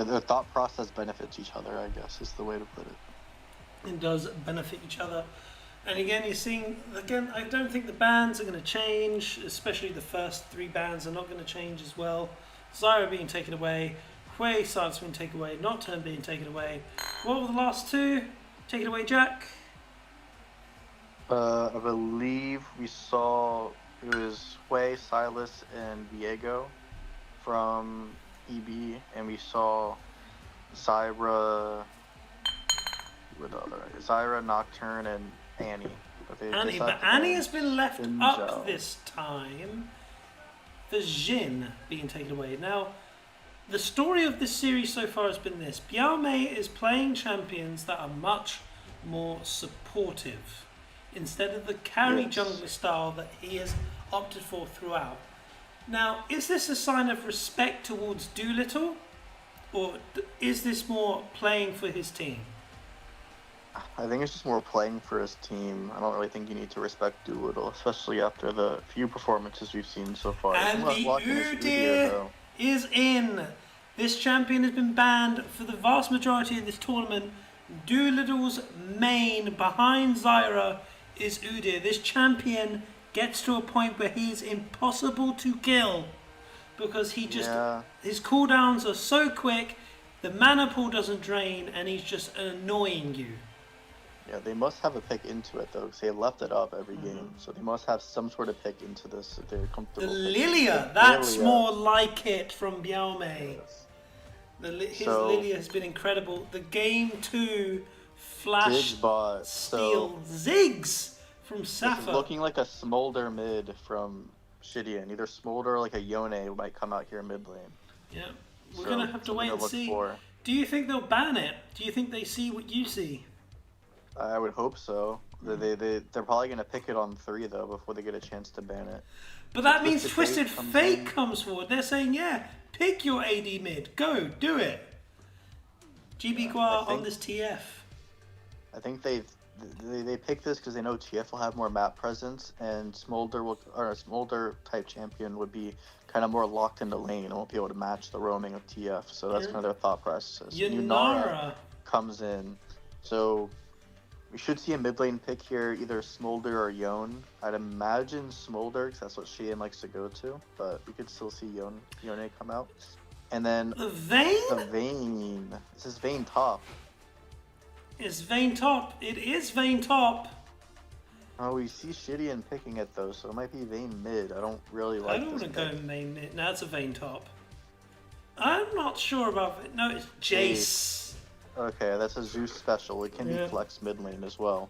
Their thought process benefits each other, I guess, is the way to put it. It does benefit each other. And again, you're seeing, again, I don't think the bans are going to change, especially the first 3 bans are not going to change as well. Zyra being taken away, Hui Silence being taken away, Nocturne being taken away. What were the last 2? Take it away, Jack. I believe we saw it was Hui, Silas, and Diego from EB, and we saw Zyra, Zyra, Nocturne, and Annie. Annie, but Annie has been left up this time for Jin being taken away. Now, the story of this series so far has been this. Biaomei is playing champions that are much more supportive instead of the carry jungler style that he has opted for throughout. Now, is this a sign of respect towards Doolittle, or is this more playing for his team? I think it's just more playing for his team. I don't really think you need to respect Doolittle, especially after the few performances we've seen so far. And the Udyr is in. This champion has been banned for the vast majority of this tournament. Doolittle's main behind Zyra is Udyr. This champion gets to a point where he's impossible to kill because he just his cooldowns are so quick, the mana pool doesn't drain, and he's just annoying you. Yeah, they must have a pick into it though, because they left it up every game. So they must have some sort of pick into this if they're comfortable. The Lilia, that's more like it from Biaomei. His Lilia has been incredible. The game 2 flash steal Ziggs from Sappho. This is looking like a Smolder mid from Shidian. Either Smolder or like a Yone might come out here mid lane. Yeah, we're going to have to wait and see. Do you think they'll ban it? Do you think they see what you see? I would hope so. They're probably going to pick it on 3 though before they get a chance to ban it. But that means Twisted Fate comes forward. They're saying, yeah, pick your AD mid. Go, do it. GB Gua on this TF. I think they picked this because they know TF will have more map presence, and Smolder type champion would be kind of more locked into lane and won't be able to match the roaming of TF. So that's kind of their thought process. Yunara comes in, so we should see a mid lane pick here, either Smolder or Yone. I'd imagine Smolder because that's what Sheehan likes to go to, but we could still see Yone come out. And then the Vayne? The Vayne. This is Vayne top. It's Vayne top. It is Vayne top. Oh, we see Shidian picking it though, so it might be Vayne mid. I don't really like this. I don't want to go main mid. No, it's a Vayne top. I'm not sure about it. No, it's Jace. Okay, that's a Zeus special. It can be flex mid lane as well.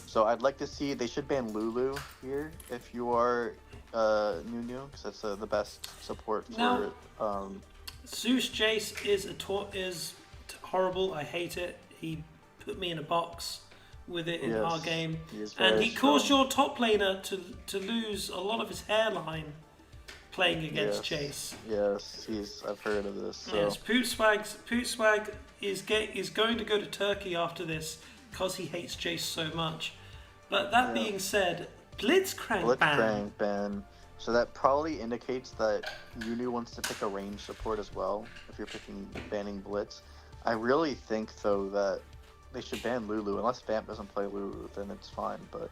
So I'd like to see, they should ban Lulu here if you are NiuNiu, because that's the best support for Zeus Jace is horrible. I hate it. He put me in a box with it in our game, and he caused your top laner to lose a lot of his hairline playing against Jace. Yes, I've heard of this. So. Yes, Pootswag is going to go to Turkey after this because he hates Jace so much. But that being said, Blitzcrank ban. So that probably indicates that NiuNiu wants to pick a range support as well, if you're banning Blitz. I really think, though, that they should ban Lulu. Unless Vamp doesn't play Lulu, then it's fine. But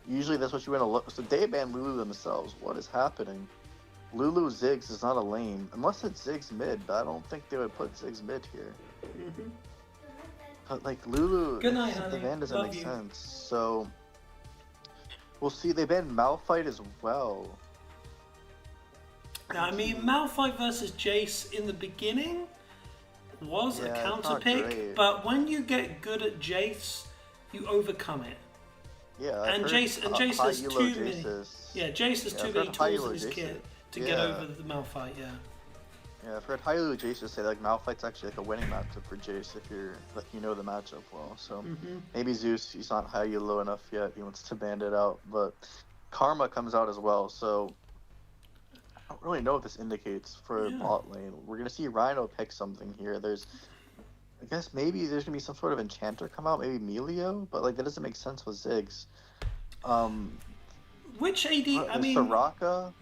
usually that's what you want to look. So they ban Lulu themselves. What is happening? Lulu Ziggs is not a lane. Unless it's Ziggs mid, but I don't think they would put Ziggs mid here. But like Lulu, Good night, the honey. ban doesn't Love make you. sense. So we'll see. They banned Malphite as well. Now, I mean, Malphite versus Jace in the beginning was a Yeah, it's counter not pick, great. but when you get good at Jace, you overcome it. Yeah, And Jace has too many. Yeah, Jace has Yeah, too I've many heard tools in Hylo his Jace kit to is- get yeah. over the Malphite. Yeah. Yeah, I've heard Hylo Jace just say like Malphite's actually like a winning matchup for Jace if you know the matchup well. So maybe Zeus, he's not Hylo low enough yet. He wants to band it out, but Karma comes out as well. So I don't really know what this indicates for bot lane. We're gonna see Rhino pick something here. I guess maybe there's gonna be some sort of enchanter come out, maybe Melio, but like that doesn't make sense with Ziggs. Which AD? I There's mean, Soraka.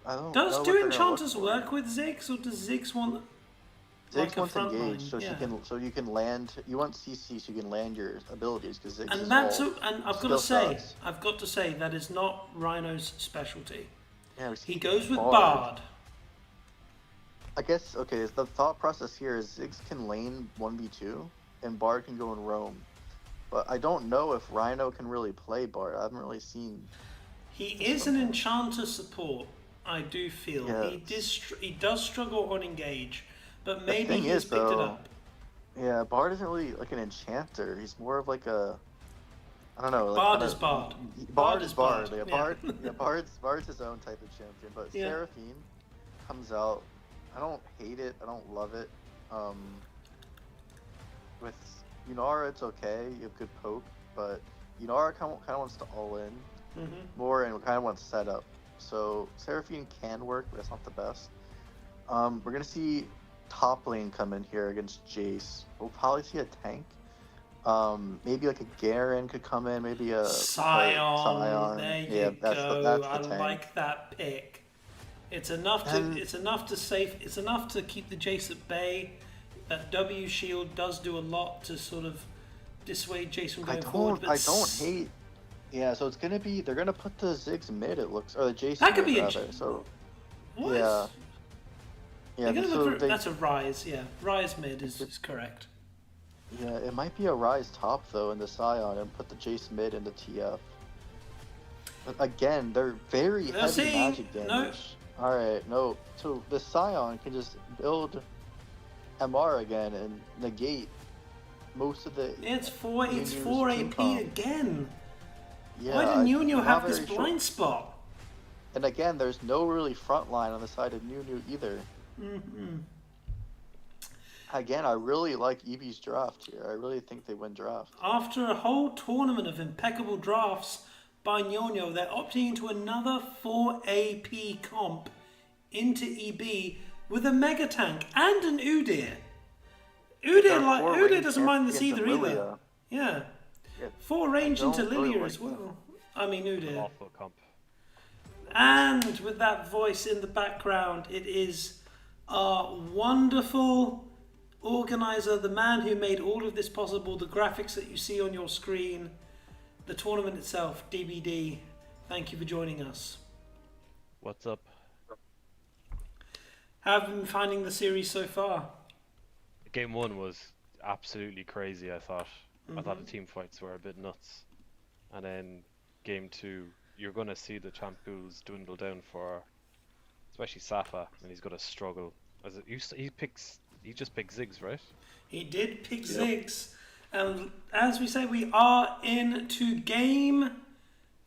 I don't does know do what they're gonna enchanters look work for. with Ziggs, or does Ziggs want Ziggs like a wants front engage, line? so Yeah. you can land. You want CC, so you can land your abilities because Ziggs And is that's all and I've skill shots. got to say that is not Rhino's specialty. Yeah, we He see goes with Bard. I guess okay. The thought process here is Ziggs can lane 1v2, and Bard can go and roam. But I don't know if Rhino can really play Bard. I haven't really seen. He is an enchanter support. I do feel Yeah. he does struggle on engage, but maybe thing he's is, picked it though, up. Yeah, Bard isn't really like an enchanter. He's more of like a. I don't know. Like Bard kinda- is Bard. Bard is Bard. Bard. Yeah, Bard. Yeah, Bard's his own type of champion. But Yeah. Seraphine comes out. I don't hate it. I don't love it. With Yunara, it's okay. You have good poke, but Yunara kind of wants to all in more and kind of wants setup. So Seraphine can work, but it's not the best. We're gonna see top lane come in here against Jace. We'll probably see a tank. Maybe like a Garen could come in. Maybe a Scion. There you yeah, go. that's I the tank. like that pick. It's enough to keep the Jace at bay. That W shield does do a lot to sort of dissuade Jace from going forward. But I don't hate. Yeah, so they're gonna put the Ziggs mid. It looks, or the Jace. That could mid, be a rather. So what? yeah. Yeah, They're gonna so look for, that's a Rise. Yeah, Rise mid is correct. yeah, it might be a Rise top though in the Scion and put the Jace mid into TF. But again, they're very heavy see, magic damage. no. Alright, no. So the Scion can just build MR again and negate most of the. It's 4 NiuNiu's team AP comp. again. Yeah, Why did NiuNiu I'm have not this very sure. blind spot? And again, there's no really front line on the side of NiuNiu either. Again, I really like Eevee's draft here. I really think they win draft. After a whole tournament of impeccable drafts by NiuNiu, they're opting into another 4 AP comp into EB with a Mega Tank and an Udyr. Udyr doesn't mind this either. Yeah. 4 range I don't into really Lilia like as well. I mean Udyr. Awful comp. And with that voice in the background, it is our wonderful organizer, the man who made all of this possible, the graphics that you see on your screen, the tournament itself, DBD. Thank you for joining us. What's up? How have you been finding the series so far? Game 1 was absolutely crazy, I thought. I thought the team fights were a bit nuts. And then Game 2, you're going to see the champ pools dwindle down for, especially Safa, and he's going to struggle. He just picked Ziggs, right? He did pick Ziggs. And as we say, we are into Game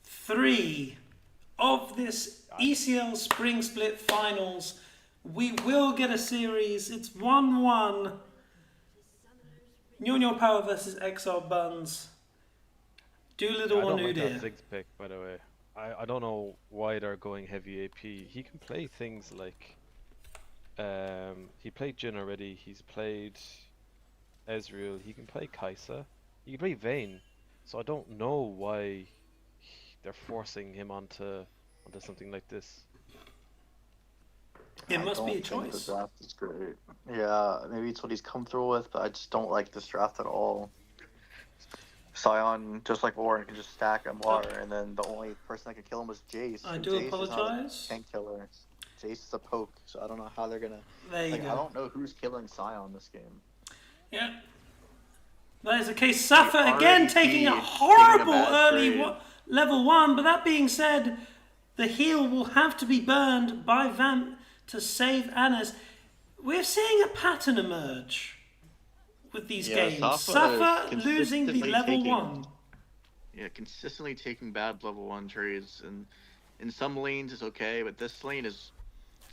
3 of this ECL Spring Split Finals. We will get a series. It's 1-1. NiuNiuPower versus Exiled Bunzz. Doolittle on I don't like that Udyr. Ziggs pick, by the way. I don't know why they're going heavy AP. He can play things like... he played Jhin already. He's played Ezreal. He can play Kai'Sa. He can play Vayne. So I don't know why they're forcing him onto something like this. It I must be a don't think choice. the draft is great. Yeah, maybe it's what he's comfortable with, but I just don't like this draft at all. Sion, just like Warren, can just stack MR, and then the only person that can kill him was Jace. I and do Jace is not a apologize. tank killer. Jace is a poke, so I don't know how they're gonna. There you Like, I go. don't know who's killing Sion this game. Yeah. That is the case. Safa The again REP taking a being a horrible bad early trade. level 1, but that being said, the heal will have to be burned by Vamp to save Anas. We're seeing a pattern emerge with these Yeah, games. Safa Safa is losing the consistently level taking- 1. Yeah, consistently taking bad level 1 trades, and in some lanes it's okay, but this lane it's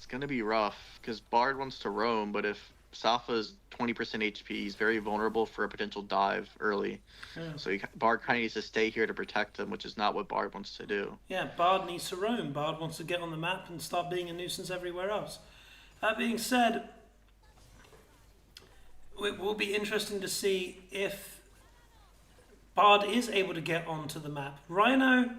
gonna be rough because Bard wants to roam, but if Safa is 20% HP, he's very vulnerable for a potential dive early. Yeah. So Bard kind of needs to stay here to protect him, which is not what Bard wants to do. Yeah, Bard needs to roam. Bard wants to get on the map and start being a nuisance everywhere else. That being said, it will be interesting to see if Bard is able to get onto the map. Rhino,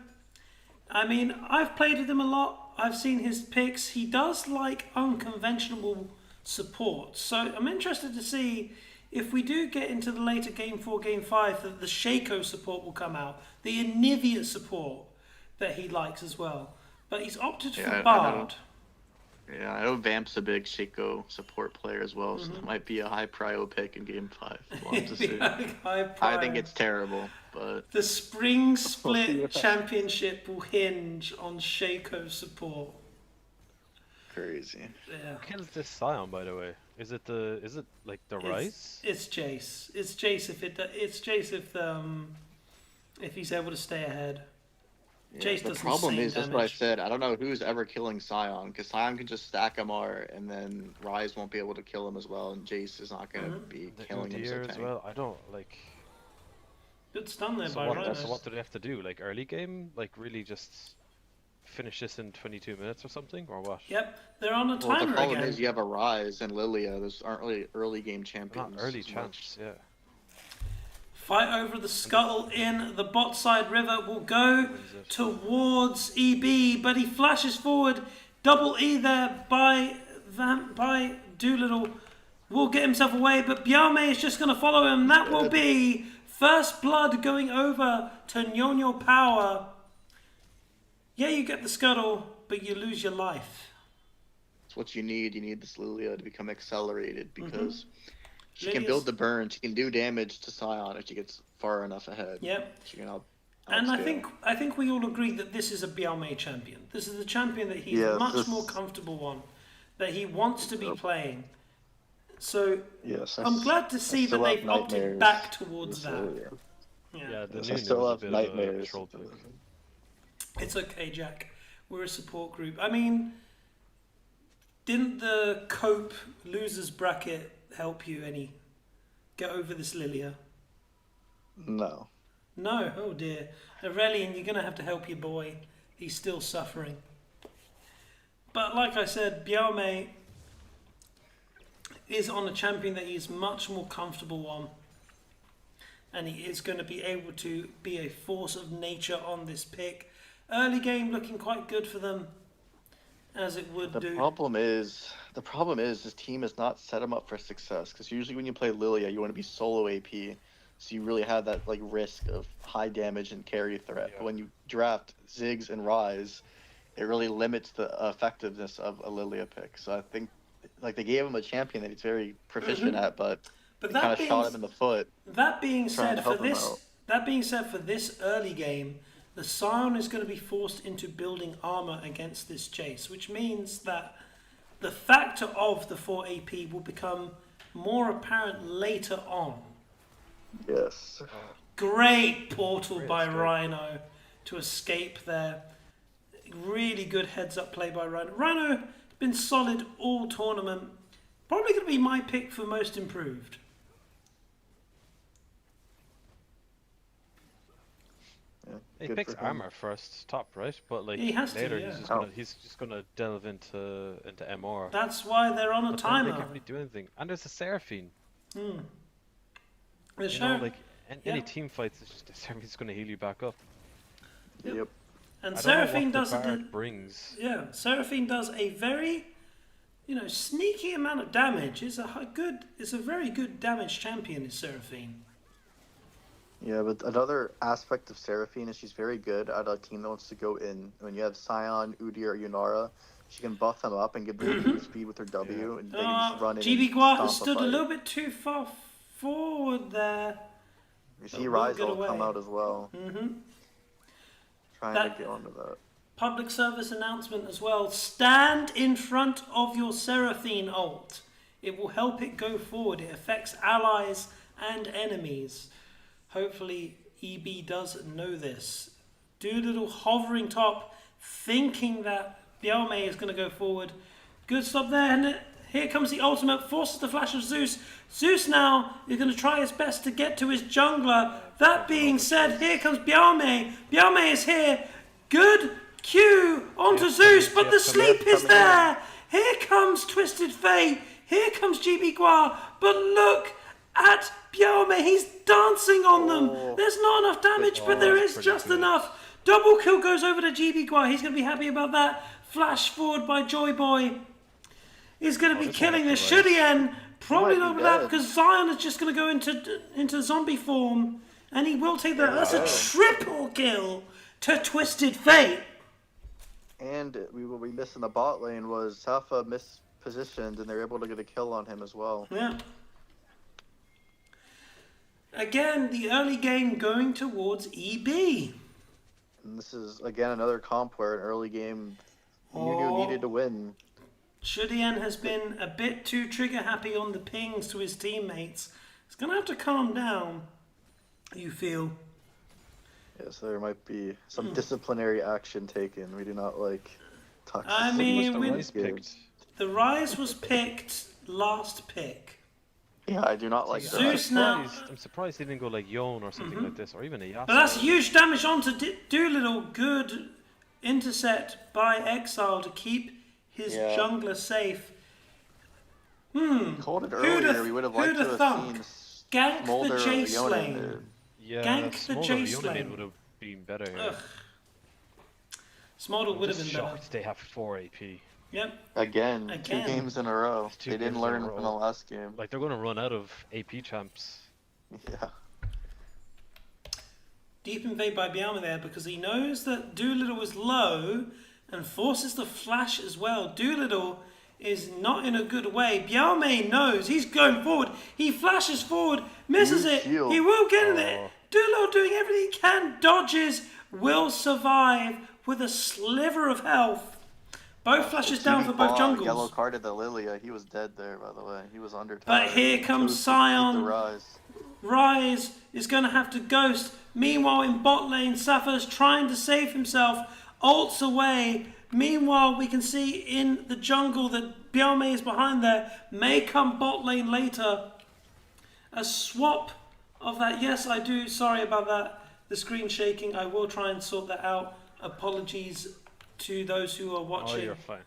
I mean, I've played with him a lot. I've seen his picks. He does like unconventional support. So I'm interested to see if we do get into the later Game 4, Game 5, that the Shaco support will come out. The NiuNiu support that he likes as well. But he's opted Yeah, for I know. Bard. Yeah, I know Vamp's a big Shaco support player as well, so that might be a high prio pick in Game 5. We'll have to see. I think it's terrible, but The Spring We'll Split see what happens. Championship will hinge on Shaco support. crazy. Yeah. Who kills this Scion, by the way? Is it like the Rise? It's Jace. It's Jace if he's able to stay ahead. Yeah, Jace the does problem insane is, that's what I damage. said. I don't know who's ever killing Sion, because Sion can just stack MR, and then Rise won't be able to kill him as well, and Jace is not going to be The killing him. Udyr So as well. I don't like. Good stun there So by what, Rhino. so what do they have to do? Like early game? Like really just finish this in 22 minutes or something, or what? Yep, they're on a Well, the timer problem again. is you have a Rise and Lilia. Those aren't really early game Not champions. early as much. chance, yeah. Fight over the scuttle in the bot side river will go Wins it. towards EB, but he flashes forward. Double E there by Doolittle. Will get himself away, but Biaume is just going to follow him. That will be first blood going over to NiuNiuPower. Yeah, you get the scuttle, but you lose your life. It's what you need. You need this Lilia to become accelerated, because she can Lilia's- build the burn. She can do damage to Sion if she gets far enough ahead. Yep. She can And outscale. I think we all agree that this is a Biaume champion. This is the champion that he's Yes, much this- more comfortable on, that he wants to be playing. So Yes, I'm glad to see that still have they've opted nightmares. back towards This that. Lilia. Yeah, the Yes, I new still was a have bit of a nightmares. troll pick. It's okay, Jack. We're a support group. I mean, didn't the Cope losers bracket help you any? Get over this Lilia? No. No, oh dear. Aurelian, you're going to have to help your boy. He's still suffering. But like I said, Biaume is on a champion that he's much more comfortable on. And he is going to be able to be a force of nature on this pick. Early game looking quite good for them, as it would The do. problem is this team has not set him up for success, because usually when you play Lilia, you want to be solo AP, so you really have that like risk of high damage and carry threat. Yeah. But when you draft Ziggs and Rise, it really limits the effectiveness of a Lilia pick. So I think like they gave him a champion that he's very proficient at, but But it kind of that shot being, him in the foot. that being trying said, to for help him this out. that being said, for this early game, the Scion is going to be forced into building armor against this chase, which means that the factor of the 4 AP will become more apparent later on. Yes. Great portal Great by escape. Rhino to escape there. Really good heads up play by Rhino. Rhino been solid all tournament. Probably going to be my pick for most improved. Yeah, He good picks for him. armor first, top right, but like He has to, later yeah. he's just gonna delve into MR. That's why they're on a But then they timer. can't really do anything. And there's a Seraphine. The You show, know, like any yeah. team fights, it's just Seraphine's gonna heal you back up. Yep. Yep. and I don't know Seraphine what does the it. Bard brings. Yeah, Seraphine does a very you know, sneaky amount of damage. It's a very good damage champion, is Seraphine. Yeah, but another aspect of Seraphine is she's very good at a team that wants to go in. When you have Sion, Udi, or Yunara, she can buff them up and give them huge speed with her W, and they can just run in. GB and Gua stomp has stood a fight. little bit too far forward there. You see will Rise get will come away. out as well. Trying That- to get onto that. Public service announcement as well. Stand in front of your Seraphine ult. It will help it go forward. It affects allies and enemies. Hopefully EB does know this. Doolittle hovering top, thinking that Bielme is going to go forward. Good stop there, and here comes the ultimate, forces the flash of Zeus. Zeus now is going to try his best to get to his jungler. That being said, here comes Bielme. Bielme is here. Good Q onto Zeus, but the sleep is there. Here comes Twisted Fate. Here comes GB Gua. But look at Bielme. He's dancing on them. There's not enough damage, but there is just enough. Double kill goes over to GB Gua. He's going to be happy about that. Flash forward by Joy Boy. He's going to be killing this. Shudien, probably not with that because Zion is just going to go into zombie form. And he will take that. That's a triple kill to Twisted Fate. And what we missed in the bot lane was Safa mispositioned, and they're able to get a kill on him as well. Yeah. Again, the early game going towards EB. And this is, again, another comp where an early game NiuNiu needed to win. Shudien has been a bit too trigger happy on the pings to his teammates. He's going to have to calm down, you feel. Yes, there might be some disciplinary action taken. We do not like toxicity. I mean, The the Rise was picked last pick. Yeah, I do not like Zeus that. now. I'm surprised they didn't go like Yon or something like this, or even a Yasuo. But that's huge damage onto Doolittle. Good intercept by Exile to keep his jungler safe. Called it earlier. We would have liked to have seen Gank Smolder the or Jace Leona lane. there. Yeah, Gank the Smolder Jace lane. would have been better here. Ugh. Smolder would have Just been better. shocked they have 4 AP. Yep. Again, 2 games in a row. Two They didn't games in a learn row. from the last game. Like, they're going to run out of AP champs. Yeah. Deep invade by Bielma there because he knows that Doolittle is low and forces the flash as well. Doolittle is not in a good way. Bielma knows he's going forward. He flashes forward, misses it. shield. He will get in it. Doolittle doing everything he can, dodges, will survive with a sliver of health. Both flashes down for both jungles. Yellow carded the Lilia. He was dead there, by the way. He was under But here comes Sion. Rise. Rise is going to have to ghost. Meanwhile, in bot lane, Safa's trying to save himself. Ults away. Meanwhile, we can see in the jungle that Bielme is behind there. May come bot lane later. A swap of that. Yes, I do. Sorry about that. The screen shaking. I will try and sort that out. Apologies to those who are watching. Oh, you're fine.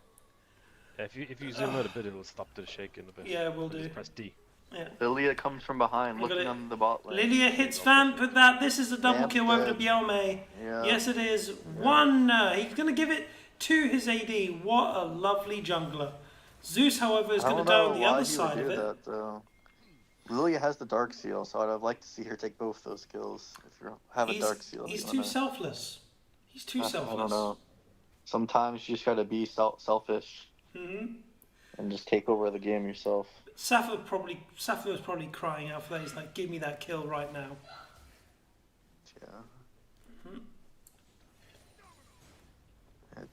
Yeah, if you zoom out a bit, it'll stop the shaking a bit. Yeah, we'll do. Just press D. Yeah. Lilia comes from behind, Look at looking it. on the bot lane. Lydia hits Vamp with that. This is a double Vamp's kill over to dead. Bielme. Yeah. Yes, it is. One. He's going to give it to his AD. What a lovely jungler. Zeus, however, is going to die on the other side of it. That, though. Lilia has the Dark Seal, so I'd have liked to see her take both those kills. If you have a Dark Seal. He's you too wanna- selfless. He's too selfless. I don't know. Sometimes you just gotta be selfish and just take over the game yourself. Safa was probably crying out for that. He's like, give me that kill right now. Yeah.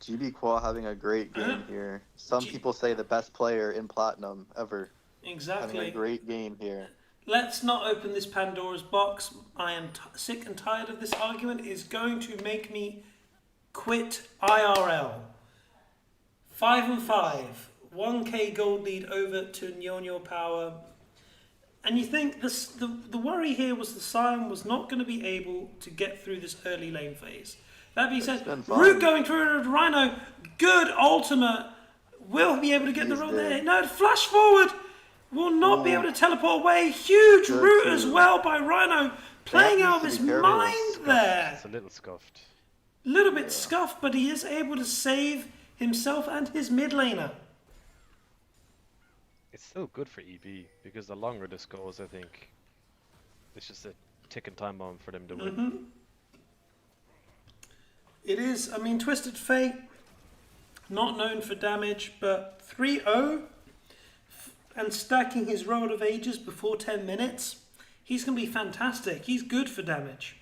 GB Qua having a great game here. Some people say the best player in Platinum ever. Exactly. Having a great game here. Let's not open this Pandora's box. I am sick and tired of this argument. It's going to make me quit IRL. 5-5. 1k gold lead over to NiuNiuPower. And you think the worry here was the Sion was not going to be able to get through this early lane phase. That being said, Root going through a Rhino, good ultimate, will be able to get the roll there. No, flash forward, will not be able to teleport away. Huge Root as well by Rhino, playing out of his mind there. It's a little scuffed. Little bit scuffed, but he is able to save himself and his mid laner. it's still good for EB because the longer this goes, I think it's just a ticking time bomb for them to win. It is. I mean, Twisted Fate, not known for damage, but 3-0 and stacking his Road of Ages before 10 minutes, he's going to be fantastic. He's good for damage.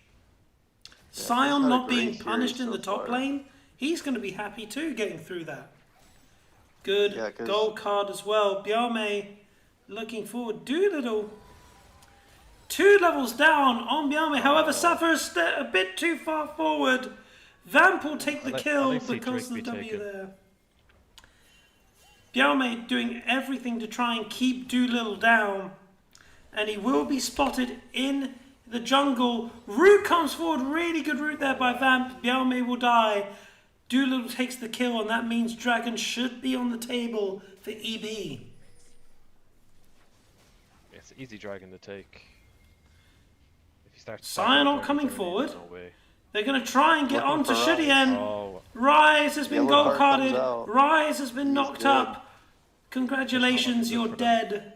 Sion not being punished in the top lane, he's going to be happy too getting through that. Good gold card as well. Biame looking forward. Doolittle 2 levels down on Biame. However, Sapphire is a bit too far forward. Vamp will take the kill because of the W there. Biame doing everything to try and keep Doolittle down. And he will be spotted in the jungle. Root comes forward. Really good root there by Vamp. Biame will die. Doolittle takes the kill, and that means Dragon should be on the table for EB. It's an easy Dragon to take. If you start Sion coming forward. No way. They're going to try and get onto Shudien. Oh. Rise has been gold carded. Rise has been knocked up. Congratulations, you're dead.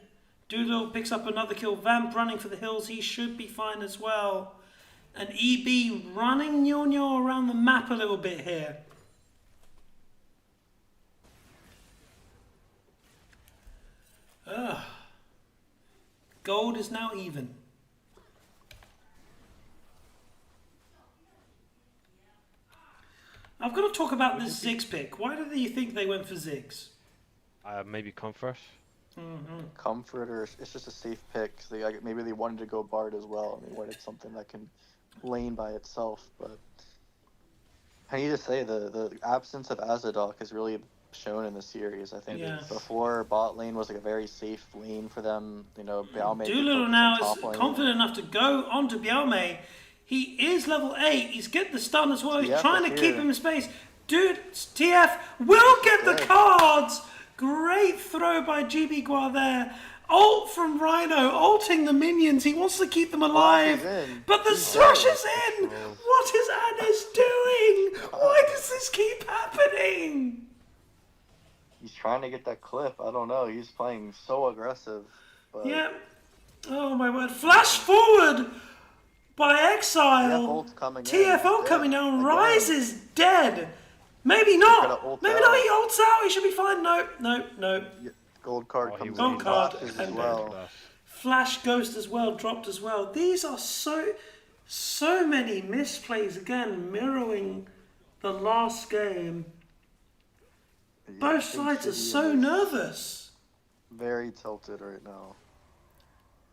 Doolittle picks up another kill. Vamp running for the hills. He should be fine as well. And EB running NiuNiu around the map a little bit here. Gold is now even. I've got to talk about this Ziggs pick. Why do you think they went for Ziggs? Maybe comfort. Comfort, or it's just a safe pick. Maybe they wanted to go Bard as well, and they wanted something that can lane by itself. But I need to say the absence of Azadok has really shown in the series. I think before bot lane was like a very safe lane for them. You know, Biame. Doolittle now is confident enough to go onto Biame. He is level 8. He's getting the stun as well. He's trying to keep him in space. Dude, TF will get the cards. Great throw by GB Gua there. Ult from Rhino, ulting the minions. He wants to keep them alive. But the thrush is in. What is Anis doing? Why does this keep happening? He's trying to get that clip. I don't know. He's playing so aggressive. But... Yeah. Oh my word. Flash forward by Exile. TFO coming down. Again. Rise is dead. Maybe not. Maybe not. He ults out. He should be fine. No. Yeah, gold card comes gold in. Card as well. Flash Ghost as well. Dropped as well. These are so many misplays again, mirroring the last game. Yeah, both sides are so nervous. Very tilted right now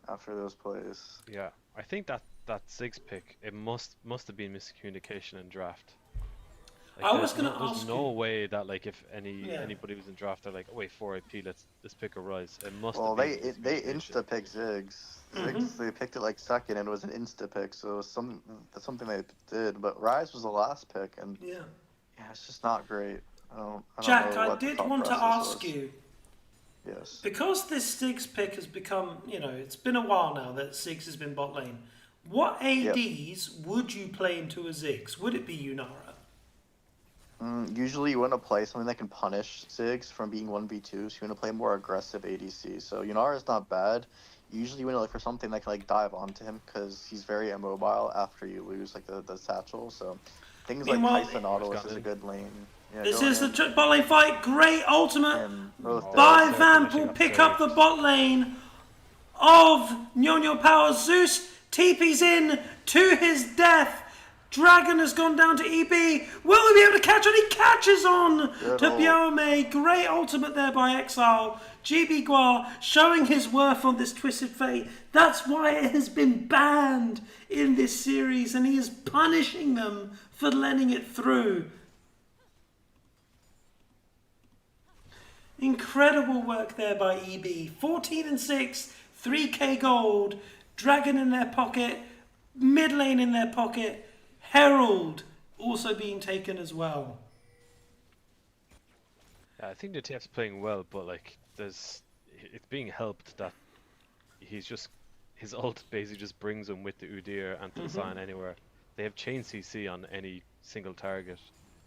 after those plays. Yeah, I think that Ziggs pick, it must have been miscommunication in draft. Like, I was going to ask there's no way that like if anybody was in draft, they're like, oh wait, 4 IP, let's pick a Rise. It must. Well, they insta picked Ziggs. Ziggs, they picked it like second, and it was an insta pick, so it was something they did. But Rise was the last pick, and yeah, it's just not great. Jack, I did want to ask you. Yes. Because this Ziggs pick has become, it's been a while now that Ziggs has been bot lane. What ADs would you play into a Ziggs? Would it be Yunara? Usually you want to play something that can punish Ziggs from being 1v2, so you want to play more aggressive ADC. So Yunara is not bad. Usually you want to look for something that can like dive onto him, because he's very immobile after you lose like the satchel. So things like Tyson Nautilus is a good lane. Yeah, this is the bot lane fight. Great ultimate by Vamp will pick up the bot lane of NiuNiuPower. Zeus TP's in to his death. Dragon has gone down to EB. Will he be able to catch on? He catches on to Biome. Great ultimate there by Exile. GB Gua showing his worth on this Twisted Fate. That's why it has been banned in this series, and he is punishing them for letting it through. Incredible work there by EB. 14 and 6, 3k gold, Dragon in their pocket, mid lane in their pocket, Herald also being taken as well. Yeah, I think the TF's playing well, but like it's being helped that his ult basically just brings him with the Udyr and the Sion anywhere. They have chain CC on any single target.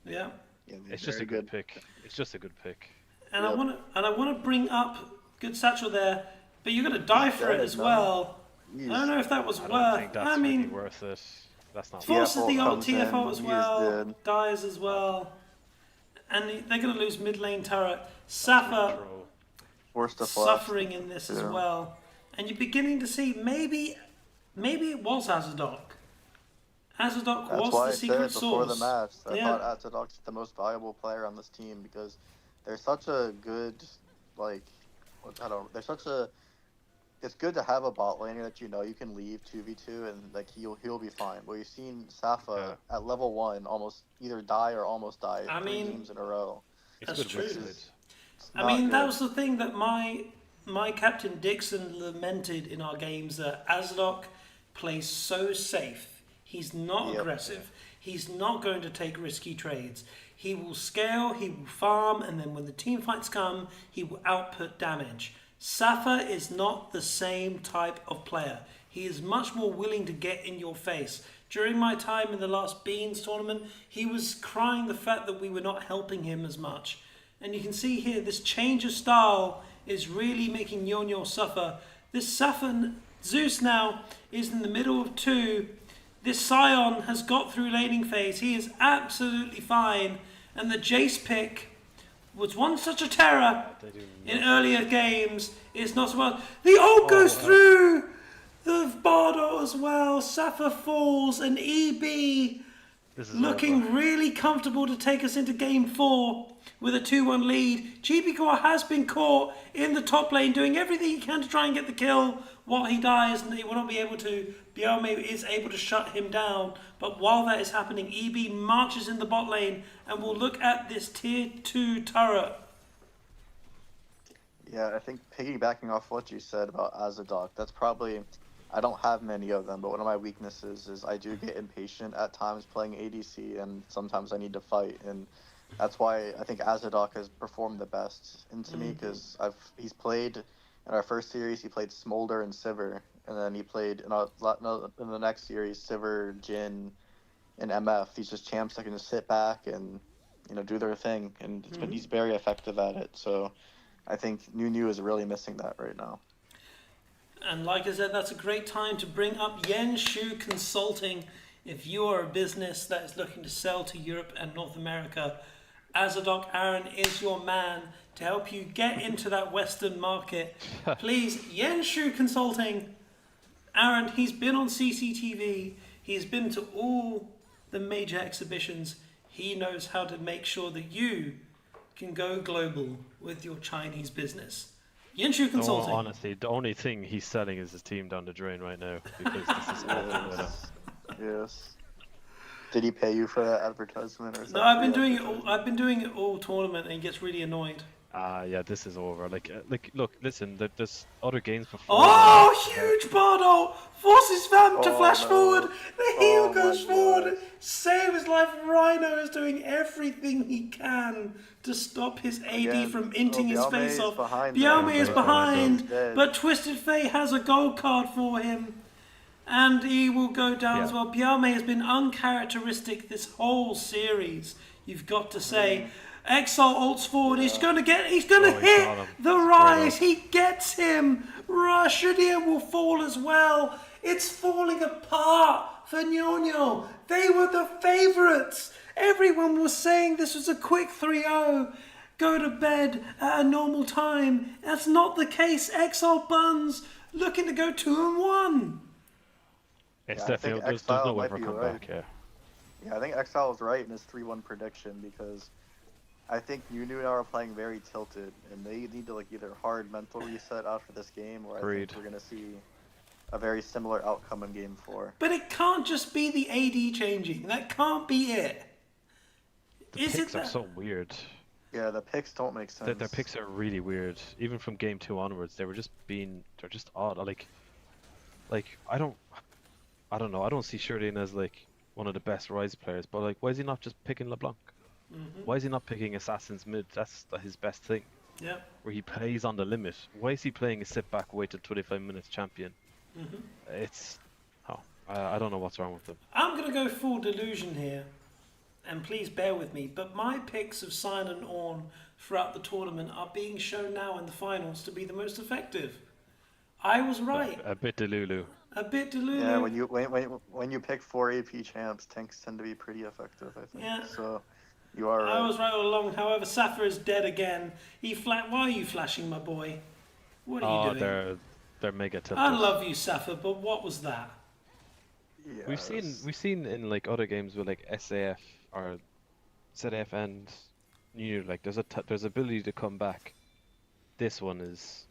Yeah. It's just a good pick. It's just a good pick. And I want to bring up Good satchel there. But you're going to die for it as well. I don't know if that was I worth. don't think that's I mean, really worth it. That's not. forces the old comes in, TFO as he is well. dead. Dies as well. And they're going to lose mid lane turret. Safa Throw. Forced to flash. suffering in this as Yeah. well. And you're beginning to see maybe it was Azadok. Azadok That's was why the I secret said before source. the match, I Yeah. thought Atadok's the most valuable player on this team because they're such a good, like, they're such a. It's good to have a bot laner that you know you can leave 2v2 and like he'll be fine. But you've seen Safa at level 1 almost either die or almost die I 3 mean, games in a row. It's That's good true. wasted. It's I mean, not that good. was the thing that my captain Dixon lamented in our games, that Azadok plays so safe. He's not Yep. aggressive. He's not going to take risky trades. He will scale, he will farm, and then when the team fights come, he will output damage. Safa is not the same type of player. He is much more willing to get in your face. During my time in the last Beans tournament, he was crying the fact that we were not helping him as much. And you can see here, this change of style is really making NiuNiu suffer. This Safa Zeus now is in the middle of 2. This Scion has got through laning phase. He is absolutely fine. And the Jace pick was once such a terror They do in earlier games. It's not so well. The ult goes through the Bardo as well. Safa falls and EB This is looking over. really comfortable to take us into game 4 with a 2-1 lead. GBcore has been caught in the top lane doing everything he can to try and get the kill while he dies, and he will not be able to. Biome is able to shut him down, but while that is happening, EB marches in the bot lane and will look at this tier 2 turret. Yeah, I think piggybacking off what you said about Azadok, that's probably, I don't have many of them, but one of my weaknesses is I do get impatient at times playing ADC, and sometimes I need to fight, and that's why I think Azadok has performed the best into me, because he's played, in our first series, he played Smolder and Sivir, and then he played, in the next series, Sivir, Jhin, and MF. These just champs that can just sit back and, do their thing, and he's very effective at it, so I think NiuNiu is really missing that right now. And like I said, that's a great time to bring up Yen Shu Consulting. If you are a business that is looking to sell to Europe and North America, Azadok Aaron is your man to help you get into that Western market. Please, Yen Shu Consulting. Aaron, he's been on CCTV. He's been to all the major exhibitions. He knows how to make sure that you can go global with your Chinese business. Yen Shu Consulting. No, honestly, the only thing he's selling is his team down the drain right now because this is awful weather. Yes. Did he pay you for that advertisement? Or is No, that I've been free doing it. advertisement? I've been doing it all tournament, and he gets really annoyed. Yeah, this is over. Like, look, listen, there's other games before. Oh, huge Bardo! Forces Vamp to Oh, flash no. forward. The heel Oh, goes my forward. God. Save his life. Rhino is doing everything he can to stop his AD Again. from inting his Biaume face is off. behind Biaume them. is He's behind, dead. but Twisted Fate has a gold card for him. And he will go down as Yeah. well. Biaume has been uncharacteristic this whole series, you've got to say. Exile ults forward. He's going to Oh, hit he's got him. the Straight rise. up. He gets him. Rashidia will fall as well. It's falling apart for NiuNiu. They were the favourites. Everyone was saying this was a quick 3-0. Go to bed at a normal time. That's not the case. Exiled Bunzz looking to go 2-1. It's Yeah, I definitely think there's Exile no might ever be come right. back. Yeah. Yeah, I think Exile was right in his 3-1 prediction because I think NiuNiu now are playing very tilted, and they need to either hard mental reset after this game, or I Agreed. think we're gonna see a very similar outcome in Game 4. But it can't just be the AD changing. That can't be it. The Is picks it are that? so weird. Yeah, the picks don't make sense. Their picks are really weird. Even from game 2 onwards, they're just odd. Like I don't know. I don't see Sheridan as one of the best Rise players, but why is he not just picking LeBlanc? Why is he not picking Assassin's mid? That's his best thing. Yeah. Where he plays on the limit. Why is he playing a sit back, wait till 25 minutes champion? I don't know what's wrong with him. I'm going to go full delusion here and please bear with me, but my picks of Sion and Ornn throughout the tournament are being shown now in the finals to be the most effective. I was right. A bit Delulu. A bit Delulu. Yeah, when you pick 4 AP champs, tanks tend to be pretty effective, I think. Yeah. So you are right. I was right all along. However, Safa is dead again. Why are you flashing, my boy? What are you doing? They're mega tilted. I love you, Safa, but what was that? Yeah, We've seen in like other games with like SAF or ZF and NiuNiu, like there's ability to come back. This one is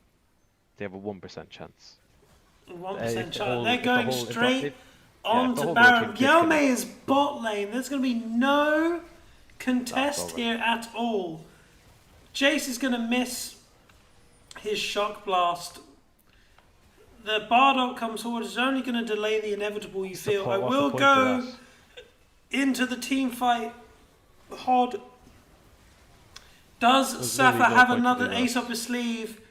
they have a 1% chance. 1% chance. They're going straight on to Baron. Yome is bot lane. There's going to be no contest here at all. Jace is going to miss his shock blast. The Bardock comes forward. It's only going to delay the inevitable, you feel. I will go into the team fight. Hod. Does Safa have another ace up his sleeve?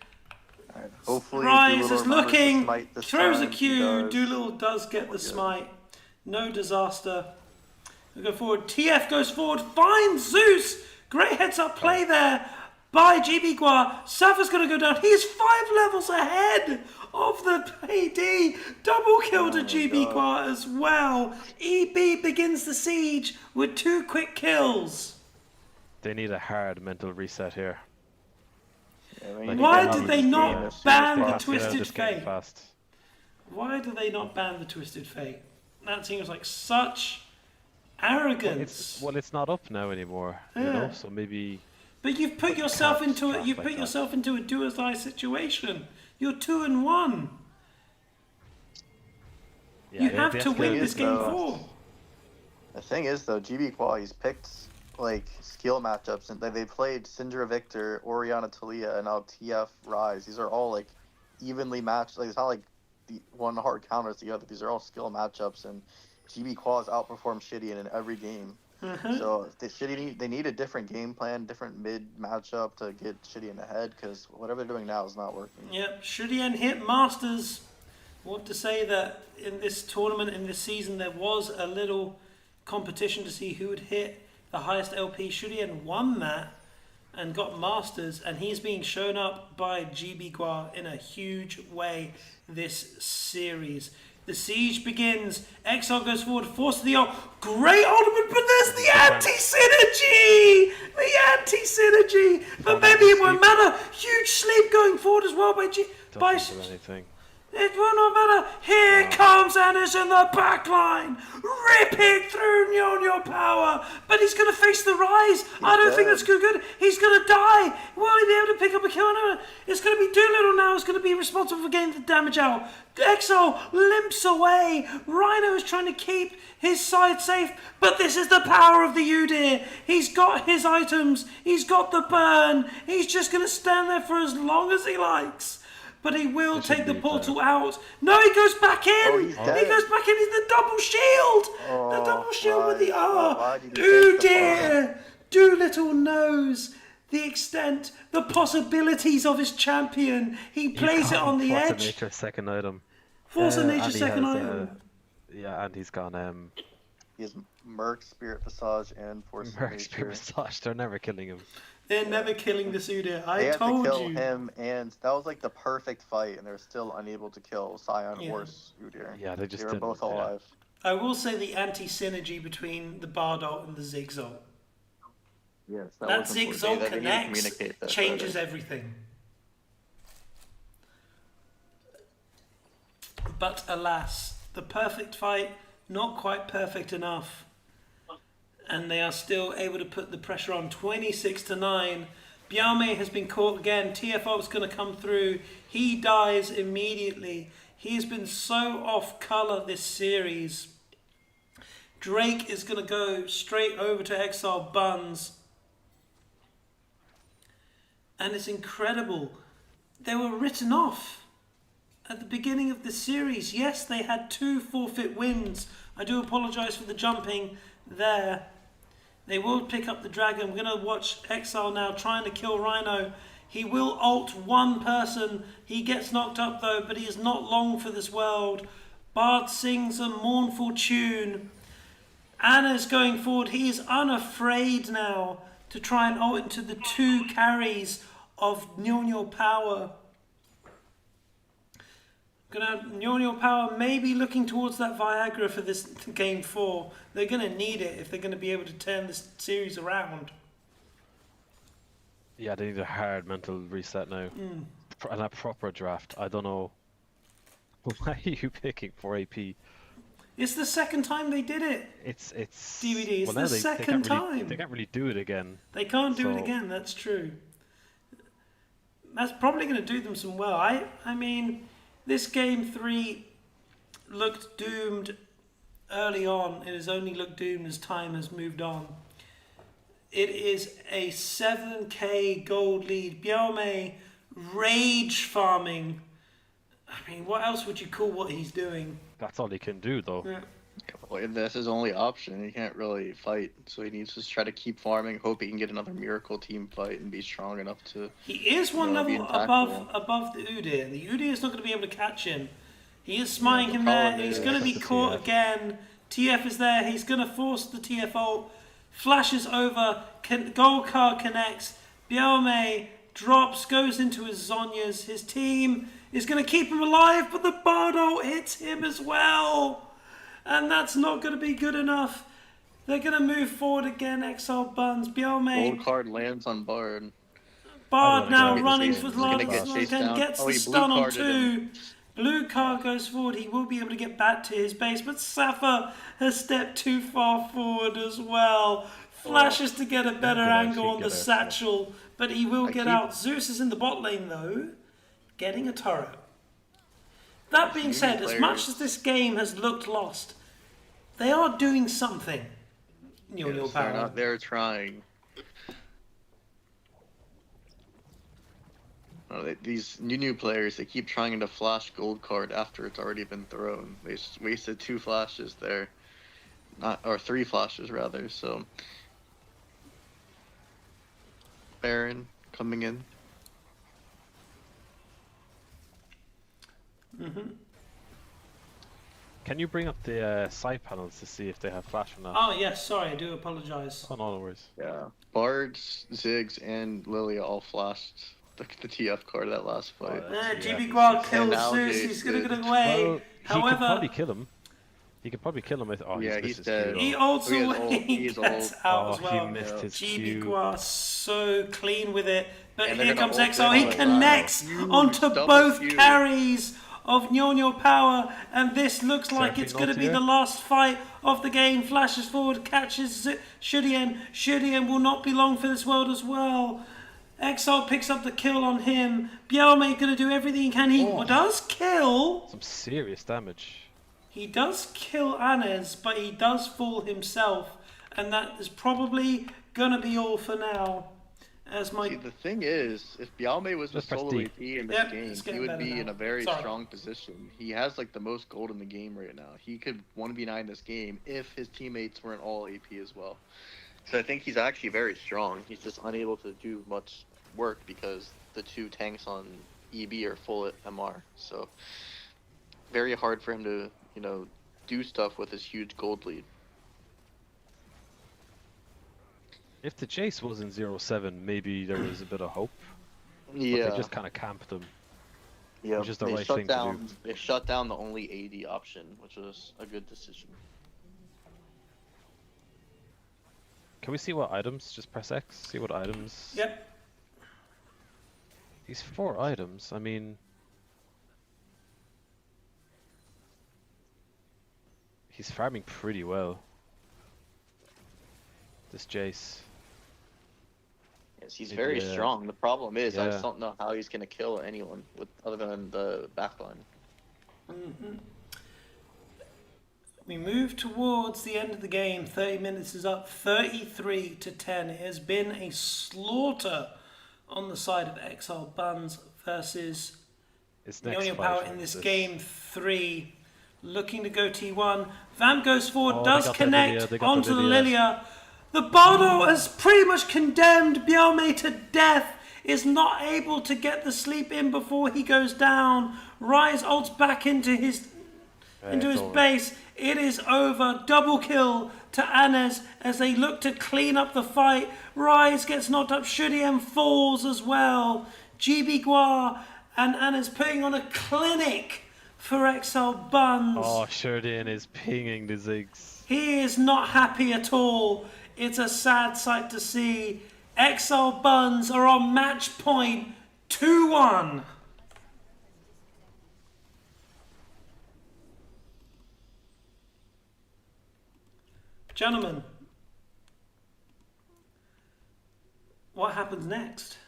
Hopefully, Rise is looking. Throws Throws a Q. Doolittle does get the smite. No disaster. We go forward. TF goes forward. Finds Zeus. Great heads up play there by GB Gua. Safa's going to go down. He's 5 levels ahead of the PD. Double kill to GB Gua as well. EB begins the siege with 2 quick kills. They need a hard mental reset here. Why did they not ban the Twisted Fate? Fast. Why do they not ban the Twisted Fate? That seems like such arrogance. Well, it's not up now anymore, you know. So maybe. But you've put yourself into it. You've like put yourself into a do or die situation. You're 2-1. Yeah, you have to win this game 4. The thing is, though, GB Qual, he's picked like skill matchups, and they played Syndra Victor, Orianna Talia, and now TF Rise. These are all like evenly matched. Like it's not like the one hard counters the other. These are all skill matchups, and GB Qual has outperformed Shidian in every game. So they need a different game plan, different mid matchup to get Shidian ahead, because whatever they're doing now is not working. Yep, Shidian hit Masters. I want to say that in this tournament, in this season, there was a little competition to see who would hit the highest LP. Shidian won that and got Masters, and he's being shown up by GB Gua in a huge way this series. The siege begins. Exile goes forward, forces the ult. Great ultimate, but there's the anti-synergy! The anti-synergy! But maybe it won't matter. Huge sleep going forward as well by anything. It will not matter. Here comes Anis in the back line, ripping through NiuNiuPower. But he's going to face the Rise. I don't think that's good. He's going to die. Will he be able to pick up a kill? No, it's going to be Doolittle now. It's going to be responsible for getting the damage out. Exile limps away. Rhino is trying to keep his side safe. But this is the power of the Udyr. He's got his items. He's got the burn. He's just going to stand there for as long as he likes. But he will take the portal out. No, he goes back in. He goes back in. He's the double shield. The double shield with the R. Oh dear. Doolittle knows the extent, the possibilities of his champion. He plays it on the edge. Force of Nature second item. Force of Nature second item. Yeah, and he's gone. He has Merc, Spirit Visage, and Force of Nature. Merc, Spirit Visage. They're never killing him. They're never killing this Udyr. I they had told to kill you. him, and that was like the perfect fight, and they're still unable to kill Sion or Udyr. Yeah, they were both alive. I will say the anti-synergy between the Bardock and the Zigzag. Yes, that Zigzag connects changes everything. But alas, the perfect fight, not quite perfect enough. And they are still able to put the pressure on. 26-9. Biame has been caught again. TFO's going to come through. He dies immediately. He's been so off colour this series. Drake is going to go straight over to Exiled Bunzz. And it's incredible. They were written off at the beginning of the series. Yes, they had 2 forfeit wins. I do apologise for the jumping there. They will pick up the dragon. We're going to watch Exile now trying to kill Rhino. He will ult one person. He gets knocked up though, but he is not long for this world. Bard sings a mournful tune. Anna's going forward. He is unafraid now to try and ult into the 2 carries of NiuNiuPower. NiuNiuPower may be looking towards that Viagra for this game 4. They're going to need it if they're going to be able to turn this series around. Yeah, they need a hard mental reset now. And a proper draft. I don't know. Why are you picking for AP? It's the second time they did it. It's DVD. It's well, the second time. They can't really do it again. They can't do it again. That's true. That's probably going to do them some well. I mean, this game 3 looked doomed early on. It has only looked doomed as time has moved on. It is a 7k gold lead. Biaomei rage farming. I mean, what else would you call what he's doing? That's all he can do, though. Yeah. Well, that's his only option. He can't really fight, so he needs to try to keep farming, hope he can get another miracle team fight and be strong enough to. He is one level above the Udyr. The Udyr is not going to be able to catch him. He is smiting him there. He's going to be caught again. TF is there. He's going to force the TF ult. Flashes over. Gold card connects. Biaomei drops, goes into his Zhonya's. His team is going to keep him alive, but the Bard ult hits him as well. And that's not going to be good enough. They're going to move forward again, Exiled Bunzz. Biaomei. Gold card lands on Bard. Bard now running chased. for He's the gonna last get chased down. gets Oh, the he stun on blue-carded 2. him. Blue card goes forward. He will be able to get back to his base, but Safa has stepped too far forward as well. Flashes to get a better angle on the satchel, but he will get out. Zeus is in the bot lane though, getting a turret. That being said, as much as this game has looked lost, they are doing something. NiuNiuPower. They're trying. These NiuNiu players, they keep trying to flash gold card after it's already been thrown. They wasted 2 flashes there, or 3 flashes rather. So Baron coming in. Can you bring up the side panels to see if they have flash or not? Oh yes, sorry, I do apologise. Oh, no worries. Yeah, Bards, Ziggs, and Lilia all flashed the TF card that last fight. GB Guard kills now Zeus. Jace He's going to did. get away. Well, However, he could probably kill him. He could probably kill him with. Oh, Yeah, he's he's dead. he Q. ults He is away. old. He He's gets old. out Oh, as well. he missed his GB Q. Guar so clean with it, but And they're here gonna comes ult Exile. in He on it. connects Wow. onto Double both Q. carries of NiuNiuPower, and this looks like it's going to be the last fight of the game. Flashes forward, catches Shudien. Shudien will not be long for this world as well. Exile picks up the kill on him. Biaomei going to do everything he can. He does kill. Some serious damage. He does kill Anez, but he does fall himself, and that is probably gonna be all for now. As my See, the thing is, if Biaomei was Let's the press solo D. AP in this Yep, game, it's he getting would better be now. in a very Sorry. strong position. He has like the most gold in the game right now. He could 1v9 this game if his teammates weren't all AP as well. So I think he's actually very strong. He's just unable to do much work because the 2 tanks on EB are full at MR. So very hard for him to, do stuff with his huge gold lead. If the Jace was in 0-7, maybe there was a bit of hope. Yeah. But they just kind of camped him. Yeah, which is the they right shut thing to down. do. They shut down the only AD option, which was a good decision. Can we see what items? Just press X. See what items. Yep. These 4 items. I mean, he's farming pretty well. This Jace. Yes, he's very strong. The problem is, I Yeah. just don't know how he's gonna kill anyone with other than the backline. We move towards the end of the game. 30 minutes is up, 33-10. It has been a slaughter on the side of Exiled Bunzz versus It's next NiuNiuPower fight, in this this. game 3. Looking to go T1. Vamp goes forward, Oh, does they got the connect Lilia, they got onto the the Lilia. Lilia. The Bardo has pretty much condemned Biaomei to death. Is not able to get the sleep in before he goes down. Rise ults back into his into it's his over. base. It is over. Double kill to Anes as they look to clean up the fight. Rise gets knocked up. Shudiem falls as well. GB Gua and Anes putting on a clinic for Exiled Bunz. Oh, Sheridan is pinging the Ziggs. He is not happy at all. It's a sad sight to see. Exiled Bunz are on match point 2-1. Gentlemen, what happens next?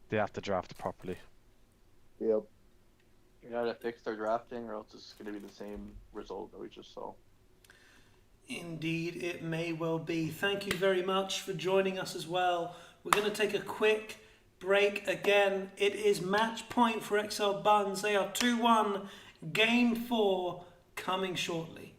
They have to draft properly. Yep. You gotta fix their drafting, or else it's gonna be the same result that we just saw. Indeed, it may well be. Thank you very much for joining us as well. We're going to take a quick break again. It is match point for Exiled Bunz. They are 2-1. Game 4 coming shortly.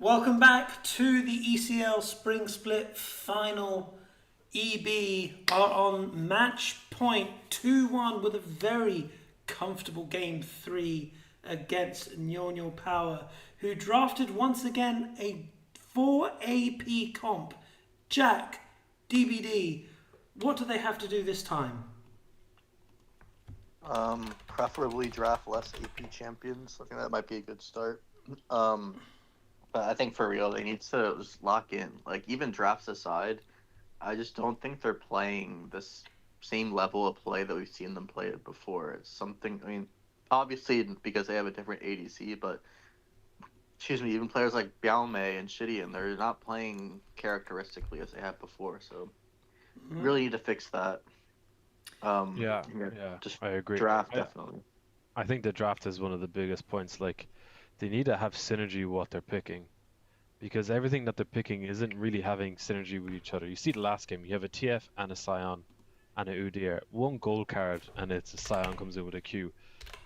Welcome back to the ECL Spring Split final. EB are on match point 2-1 with a very comfortable game 3 against NiuNiuPower, who drafted once again a 4 AP comp. Jack, DBD, what do they have to do this time? Preferably draft less AP champions. I think that might be a good start. But I think for real, they need to just lock in. Like, even drafts aside, I just don't think they're playing this same level of play that we've seen them play it before. It's something, I mean, obviously because they have a different ADC, but, excuse me, even players like Biaomei and Shidian, they're not playing characteristically as they have before, so really need to fix that. Yeah, just I agree. Draft, definitely. I think the draft is one of the biggest points. Like, they need to have synergy with what they're picking, because everything that they're picking isn't really having synergy with each other. You see the last game, you have a TF and a Scion and a Udyr. One gold card and it's a Scion comes in with a Q.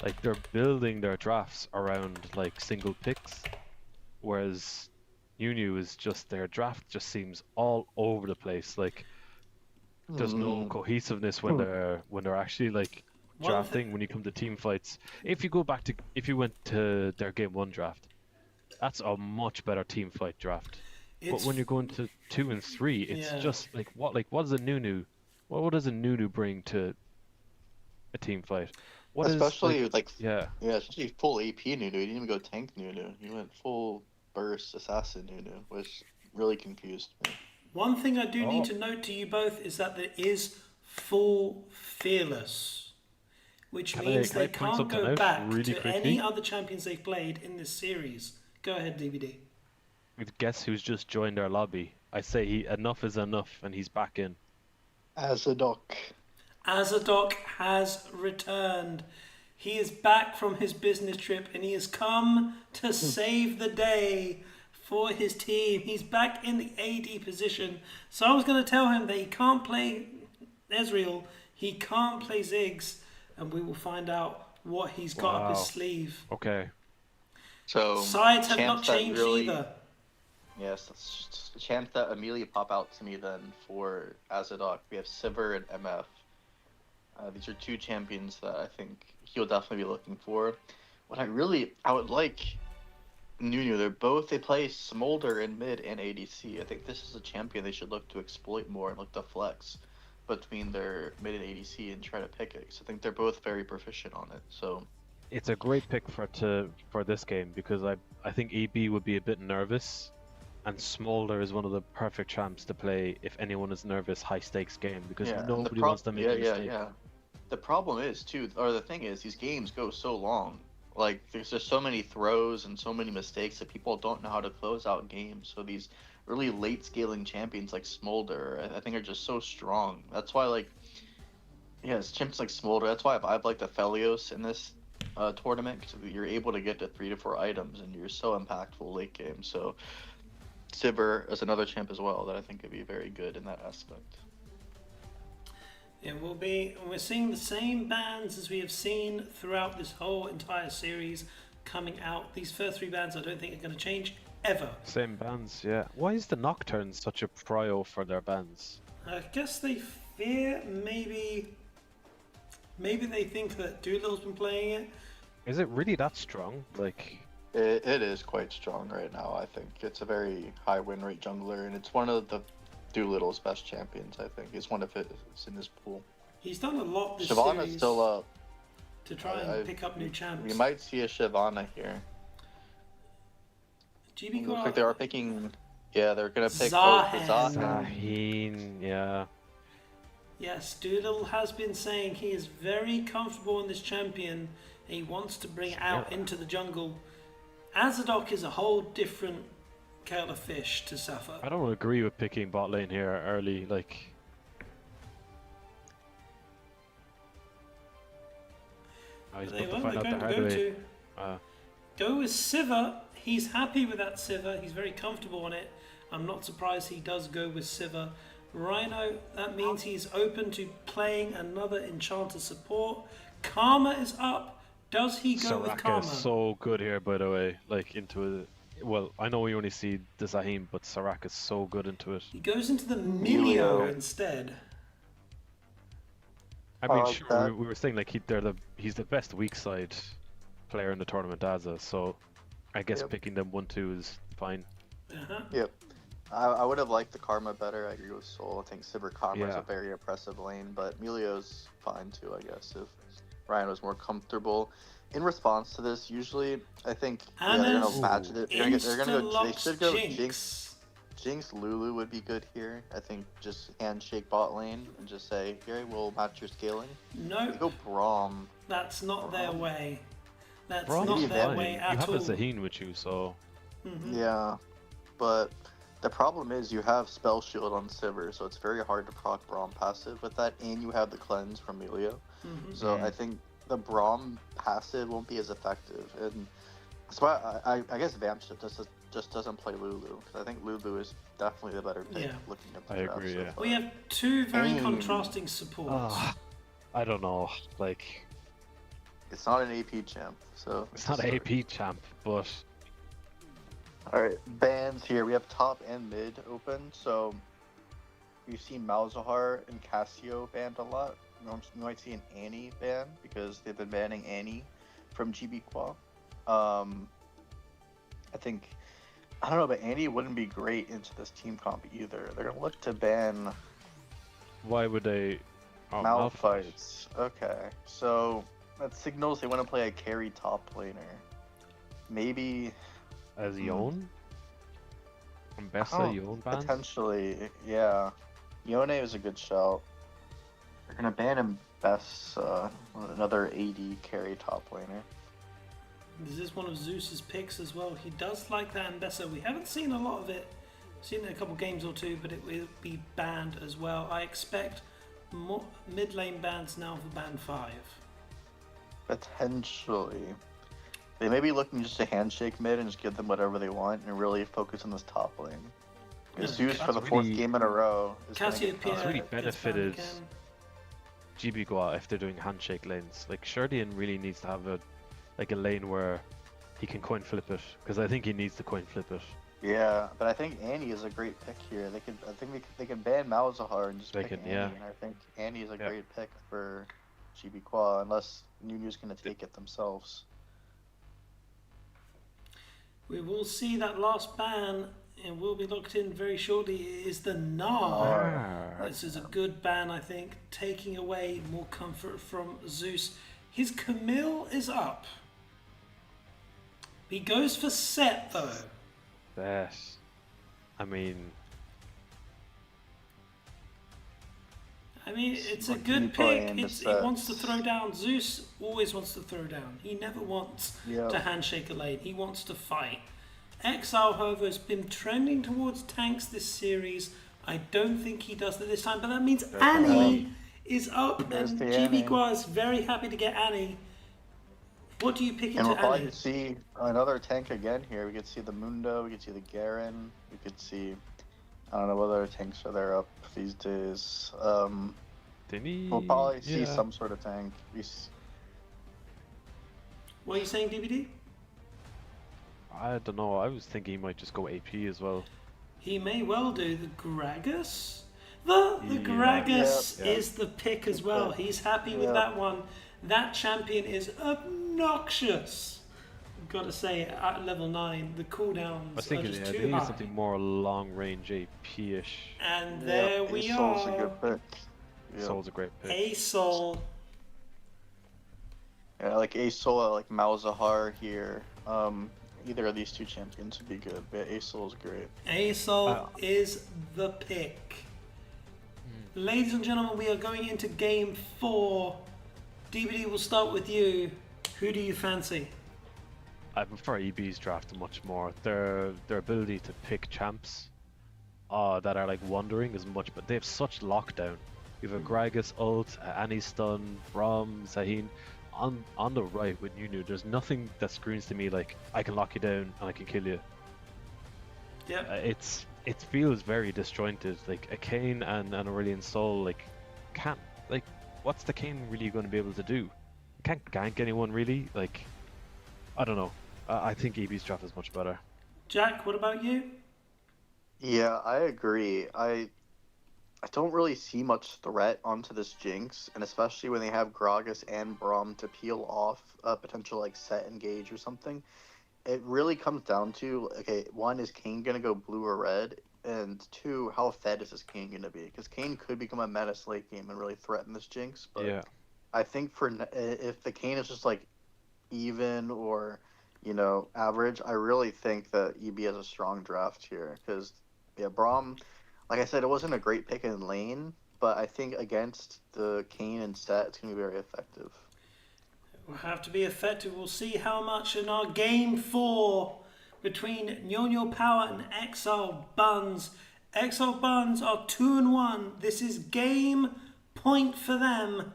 Like, they're building their drafts around like single picks, whereas NiuNiu is just, their draft just seems all over the place. Like, there's no cohesiveness when they're actually like drafting. When you come to team fights, if you went to their game 1 draft, that's a much better team fight draft. But when you're going to 2 and 3, it's just like what does a NiuNiu, what does a NiuNiu bring to a team fight? Especially especially full AP NiuNiu. You didn't even go tank NiuNiu. You went full burst assassin NiuNiu, which really confused me. One thing I do need to note to you both is that there is full fearless, which means they can't go back to any other champions they've played in this series. Go ahead, DVD. Guess who's just joined our lobby? I say enough is enough, and he's back in. Azadok has returned. He is back from his business trip, and he has come to save the day for his team. He's back in the AD position. So I was going to tell him that he can't play Ezreal, he can't play Ziggs, and we will find out what he's got up his sleeve. Okay. So sides have not changed either. Yes, that's the chance that immediately pop out to me then for Azadok. We have Sivir and MF. These are 2 champions that I think he'll definitely be looking for. What I would like NiuNiu, they play Smolder in mid and ADC. I think this is a champion they should look to exploit more and look to flex between their mid and ADC and try to pick it. Because I think they're both very proficient on it. So it's a great pick for this game, because I think EB would be a bit nervous, and Smolder is one of the perfect champs to play if anyone is nervous, high stakes game, because nobody wants to make a mistake. The problem is the thing is, these games go so long. Like, there's just so many throws and so many mistakes that people don't know how to close out games. So these really late scaling champions like Smolder, I think, are just so strong. That's why, it's champions like Smolder. That's why I've liked the Felios in this tournament, because you're able to get to 3 to 4 items and you're so impactful late game. So Sivir is another champ as well that I think could be very good in that aspect. It will be. We're seeing the same bans as we have seen throughout this whole entire series coming out. These first 3 bans I don't think are going to change ever. Same bans, yeah. Why is the Nocturne such a prio for their bans? I guess they fear maybe they think that Doolittle's been playing it. Is it really that strong? Like, it is quite strong right now. I think it's a very high win rate jungler, and it's one of the Doolittle's best champions. I think it's one of his in his pool. He's done a lot this Shyvana's series still up to try and pick up new champs. We might see a Shyvana here. GB looks like they are picking. Yeah, they're gonna pick Zaheen, yeah. Yes, Doolittle has been saying he is very comfortable in this champion and he wants to bring it out into the jungle. Azadok is a whole different kettle of fish to suffer. I don't agree with picking bot lane here early, like. Go with Sivir. He's happy with that Sivir. He's very comfortable on it. I'm not surprised he does go with Sivir. Rhino, that means he's open to playing another Enchanter support. Karma is up. Does he go with Karma? Is so good here, by the way. Like, into well, I know we only see the Zahim, but Sarak is so good into it. He goes into the Emilio. NiuNiu instead. I mean, like sure, that. we were saying like he's the best weak side player in the tournament as a, so I guess Yep. picking them 1-2 is fine. Yep. I would have liked the Karma better. I agree with Soul. I think Sivir Karma is Yeah. a very impressive lane, but Emilio's fine too, I guess, if Ryan was more comfortable. In response to this, usually, I think they're Anna's gonna match it. They're gonna go. They should go Jinx. Jinx. Jinx Lulu would be good here. I think just handshake bot lane and just say, here, we'll match your scaling. No, They go Braum. that's not their way. That's Braum's not their fine. way You at have all. a Zaheen with you, so Yeah, but the problem is you have Spell Shield on Sivir, so it's very hard to proc Braum passive with that, and you have the cleanse from Emilio. So I think the Braum passive won't be as effective, and that's why I guess Vamp just doesn't play Lulu, because I think Lulu is definitely the better pick Yeah. looking at the I draft agree, so yeah. far. We have two very Mm. contrasting supports. I don't know. Like, It's not an AP champ, so it's not an AP champ, but Alright, bans here. We have top and mid open, so we've seen Malzahar and Cassio banned a lot. You might see an Annie ban because they've been banning Annie from GB Qua. I think, I don't know, but Annie wouldn't be great into this team comp either. They're gonna look to ban why would they? Oh, Malphites. Okay, so that signals they want to play a carry top laner. Maybe. As Yon? Mbessa, Oh, Yon bans? potentially, yeah. Yone is a good shout. They're gonna ban him best, another AD carry top laner. This is one of Zeus's picks as well. He does like that Mbessa. We haven't seen a lot of it. Seen it in a couple games or two, but it will be banned as well. I expect more mid lane bans now for ban 5. Potentially. They may be looking just to handshake mid and just give them whatever they want and really focus on this top lane. Yeah, Zeus for the that's fourth really- game in a row is gonna Cassiopeia get caught. really gets banned benefited again. GB Gua if they're doing handshake lanes. Like, Sherdian really needs to have a lane where he can coin flip it, because I think he needs to coin flip it. Yeah, but I think Annie is a great pick here. I think they can ban Malzahar and just They pick can, Annie, yeah. and I think Annie is a Yeah. great pick for GB Qua unless NiuNiu's gonna take it themselves. We will see that last ban and will be locked in very shortly. It is the Gnar. This is a good ban, I think, taking away more comfort from Zeus. His Camille is up. He goes for set though. That, I mean, It's a What can you good play pick. into He wants to sets? throw down. Zeus always wants to throw down. He never wants Yeah. to handshake a lane. He wants to fight. Exile, however, has been trending towards tanks this series. I don't think he does that this time, but that means Annie is up, There's and the GB Annie. Gua is very happy to get Annie. What do you pick And into we'll probably Annie? see another tank again here. We could see the Mundo, we could see the Garen, we could see, I don't know what other tanks are there up these days. We'll probably see some sort of tank. What are you saying, DVD? I don't know. I was thinking he might just go AP as well. He may well do. The Gragas? The Yeah. Gragas Yeah, yeah. is the pick as well. pick. He's happy with Yeah. that one. That champion is obnoxious. I've got to say, at level 9, the cooldowns I was are thinking, just yeah, too they need high. something more long range AP-ish. And there we Soul's are. a good pick. Yeah. Soul's a great pick. A Soul. Yeah, like Asola, like Malzahar here. Either of these two champions would be good, but Asol's great. A Soul is the pick. Hmm. Ladies and gentlemen, we are going into game 4. DVD, will start with you. Who do you fancy? I prefer EB's draft much more. Their ability to pick champs that are like wandering is much, but they have such lockdown. You have a Gragas ult, Annie stun, Braum, Zaheen. On the right with NiuNiu, there's nothing that screams to me like I can lock you down and I can kill you. Yeah. It feels very disjointed. Like a Kayn and an Aurelion Sol can't, what's the Kayn really going to be able to do? He can't gank anyone really. I don't know. I think EB's draft is much better. Jack, what about you? Yeah, I agree. I don't really see much threat onto this Jinx, and especially when they have Gragas and Braum to peel off a potential like set engage or something. It really comes down to, okay, one, is Kane gonna go blue or red, and two, how fed is this Kane gonna be? Because Kane could become a menace late game and really threaten this Jinx. But Yeah. I think if the Kane is just like even or average, I really think that EB has a strong draft here. Because yeah, Braum, like I said, it wasn't a great pick in lane, but I think against the Kane and set, it's gonna be very effective. Will have to be effective. We'll see how much in our game 4 between NiuNiuPower and Exiled Bunzz. Exiled Bunzz are 2-1. This is game point for them.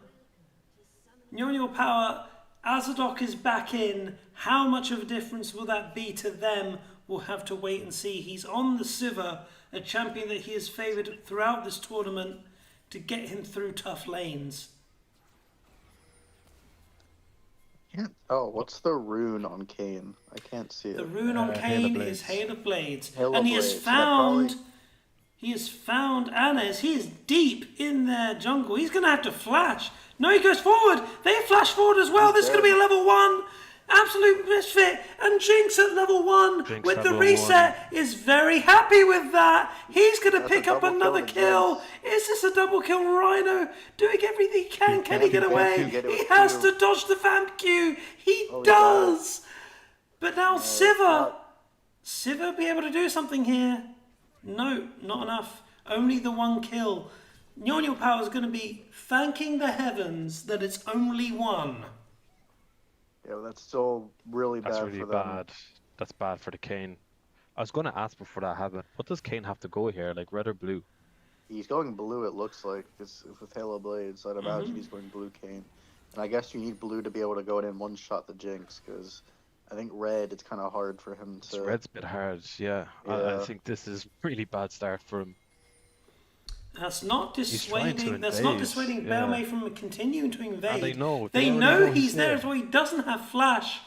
NiuNiuPower, Azadok is back in. How much of a difference will that be to them? We'll have to wait and see. He's on the Sivir, a champion that he has favoured throughout this tournament to get him through tough lanes. Oh, what's the rune on Kane? I can't see it. The rune on Hail of Kane is Blades. Hail of Blades. Hail And of he has Blades. So that found Anez. He is deep in their jungle. He's going to have to flash. No, he goes forward. They flash forward as well. This is going to be a level 1. Absolute misfit. And Jinx at level 1 Jinx with the level reset is very happy with that. He's going to That's a pick up double another kill kill. Is this a double kill? Rhino doing everything he can. Can he get Vamp away? Q, get it He with has Q. to dodge the Vamp Q. He Oh, he does. But now Sivir. not- Sivir be able to do something here? No, not enough. Only the 1 kill. NiuNiuPower is going to be thanking the heavens that it's only 1. Yeah, but that's still really That's bad really for them. bad. That's bad for the Kane. I was going to ask before that happened. What does Kane have to go here? Like red or blue? He's going blue, it looks like. It's with Halo Blades. I'd imagine he's going blue Kane. And I guess you need blue to be able to go in and one-shot the Jinx, because I think red, it's kind of hard for him to... Red's a bit hard, yeah. I Yeah. think this is really bad start for him. That's not trying to dissuading. That's not invade, dissuading yeah. Belmay from continuing to invade. And they know. They already know he's there, there. so he doesn't have flash.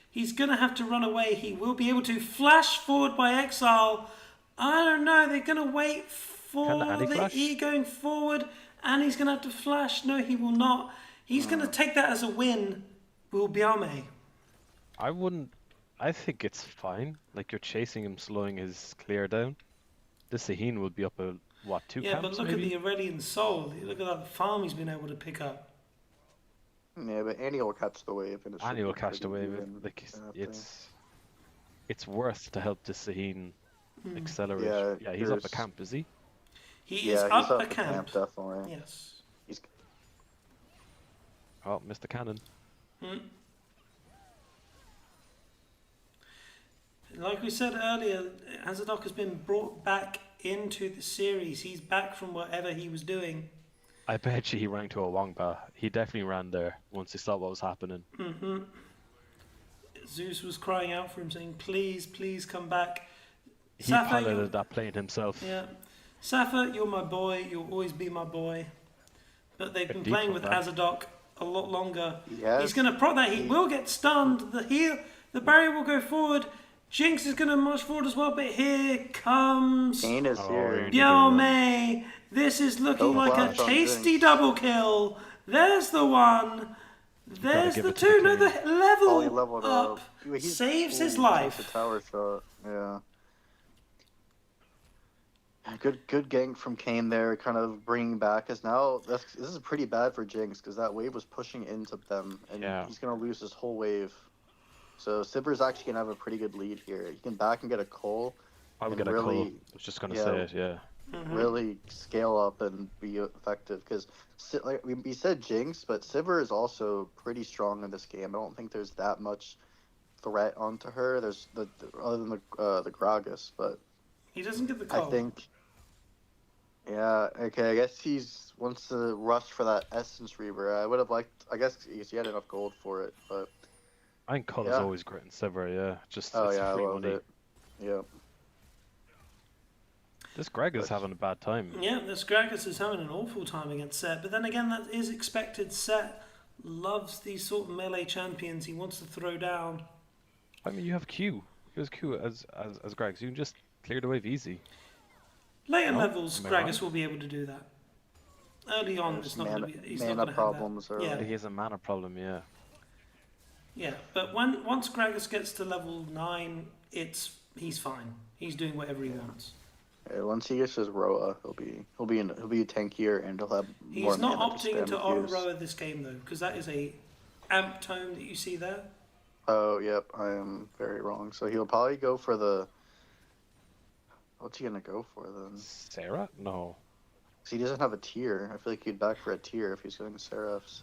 He's gonna have to run away. He will be able to flash forward by Exile. I don't know. They're gonna wait for Can Annie the flash? E going forward, and he's gonna have to flash. No, he will not. He's gonna take that as a win. Will Belmay? I wouldn't. I think it's fine. Like you're chasing him, slowing his clear down. This Saheen will be up a what 2 Yeah, camps but look maybe? at the Aurelian Soul. Look at that farm he's been able to pick up. Yeah, but Annie will catch the wave. And it should Annie be will catch the pretty wave. even, Like I think. it's worth to help this Saheen accelerate. Yeah, Yeah, he's up a there's- camp, is he? He Yeah, is he's up up a the camp. definitely. Yes. He's Oh, Mr. Cannon. Like we said earlier, Azadok has been brought back into the series. He's back from whatever he was doing. I bet you he ran to a Wangba. He definitely ran there once he saw what was happening. Zeus was crying out for him, saying, "Please, please come back." He Safa, you're- piloted that plane himself. Yeah, Safa, you're my boy. You'll always be my boy. But they've been deep playing from with that. Azadok a lot longer. Yes. He's going to prod that. He will get stunned. The barrier will go forward. Jinx is going to march forward as well. But here comes Kane is here. Yome. This is looking No like a flash on tasty Jinx. double kill. There's the one. There's give the it to the two. No, the King. level Oh, he leveled up up. He's- saves his ooh, life. that's a tower shot. Yeah. Good gank from Kane there, kind of bringing back. As now this is pretty bad for Jinx because that wave was pushing into them, and Yeah. he's gonna lose this whole wave. So Sivir's actually gonna have a pretty good lead here. He can back and get a Cole, I would and get a really- call. I was just going to yeah. say it, yeah. really scale up and be effective. Because like we said Jinx, but Sivir is also pretty strong in this game. I don't think there's that much threat onto her. There's other than the Gragas, but He doesn't get the call. I think. Yeah, okay, I guess he's wants to rush for that Essence Reaver. I would have liked, I guess he had enough gold for it, but I think Cull is Yeah. always great in Sever, yeah. Just oh it's yeah, I free loved money. it. Yeah. This Greg is having a bad time. Yeah, this Gragas is having an awful time against Set, but then again, that is expected. Set loves these sort of melee champions he wants to throw down. I mean, you have Q. He was cool as Greg. So you can just clear the wave easy. Later No? levels, Am I Gragas right? will be able to do that. Early on, There's it's not going to be. He's not mana going to have problems that. early. Yeah, He has a mana problem, yeah. yeah. But once Gragas gets to level 9, he's fine. He's doing whatever he wants. Yeah, once he gets his Roa, he'll be tankier and he'll have more He's not mana to opting spam into with auto use. rower this game though, because that is a amp tome that you see there. Oh, yep, I am very wrong. So he'll probably go for the. What's he gonna go for then? Sarah? No. 'Cause he doesn't have a tier. I feel like he'd back for a tier if he's going Seraphs.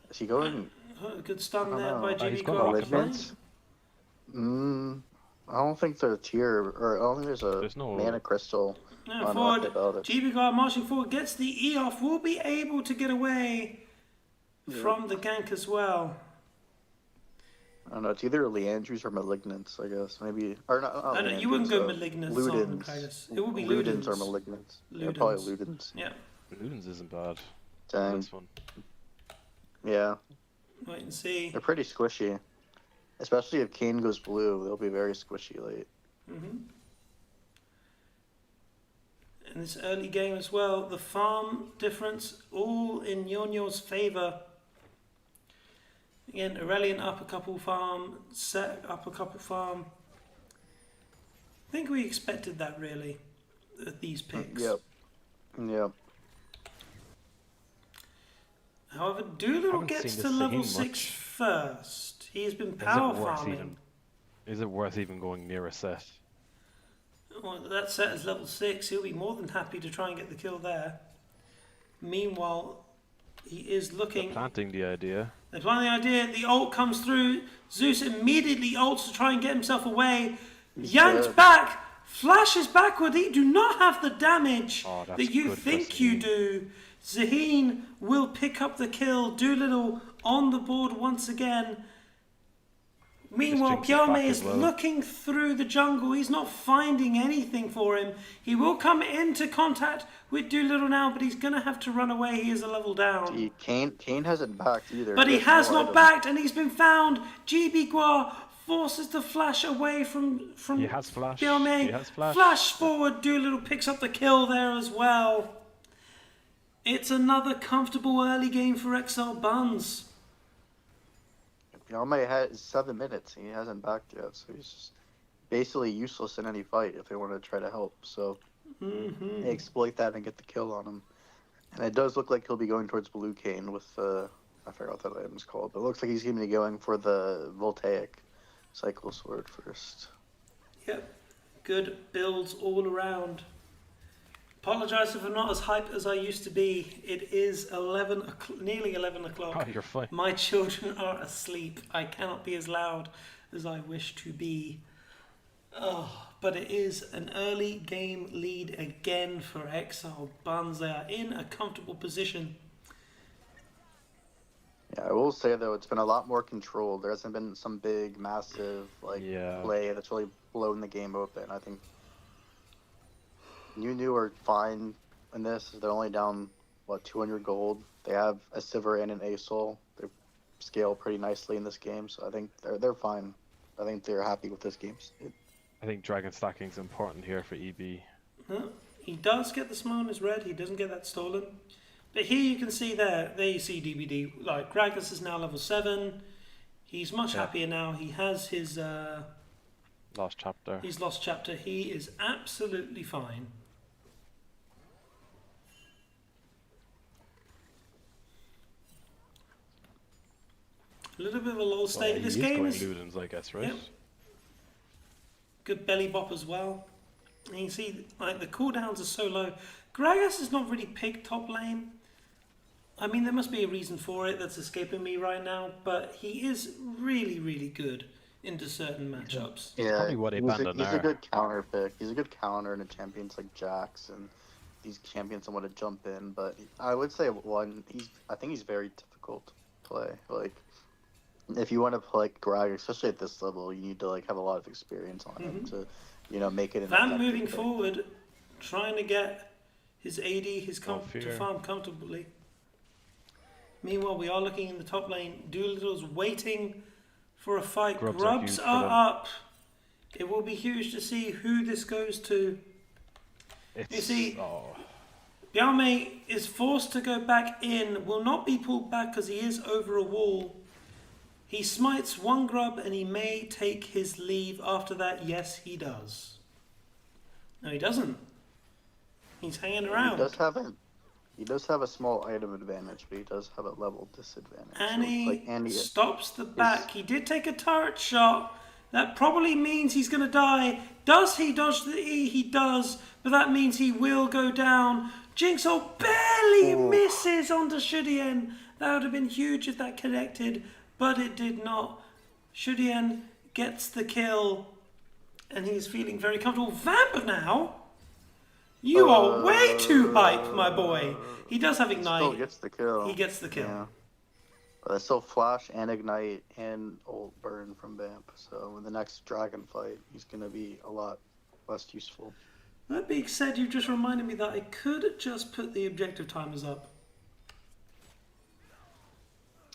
Is he going Oh, good stun I don't there know. by Oh, he's GB gone Guar. Malignant. Malignant? I don't think they're a tier, or I don't think there's a There's no- mana crystal No, on forward. about it. GB Guard marching forward gets the E off. Will be able to get away from the gank as well. I don't know. It's either Leandrews or Malignants, I guess. Maybe or not. I don't, you wouldn't go Malignants on Ludens. Kratos. It will be Ludens or Ludens. Malignants. Yeah, probably Ludens. Ludens. Yeah, Ludens isn't bad. Dang. This one. Yeah, wait and see. they're pretty squishy. Especially if Kane goes blue, they'll be very squishy late. In this early game as well, the farm difference all in NiuNiu's favour. Again, Aurelian up a couple farm, Set up a couple farm. I think we expected that really, these picks. Yep. However, Doolittle Haven't gets seen to this level Zaheen 6 much. first. He's been Is it power worth farming. Is it worth even going near a set? Well, that set is level 6. He'll be more than happy to try and get the kill there. Meanwhile, he is looking. Planting the idea. They're planning the idea. The ult comes through. Zeus immediately ults to try and get himself away. Yanked dead. back. Flashes backward. You do not have the damage Oh, that's that you good for think you Zaheen. do. Zaheen will pick up the kill. Doolittle on the board once again. Meanwhile, Jinx is back Pyame as is well. looking through the jungle. He's not finding anything for him. He will come into contact with Doolittle now, but he's going to have to run away. He is a level down. Kane hasn't backed either. But he has no not item. backed, and he's been found. GB Guar forces the flash away from He has flash. Pyame. He has flash. Flash forward. Doolittle picks up the kill there as well. It's another comfortable early game for Exiled Bunzz. Pyame has 7 minutes. He hasn't backed yet, so he's just basically useless in any fight if they want to try to help. So they exploit that and get the kill on him. And it does look like he'll be going towards Blue Cane with the I forgot what that item's called, but it looks like he's going to be going for the Voltaic Cycle Sword first. Yep, good builds all around. Apologise if I'm not as hyped as I used to be. It is nearly 11 o'clock. Oh, you're fine. My children are asleep. I cannot be as loud as I wish to be. Oh, but it is an early game lead again for Exiled Bunzz. They are in a comfortable position. Yeah, I will say though, it's been a lot more controlled. There hasn't been some big, massive Yeah. play that's really blown the game open. I think NiuNiu are fine in this. They're only down 200 gold. They have a Sivir and an ASOL. They scale pretty nicely in this game, so I think they're fine. I think they're happy with this game. I think dragon stacking is important here for EB. He does get the Simonis red. He doesn't get that stolen. But here you can see there you see DBD. Like, Gragas is now level 7. He's much happier now. He has his Lost chapter. his lost chapter. He is absolutely fine. A little bit of a lull Well, state. he This is game going is Ludens, I guess, right? Yep. Good belly bop as well. And you can see, like, the cooldowns are so low. Gragas has not really picked top lane. I mean, there must be a reason for it that's escaping me right now, but he is really, really good into certain matchups. Yeah, probably what he he's banned on a there. good counter pick. He's a good counter in champions like Jax, and these champions want to jump in. But I would say I think he's very difficult to play. Like, if you want to play Greg, especially at this level, you need to have a lot of experience on him to, make it. Van moving forward, trying to get his AD, No to fear. farm comfortably. Meanwhile, we are looking in the top lane. Doolittle's waiting for a fight. Grubs are Grubs huge for are them. up. It will be huge to see who this goes to. It's, You see, oh, Biaume is forced to go back in, will not be pulled back because he is over a wall. He smites one grub and he may take his leave after that. Yes, he does. No, he doesn't. He's hanging around. He does have a small item advantage, but he does have a level disadvantage. And So it's like Andy stops the back. He did take a turret shot. That probably means he's going to die. Does he dodge the E? He does. But that means he will go down. Jinxel barely misses onto Shudien. That would have been huge if that connected, but it did not. Shudien gets the kill, and he's feeling very comfortable. Vamp now? You are way too hype, my boy. He does have Ignite. Still gets the kill. He gets the kill. Yeah. But it's still Flash and Ignite and Ult Burn from Vamp. So in the next Dragon fight, he's going to be a lot less useful. That being said, you just reminded me that I could just put the objective timers up.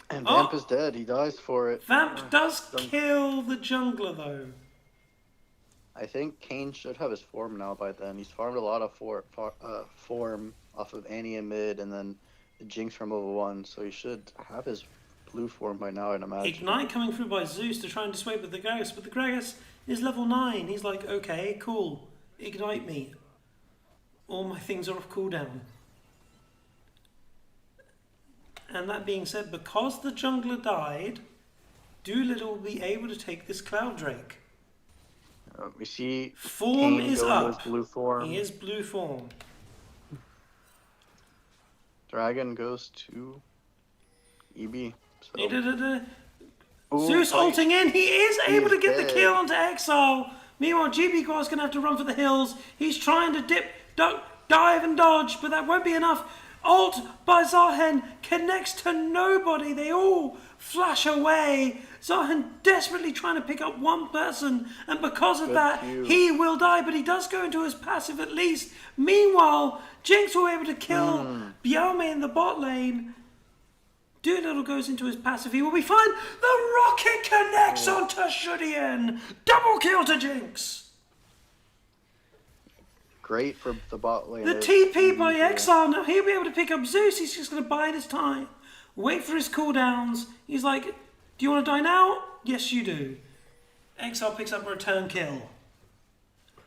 And Vamp is dead. He dies for it. Vamp does kill the jungler, though. I think Kane should have his form now by then. He's farmed a lot of form off of Annie and mid, and then the Jinx from level 1, so he should have his blue form by now, I'd imagine. Ignite coming through by Zeus to try and dissuade with the Gragas, but the Gragas is level 9. He's like, okay, cool. Ignite me. All my things are off cooldown. And that being said, because the jungler died, Doolittle will be able to take this Cloud Drake. We see Form Kane is go into up. his blue form. He is blue form. Dragon goes to EB. So. Ooh, Zeus fight. ulting in. He is able to get the dead. kill onto Exile. Meanwhile, GB Guar's going to have to run for the hills. He's trying to dip, duck, dive and dodge, but that won't be enough. Ult by Zahen connects to nobody. They all flash away. Zahen desperately trying to pick up one person, and because of that, he will die, but he does go into his passive at least. Meanwhile, Jinx will be able to kill Biaume in the bot lane. Doolittle goes into his passive. He will be fine. The rocket connects onto Shudien. Double kill to Jinx. Great for the bot lane. The TP by Exile. Now he'll be able to pick up Zeus. He's just going to bide his time. Wait for his cooldowns. He's like, do you want to die now? Yes, you do. Exile picks up a return kill.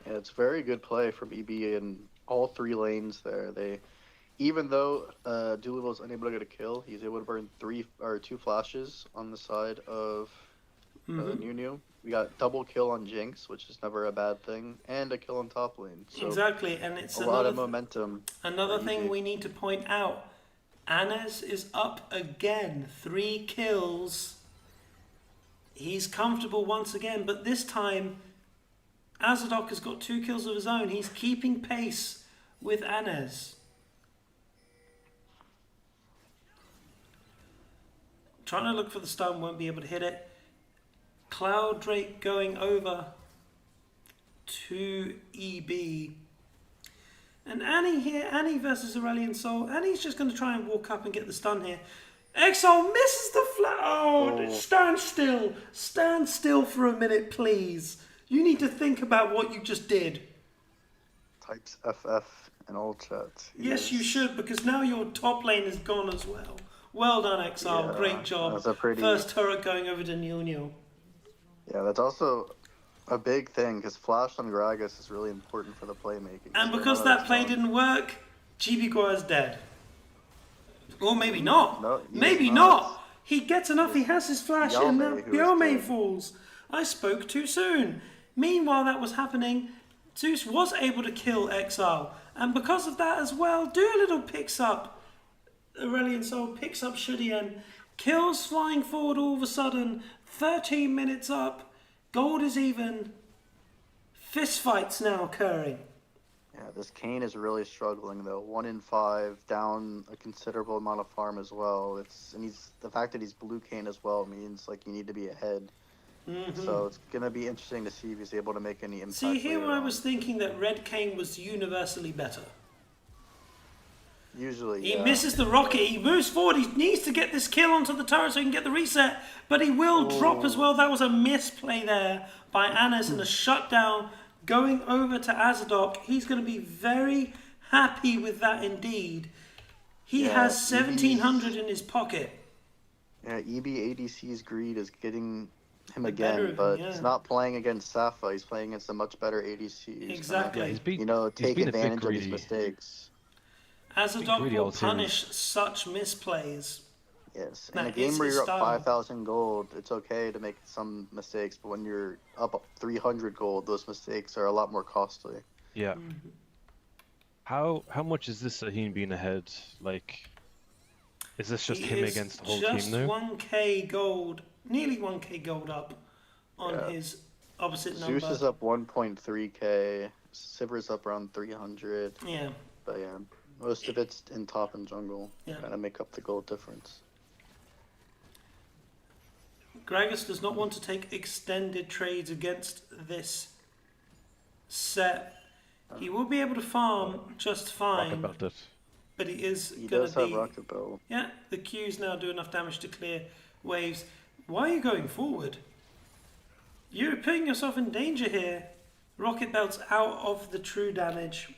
Yeah, it's very good play from EB in all 3 lanes there. Even though Doolittle is unable to get a kill, he's able to burn 2 flashes on the side of NiuNiu. We got double kill on Jinx, which is never a bad thing, and a kill on top lane. So Exactly, and it's a lot of momentum. Another thing we need to point out, Anes is up again, 3 kills. He's comfortable once again, but this time, Azadok has got 2 kills of his own. He's keeping pace with Anes. Trying to look for the stun, won't be able to hit it. Cloud Drake going over to EB. And Annie here, Annie versus Aurelion Sol. Annie's just going to try and walk up and get the stun here. Exile misses the flash. Oh, stand still. Stand still for a minute, please. You need to think about what you just did. Types FF in all chats. Yes, you should, because now your top lane is gone as well. Well done, Exile. Yeah, great job. that's a pretty- First turret going over to NiuNiu. Yeah, that's also a big thing, because Flash on Gragas is really important for the playmaking. And So because none of that that's play done. didn't work, GB Guar is dead. Or maybe not. No, he maybe is not. not. He gets enough, he has his flash, and now Biaume, who is Biaume dead. falls. I spoke too soon. Meanwhile that was happening, Zeus was able to kill Exile. And because of that as well, Doolittle picks up, Aurelion Sol picks up Shudien, kills flying forward all of a sudden, 13 minutes up, gold is even, fist fights now occurring. Yeah, this Kane is really struggling though. 1 in 5, down a considerable amount of farm as well. The fact that he's blue Kane as well means like you need to be ahead. So it's gonna be interesting to see if he's able to make any impact. See, here later I on. was thinking that Red Kane was universally better. Usually, He yeah. misses the rocket. He moves forward. He needs to get this kill onto the turret so he can get the reset. But he will drop as well. That was a misplay there by Anas and a shutdown going over to Azadok. He's going to be very happy with that indeed. He has 1,700 in his pocket. Yeah, EB ADC's greed is getting him better again, of but him, yeah. he's not playing against Safa. He's playing against a much better ADC. who's Exactly. gonna, Yeah, he's been, you know, he's take been a bit advantage of his greedy. mistakes. Azadok greedy will all series. punish such misplays. Yes. In That a is game where his you're up style. 5,000 gold, it's okay to make some mistakes, but when you're up 300 gold, those mistakes are a lot more costly. Yeah. How much is this Sahin being ahead? Like, is this just He him is against the whole just team now? 1k gold, nearly 1k gold up on Yeah. his opposite Zeus number. is up 1.3k, Sivir's up around 300, Yeah. but yeah, most of it's in top and jungle, Yeah. trying to make up the gold difference. Gragas does not want to take extended trades against this set. He will be able to farm just Rocket fine, belt it. but he is He going does to have be... Rocket Belt. Yeah, the Qs now do enough damage to clear waves. Why are you going forward? You're putting yourself in danger here. Rocket Belt's out of the true damage.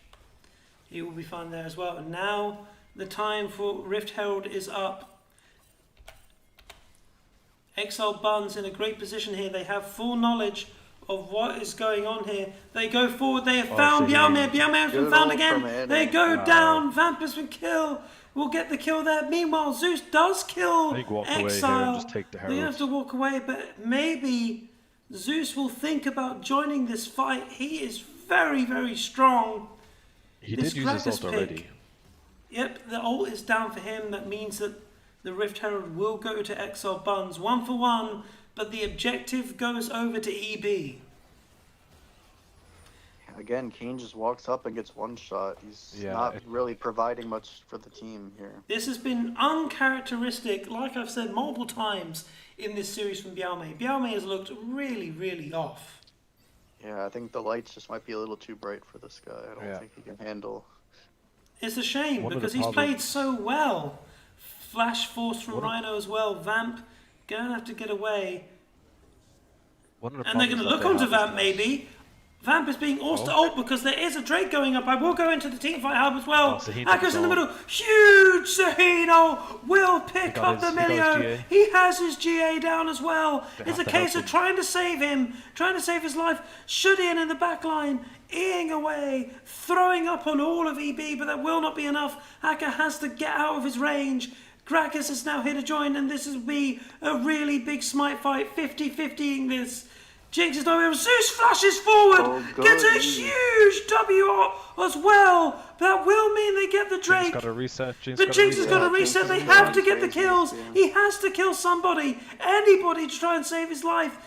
He will be fine there as well. And now the time for Rift Herald is up. Exiled Bunzz in a great position here. They have full knowledge of what is going on here. They go forward. They have found Biaume. Biaume has been Good found ult again. from Anna. They go Wow. down. Vamp has been killed. We'll get the kill there. Meanwhile, Zeus does kill I think walk away here and Exile. just take the They have Herald. to walk away, but maybe Zeus will think about joining this fight. He is very, very strong. He This did use his Gragas ult pick. already. Yep, the ult is down for him. That means that the Rift Herald will go to Exiled Bunzz 1 for 1, but the objective goes over to EB. Again, Kane just walks up and gets one shot. He's Yeah, not really providing much for the team here. This has been uncharacteristic, like I've said multiple times in this series from Biaume. Biaume has looked really, really off. Yeah, I think the lights just might be a little too bright for this guy. I don't Yeah. think he can handle. It's a shame One of the because he's played problems- so well. Flash Force from One of- Rhino as well. Vamp gonna have to get away. One of the And they're going to problems look that onto they have Vamp is that- maybe. Vamp is being forced to ult because there is a Drake going up. I will go into the teamfight hub as well. Oh, Sahin Akka's in the took middle. Huge Sahino will pick got up the his- he got his Milio. GA. He has his GA down as well. They It's a have to case help of him. trying to save him, trying to save his life. Shudian in the back line, eating away, throwing up on all of EB, but that will not be enough. Akka has to get out of his range. Gragas is now here to join, and this will be a really big smite fight, 50-50ing this. Jinx is not able. Zeus flashes forward, Oh, gets a good. huge W as well. That will mean they get the Jinx Drake. got a reset. But Jinx has got to Yeah, Jinx reset. is They going have to get the crazy kills. this game. He has to kill somebody, anybody to try and save his life.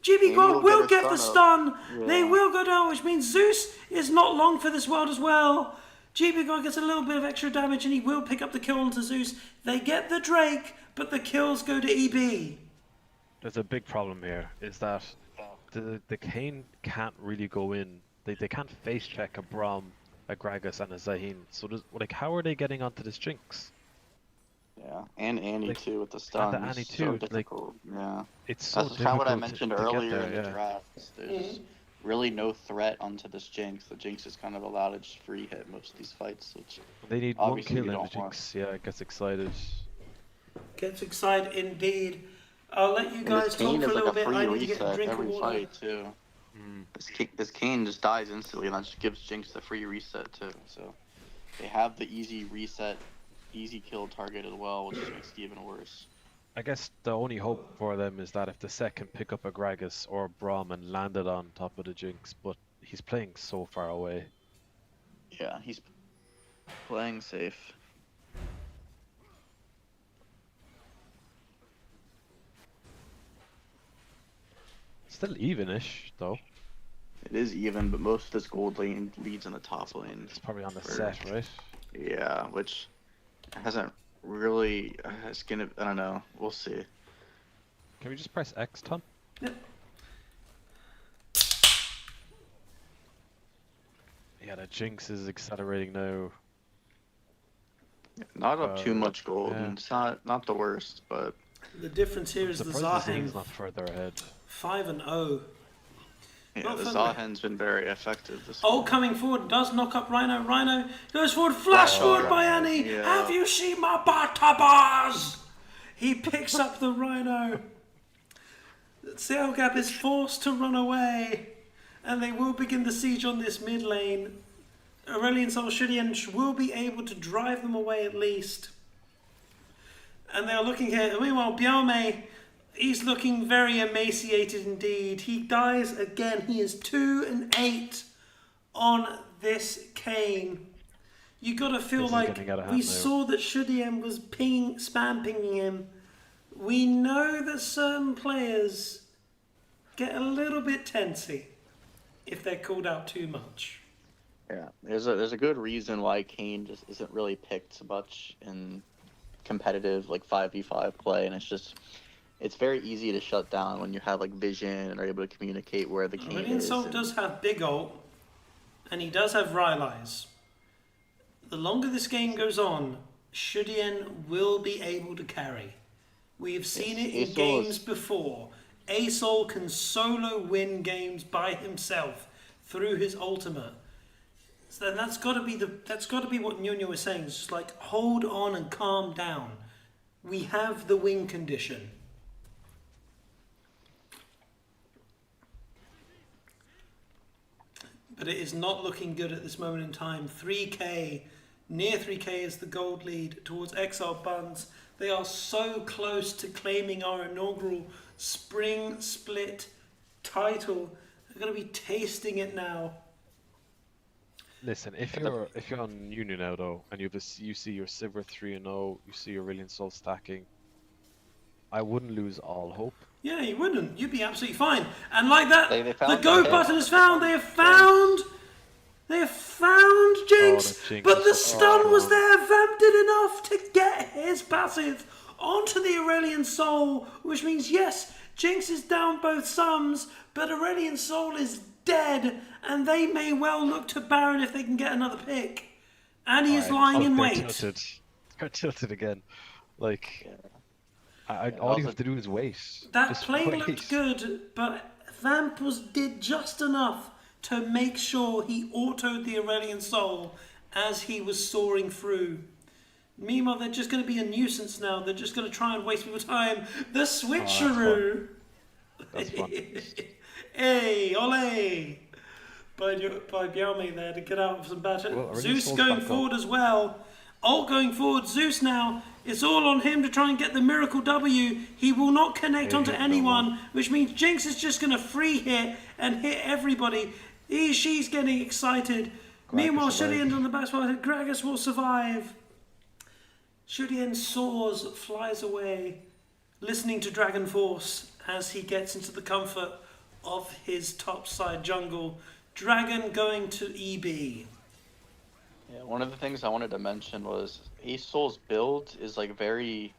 GB And God he'll will get a get the stun stun. up. They Yeah. will go down, which means Zeus is not long for this world as well. GB God gets a little bit of extra damage and he will pick up the kill onto Zeus. They get the Drake, but the kills go to EB. There's a big problem here, is that the Kane can't really go in. They can't face check a Braum, a Gragas, and a Zahin. So like, how are they getting onto this Jinx? Yeah, and Annie Like, too with the stun. and the Annie It's too, so like, difficult. Yeah, It's so that's kind of what I difficult mentioned to get earlier there, in the yeah. draft. There's really no threat onto this Jinx. The Jinx is kind of allowed to just free hit most of these fights, which They need Obviously one we kill and the don't want. Jinx, yeah, gets excited. Gets excited indeed. I'll let you and guys this talk Kane for a is little like a bit. free I need to get a reset drink of every water. fight too. This Kane just dies instantly, and that just gives Jinx the free reset too. So they have the easy reset, easy kill target as well, which just makes it even worse. I guess the only hope for them is that if the set can pick up a Gragas or Braum and land it on top of the Jinx, but he's playing so far away. Yeah, he's playing safe. Still even-ish, though. It is even, but most of this gold lane leads in the top lane. It's probably on the set, right? Yeah, which hasn't really. It's gonna. I don't know. We'll see. Can we just press X, Tom? Yep. Yeah, the Jinx is accelerating now. Not up too much gold. yeah. It's not the worst, but The difference here I'm is the surprised the Zahen Zing's not further ahead. 5-0. yeah, Not the fun. Zahen's been very effective this Oh, game. coming forward, does knock up Rhino. Rhino goes forward, flash forward by Annie. yeah. Have you seen my batabas? He picks up the Rhino. Sailgap is forced to run away, and they will begin the siege on this mid lane. Aurelion Sol Shurian will be able to drive them away at least. And they are looking here. Meanwhile, Biaume, he's looking very emaciated indeed. He dies again. He is 2-8 on this Kane. You gotta feel This is like getting out of we hand now. saw that Shurian was spam pinging him. We know that certain players get a little bit tensy if they're called out too much. Yeah, there's a good reason why Kane just isn't really picked much in competitive like 5v5 play, and it's very easy to shut down when you have like vision and are able to communicate where the Kane Aurelion is. Sol and- does have big ult, and he does have Rylai's. The longer this game goes on, Shurian will be able to carry. We have seen it in Asol games is- before. Asol can solo win games by himself through his ultimate. So then that's got to be what NiuNiu is saying. It's just like hold on and calm down. We have the win condition. But it is not looking good at this moment in time. 3k, near 3k is the gold lead towards Exiled Bunzz. They are so close to claiming our inaugural Spring Split title. They're going to be tasting it now. Listen, if you're on NiuNiu now though, and you see your Silver 3-0, you see your Aurelion Sol stacking, I wouldn't lose all hope. Yeah, you wouldn't. You'd be absolutely fine. And like that, They the found go the- button is found. They have found Jinx, the Jinx. but the stun was there. Vamp did enough to get his passive onto the Aurelion Sol, which means yes, Jinx is down both sums, but Aurelion Sol is dead, and they may well look to Baron if they can get another pick. And he is lying in They're wait. tilted. They're tilted again. Like, all you also- have to do is wait. That Just play wait. looked good, but Vamp did just enough to make sure he autoed the Aurelion Sol as he was soaring through. Meanwhile, they're just going to be a nuisance now. They're just going to try and waste people's time. The switcheroo! That's fun. Hey, ole! By Biaume there to get out of some battle. Well, Aurelion Zeus Sol's going back up. forward as well. Ult going forward. Zeus now. It's all on him to try and get the miracle W. He will not connect Yeah, onto he's no anyone, which means Jinx is just going to free hit and hit everybody. She's getting excited. Meanwhile, survived. Shurian on the back side. Gragas will survive. Shurian soars, flies away, listening to Dragon Force as he gets into the comfort of his topside jungle. Dragon going to EB. Yeah, one of the things I wanted to mention was Asol's build is like very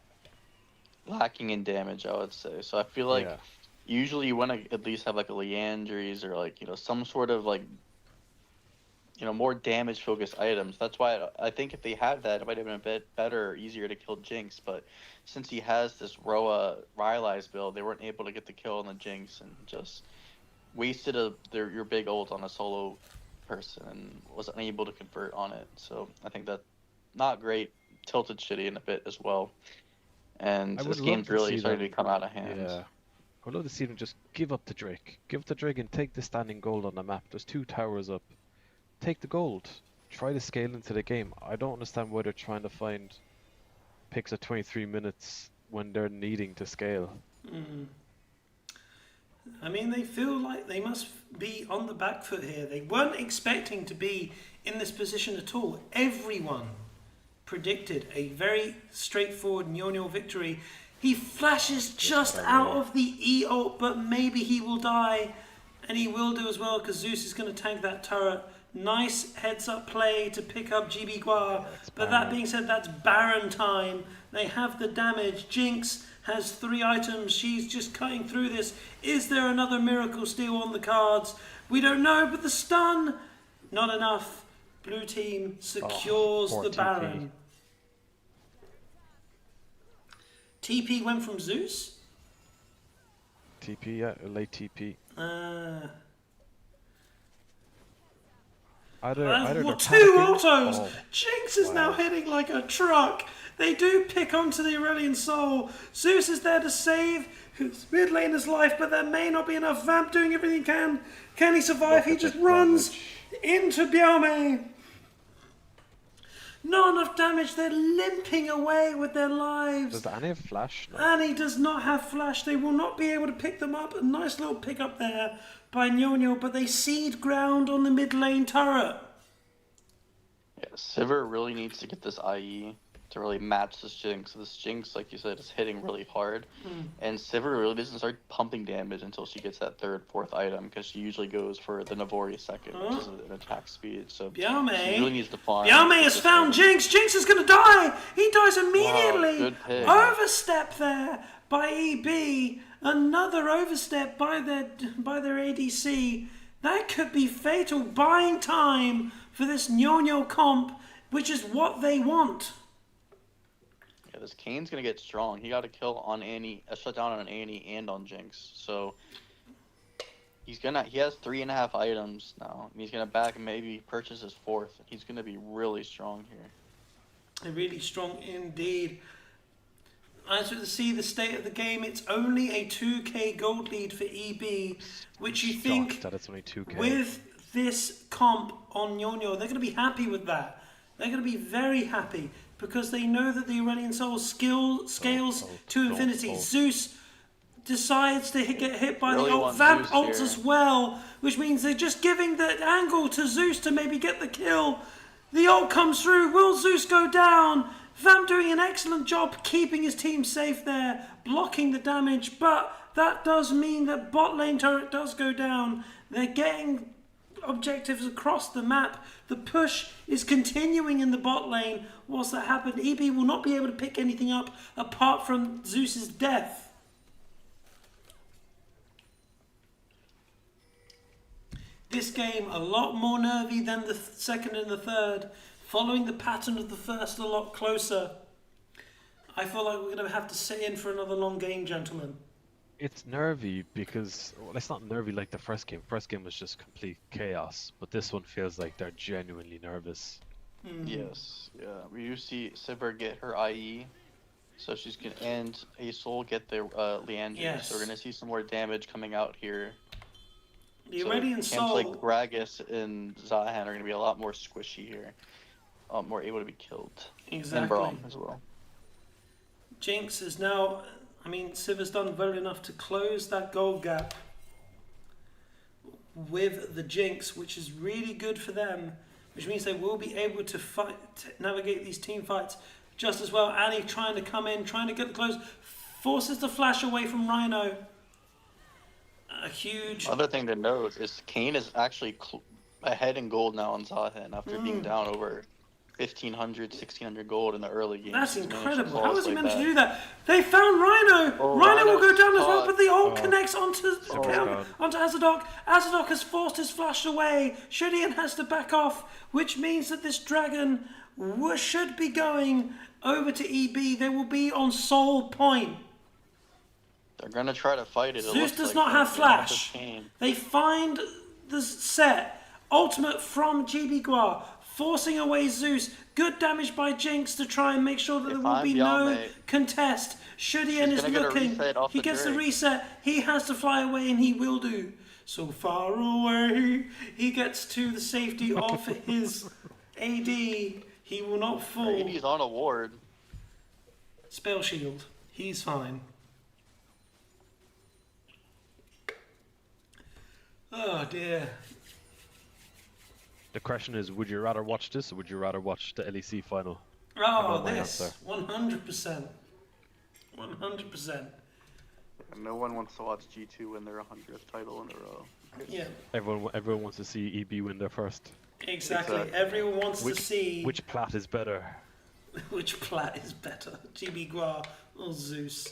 lacking in damage, I would say. So I feel like Yeah. usually you want to at least have like a Leandries or like, some sort of like, more damage focused items. That's why I think if they had that, it might have been a bit better or easier to kill Jinx. But since he has this Roa Rylai's build, they weren't able to get the kill on the Jinx and just wasted your big ult on a solo person and was unable to convert on it. So I think that not great, tilted shitty in a bit as well. And I would this love game's to really see starting them- to come out of hand. Yeah. I'd love to see them just give up the Drake. Give up the Drake and take the standing gold on the map. There's 2 towers up. Take the gold. Try to scale into the game. I don't understand why they're trying to find picks at 23 minutes when they're needing to scale. I mean, they feel like they must be on the back foot here. They weren't expecting to be in this position at all. Everyone predicted a very straightforward NiuNiu victory. He flashes just out of the E ult, but maybe he will die. And he will do as well, because Zeus is going to tank that turret. Nice heads-up play to pick up GB Gua. But that being said, that's Baron time. They have the damage. Jinx has 3 items. She's just cutting through this. Is there another miracle steal on the cards? We don't know, but the stun, not enough. Blue team secures poor the TP. Baron. TP went from Zeus? TP, yeah, a late TP. Either they're Well, 2 panicking, autos! or- Jinx is now Wow. hitting like a truck. They do pick onto the Aurelion Soul. Zeus is there to save his mid laner's life, but there may not be enough. Vamp doing everything he can. Can he survive? He Look at just the runs damage. into Biaume. Not enough damage. They're limping away with their lives. Does Annie have flash? No. Annie does not have flash. They will not be able to pick them up. A nice little pick up there by NiuNiu, but they cede ground on the mid lane turret. Yeah, Sivir really needs to get this IE to really match this Jinx. This Jinx, like you said, is hitting really hard. And Sivir really doesn't start pumping damage until she gets that 3rd, 4th item, because she usually goes for the Navori second, which is an attack speed. So Biaume. she really needs to farm. Biaume has found Jinx. Jinx is going to die. He dies immediately. good pick. Overstep there by EB. Another overstep by their ADC. That could be fatal. Buying time for this NiuNiu comp, which is what they want. Yeah, this Kane's gonna get strong. He got a kill on Annie, a shutdown on Annie and on Jinx. So he has 3.5 items now. And he's gonna back and maybe purchase his 4th. He's gonna be really strong here. Really strong indeed. As we see the state of the game, it's only a 2k gold lead for EB, which you think Shocked that it's only 2k. with this comp on NiuNiu, they're going to be happy with that. They're going to be very happy because they know that the Aurelion Soul scales to infinity. Zeus decides to get hit by Really the ult. want Vamp Zeus ults here. as well, which means they're just giving the angle to Zeus to maybe get the kill. The ult comes through. Will Zeus go down? Vamp doing an excellent job keeping his team safe there, blocking the damage, but that does mean that bot lane turret does go down. They're getting objectives across the map. The push is continuing in the bot lane. Whilst that happened, EB will not be able to pick anything up apart from Zeus's death. This game a lot more nervy than the second and the third. Following the pattern of the first a lot closer. I feel like we're going to have to sit in for another long game, gentlemen. It's nervy because, well, it's not nervy like the first game. First game was just complete chaos, but this one feels like they're genuinely nervous. Yes, yeah. We do see Sivir get her IE, so she's gonna and Asoul get their Leandry. Yes. So we're gonna see some more damage coming out here. The So Aurelion camps Soul. like Gragas and Zahan are gonna be a lot more squishy here, more able to be killed. Exactly. And Braum as well. Jinx is now, I mean, Sivir's done well enough to close that gold gap with the Jinx, which is really good for them, which means they will be able to navigate these team fights just as well. Annie trying to come in, trying to get the close, forces the flash away from Rhino. A huge... Other thing to note is Kane is actually ahead in gold now on Zahan after being down over 1,500, 1,600 gold in the early games. That's He's managed to incredible. claw How his has he way managed to back. do that? They found Rhino. Oh, Rhino will go Rhino's down as well, caught. but the ult Oh. connects onto God. Azadok. Azadok has forced his flash away. Shudian has to back off, which means that this dragon should be going over to EB. They will be on Soul Point. They're gonna try to fight it. Zeus looks does like not have they're gonna flash. Kane. They find the set. Ultimate from GB Gua, forcing away Zeus. Good damage by Jinx to try and make sure that there will be no Biaume, contest. Shudian is gonna get a looking. reset off He the gets the Drake. reset. He has to fly away, and he will do. So far away, he gets to the safety of his AD. He will not fall. He's on a ward. Spell shield. He's fine. Oh dear. The question is, would you rather watch this or would you rather watch the LEC final? Oh, know my this answer. 100%. 100%. No one wants to watch G2 win their 100th title in a row. Yeah, Everyone wants to see EB win their first. exactly. Exactly. Everyone wants to see Which plat is better? which plat is better, GB Gua or Zeus.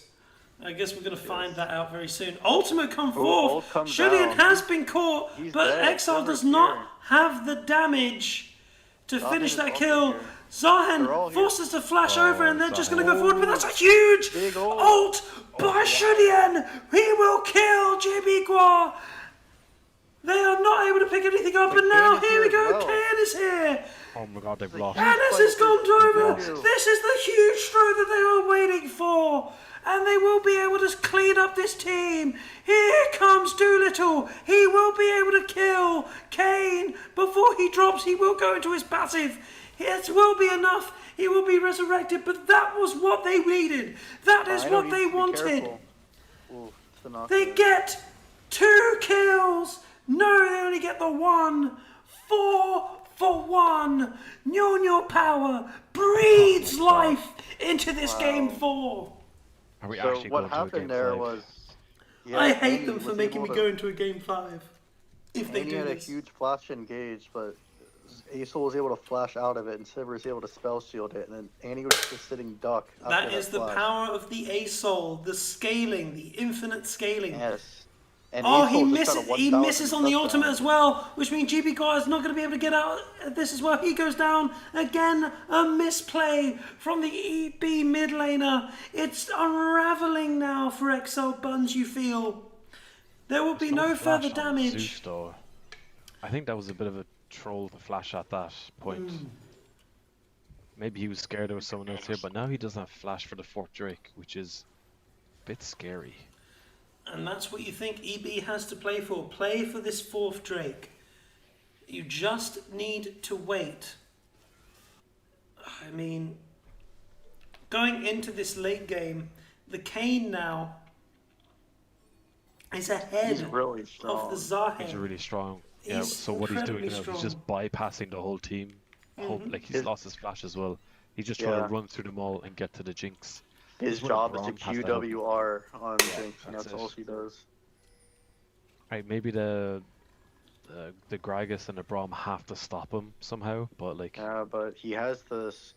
I guess we're going to find that out very soon. Ultimate come forth. Ult comes Shudian down. has been caught, He's but dead. Exile Silver's does not here. have the damage to Zahan finish is that also kill. here. They're all Zahen here. forces to flash over and they're just going to go Zahen. forward, but that's a huge Big ult. ult by Shudien. He will kill Jibigua. They are not able to pick anything up, and now Kane is here we here as go. well. Kane is here. Oh my god, they've lost. And as it's gone over, Doolittle. this is the huge throw that they were waiting for. And they will be able to clean up this team. Here comes Doolittle. He will be able to kill Kane. Before he drops, he will go into his passive. It will be enough. He will be resurrected. But that was what they needed. That is I know what he they needs to be wanted. careful. Ooh, it's a knock. They get 2 kills. No, they only get the 1. 4 for 1. NiuNiuPower breathes life into this game 4. Are we So actually what going to a game happened there 5? was... I hate Annie them for was making me able go to- into a game 5. If they Annie do had a this. huge flash engage, but Acel was able to flash out of it, and Sivir was able to spell shield it, and then Annie was just sitting duck. After That is the flash. power of the A-Soul, the scaling, the infinite scaling. Yes. And Oh, Acel just got a he 1000 misses on the touchdown. ultimate as well, which means GB Guy is not going to be able to get out of this as well. He goes down again, a misplay from the EB mid laner. It's unraveling now for Exiled Bunzz, you feel. There will be no flash further on damage. Zeus, though. I think that was a bit of a troll to flash at that point. Maybe he was scared there was someone else here, but now he doesn't have flash for the 4th Drake, which is a bit scary. And that's what you think EB has to play for. Play for this 4th Drake. You just need to wait. I mean, going into this late game, the Kane now is ahead He's really of strong. the Zahen. He's really strong. Yeah, He's so what he's doing incredibly now, he's just bypassing the whole team. Like he's lost his flash as well. He's just trying Yeah. to run through them all and get to the Jinx. His What job is to Braum has to help. QWR on Jinx, and that's that's it. all he does. Right, maybe the Gragas and the Braum have to stop him somehow, but like Yeah, but he has this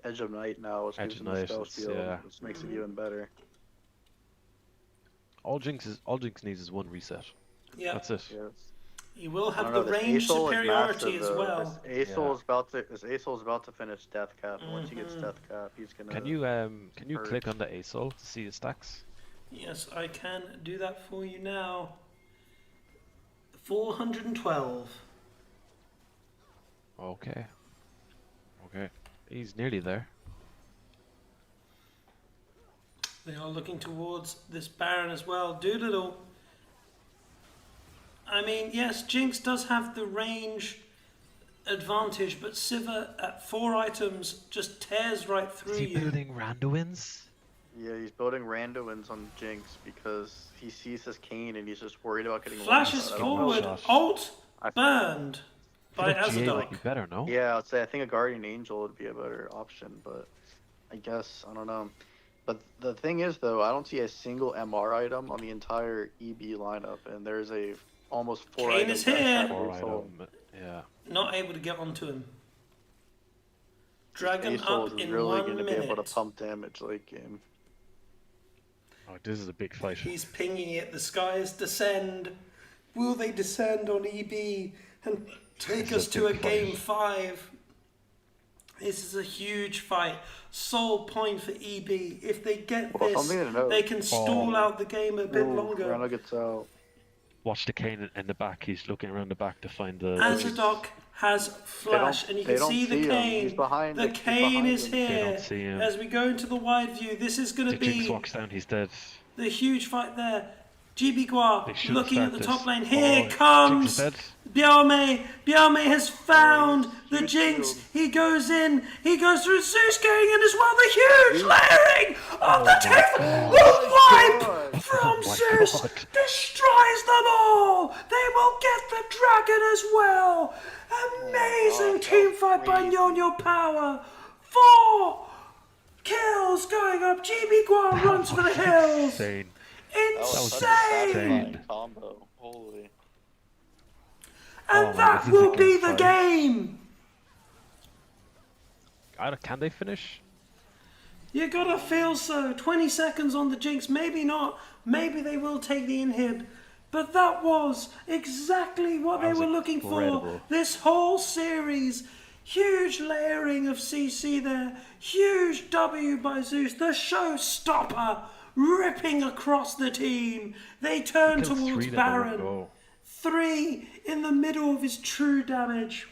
Edge of Night now, which Edge gives of him the Night, spell it's- shield, yeah. which makes it even better. all Jinx needs is 1 reset. Yeah, That's it. Yes. he will I have don't the know, this range Acel is superiority massive, as though. well. This Acel is about to finish Death Cap, and once he gets Death Cap, he's gonna. Can you Purge. click on the ASOL to see his stacks? Yes, I can do that for you now. 412. Okay. Okay. He's nearly there. They are looking towards this Baron as well. Doolittle. I mean, yes, Jinx does have the range advantage, but Sivir at 4 items just tears right through Is he you. building Randuins? Yeah, he's building Randuins on Jinx because he sees his Kane and he's just worried about getting Flashes one shot. I don't know. forward, shot. ult I- burned by GA would be Azadok. better, no? Yeah, I'd say I think a Guardian Angel would be a better option, but I guess I don't know. But the thing is, though, I don't see a single MR item on the entire EB lineup, and there's a almost 4 Kane item is death here. cap Or Acel. yeah. Not able to get onto him. Dragon Acel up is in really 1 going to be able to minute. pump damage late game. Oh, this is a big fight. He's pinging it. The skies descend. Will they descend on EB and take This us is a to a big game fight. 5? This is a huge fight. Sole point for EB. If they get Well, this, something to note. they can stall out the game a bit Ooh, longer. Rana gets out. Watch the Kane in the back. He's looking around the back to find the. Azadok has flash, and you they can don't see the see him. Kane. He's behind The it. He's Kane behind is him. They here. don't see him. As we go into the wide view, this is going The to Jinx be walks down. He's dead. the huge fight there. GB Gua They should looking at start the this. top lane. Here Oh, comes Jinx is dead. Biaume. Biaume has found the huge Jinx. shield. He goes in. He goes through Zeus going in as well. The huge layering of the table. The wipe God. from Oh my Zeus God. destroys them all. They will get the dragon as well. Amazing God, team that fight was by crazy. NiuNiuPower. 4 kills going up. GB Gua runs for the hills. Insane. That was such a Insane. satisfying combo. Holy. And Oh, that this is a will good be the fight. game. Can they finish? You gotta feel so. 20 seconds on the Jinx. Maybe not. Maybe they will take the inhib. But that was exactly what That they was were looking for. incredible. This whole series. Huge layering of CC there. Huge W by Zeus. The showstopper ripping across the team. They turn Kills towards 3 in a Baron. row. 3 in the middle of his true damage.